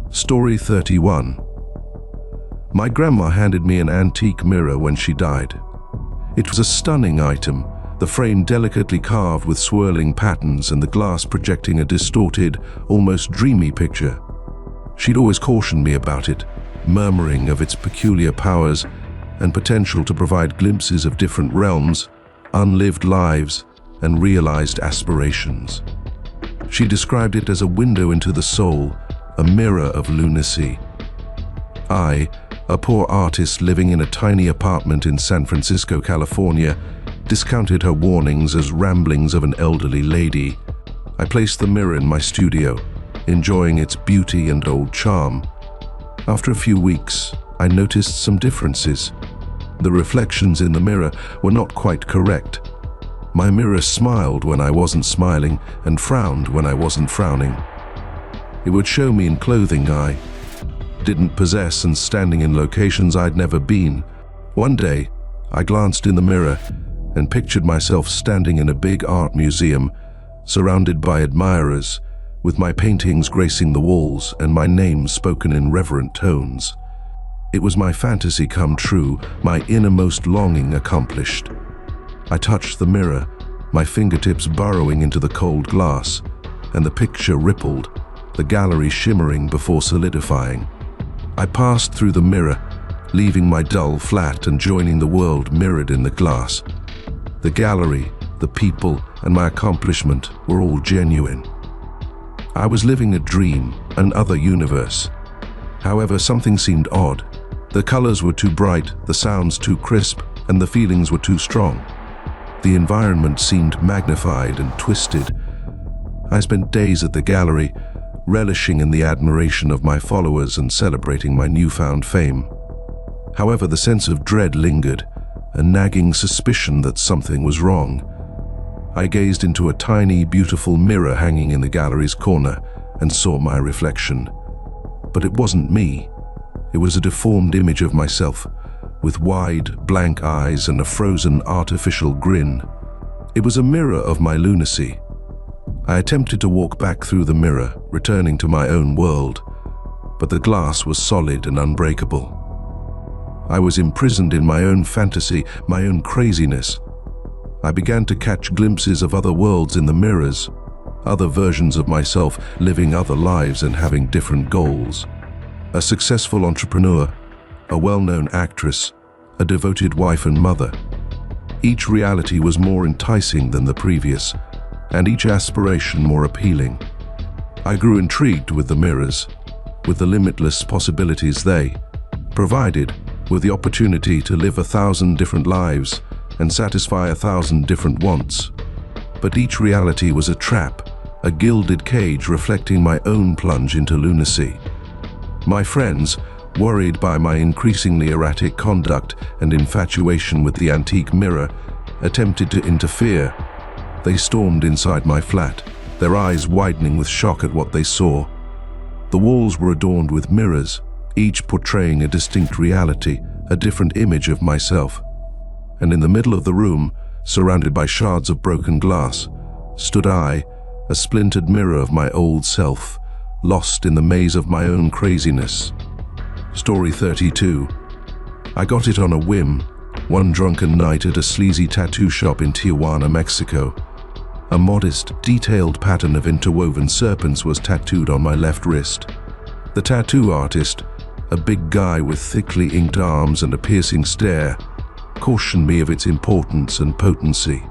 Story 31. My grandma handed me an antique mirror when she died. It was a stunning item, the frame delicately carved with swirling patterns and the glass projecting a distorted, almost dreamy picture. She'd always cautioned me about it, murmuring of its peculiar powers and potential to provide glimpses of different realms, unlived lives, and realized aspirations. She described it as a window into the soul, a mirror of lunacy. I, a poor artist living in a tiny apartment in San Francisco, California, discounted her warnings as ramblings of an elderly lady. I placed the mirror in my studio, enjoying its beauty and old charm. After a few weeks, I noticed some differences. The reflections in the mirror were not quite correct. My mirror smiled when I wasn't smiling and frowned when I wasn't frowning. It would show me in clothing I didn't possess and standing in locations I'd never been. One day, I glanced in the mirror and pictured myself standing in a big art museum, surrounded by admirers, with my paintings gracing the walls and my name spoken in reverent tones. It was my fantasy come true, my innermost longing accomplished. I touched the mirror, my fingertips burrowing into the cold glass, and the picture rippled, the gallery shimmering before solidifying. I passed through the mirror, leaving my dull flat and joining the world mirrored in the glass. The gallery, the people, and my accomplishment were all genuine. I was living a dream, an other universe. However, something seemed odd. The colors were too bright, the sounds too crisp, and the feelings were too strong. The environment seemed magnified and twisted. I spent days at the gallery, relishing in the admiration of my followers and celebrating my newfound fame. However, the sense of dread lingered, a nagging suspicion that something was wrong. I gazed into a tiny, beautiful mirror hanging in the gallery's corner and saw my reflection. But it wasn't me. It was a deformed image of myself, with wide, blank eyes and a frozen, artificial grin. It was a mirror of my lunacy. I attempted to walk back through the mirror, returning to my own world, but the glass was solid and unbreakable. I was imprisoned in my own fantasy, my own craziness. I began to catch glimpses of other worlds in the mirrors, other versions of myself living other lives and having different goals. A successful entrepreneur, a well-known actress, a devoted wife and mother. Each reality was more enticing than the previous, and each aspiration more appealing. I grew intrigued with the mirrors, with the limitless possibilities they provided, with the opportunity to live 1,000 different lives and satisfy 1,000 different wants. But each reality was a trap, a gilded cage reflecting my own plunge into lunacy. My friends, worried by my increasingly erratic conduct and infatuation with the antique mirror, attempted to interfere. They stormed inside my flat, their eyes widening with shock at what they saw. The walls were adorned with mirrors, each portraying a distinct reality, a different image of myself. And in the middle of the room, surrounded by shards of broken glass, stood I, a splintered mirror of my old self, lost in the maze of my own craziness. Story 32. I got it on a whim, one drunken night at a sleazy tattoo shop in Tijuana, Mexico. A modest, detailed pattern of interwoven serpents was tattooed on my left wrist. The tattoo artist, a big guy with thickly inked arms and a piercing stare, cautioned me of its importance and potency.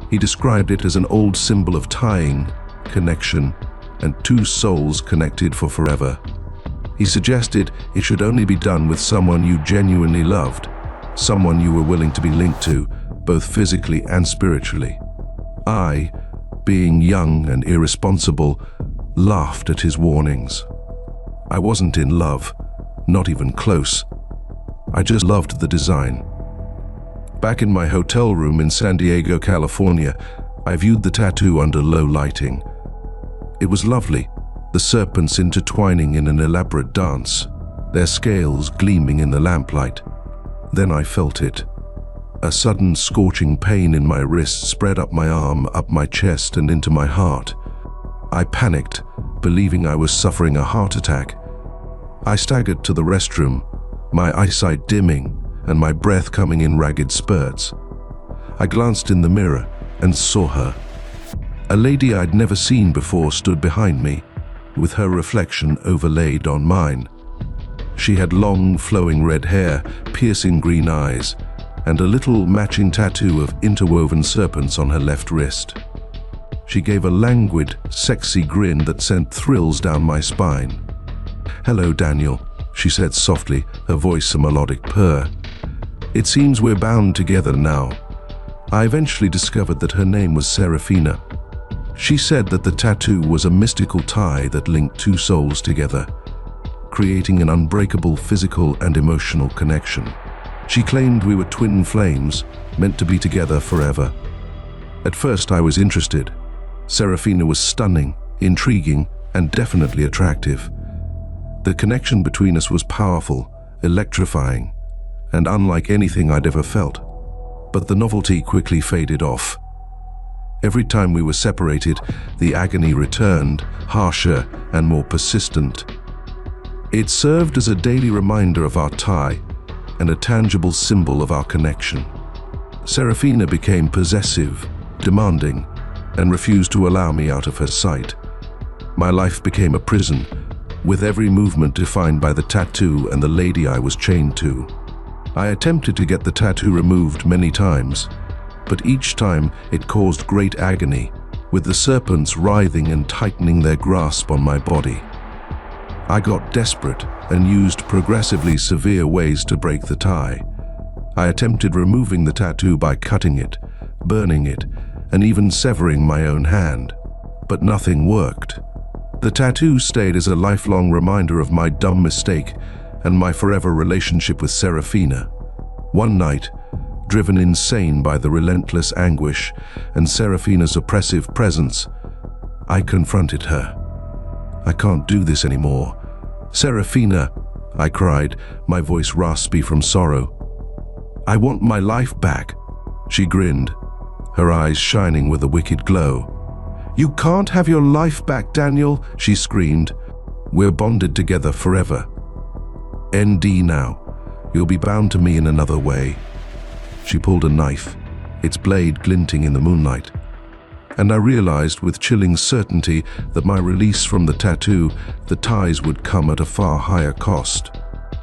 He described it as an old symbol of tying, connection, and two souls connected for forever. He suggested it should only be done with someone you genuinely loved, someone you were willing to be linked to, both physically and spiritually. I, being young and irresponsible, laughed at his warnings. I wasn't in love, not even close. I just loved the design. Back in my hotel room in San Diego, California, I viewed the tattoo under low lighting. It was lovely, the serpents intertwining in an elaborate dance, their scales gleaming in the lamplight. Then I felt it. A sudden scorching pain in my wrist spread up my arm, up my chest, and into my heart. I panicked, believing I was suffering a heart attack. I staggered to the restroom, my eyesight dimming and my breath coming in ragged spurts. I glanced in the mirror and saw her. A lady I'd never seen before stood behind me, with her reflection overlaid on mine. She had long, flowing red hair, piercing green eyes, and a little matching tattoo of interwoven serpents on her left wrist. She gave a languid, sexy grin that sent thrills down my spine. "Hello, Daniel," she said softly, her voice a melodic purr. "It seems we're bound together now." I eventually discovered that her name was Serafina. She said that the tattoo was a mystical tie that linked two souls together, creating an unbreakable physical and emotional connection. She claimed we were twin flames, meant to be together forever. At first I was interested. Serafina was stunning, intriguing, and definitely attractive. The connection between us was powerful, electrifying, and unlike anything I'd ever felt. But the novelty quickly faded off. Every time we were separated, the agony returned, harsher and more persistent. It served as a daily reminder of our tie and a tangible symbol of our connection. Serafina became possessive, demanding, and refused to allow me out of her sight. My life became a prison, with every movement defined by the tattoo and the lady I was chained to. I attempted to get the tattoo removed many times, but each time it caused great agony, with the serpents writhing and tightening their grasp on my body. I got desperate and used progressively severe ways to break the tie. I attempted removing the tattoo by cutting it, burning it, and even severing my own hand. But nothing worked. The tattoo stayed as a lifelong reminder of my dumb mistake and my forever relationship with Serafina. One night, driven insane by the relentless anguish and Serafina's oppressive presence, I confronted her. "I can't do this anymore. Serafina," I cried, my voice raspy from sorrow. "I want my life back." She grinned, her eyes shining with a wicked glow. "You can't have your life back, Daniel," she screamed. "We're bonded together forever. ND now. You'll be bound to me in another way." She pulled a knife, its blade glinting in the moonlight. And I realized with chilling certainty that my release from the tattoo, the ties would come at a far higher cost.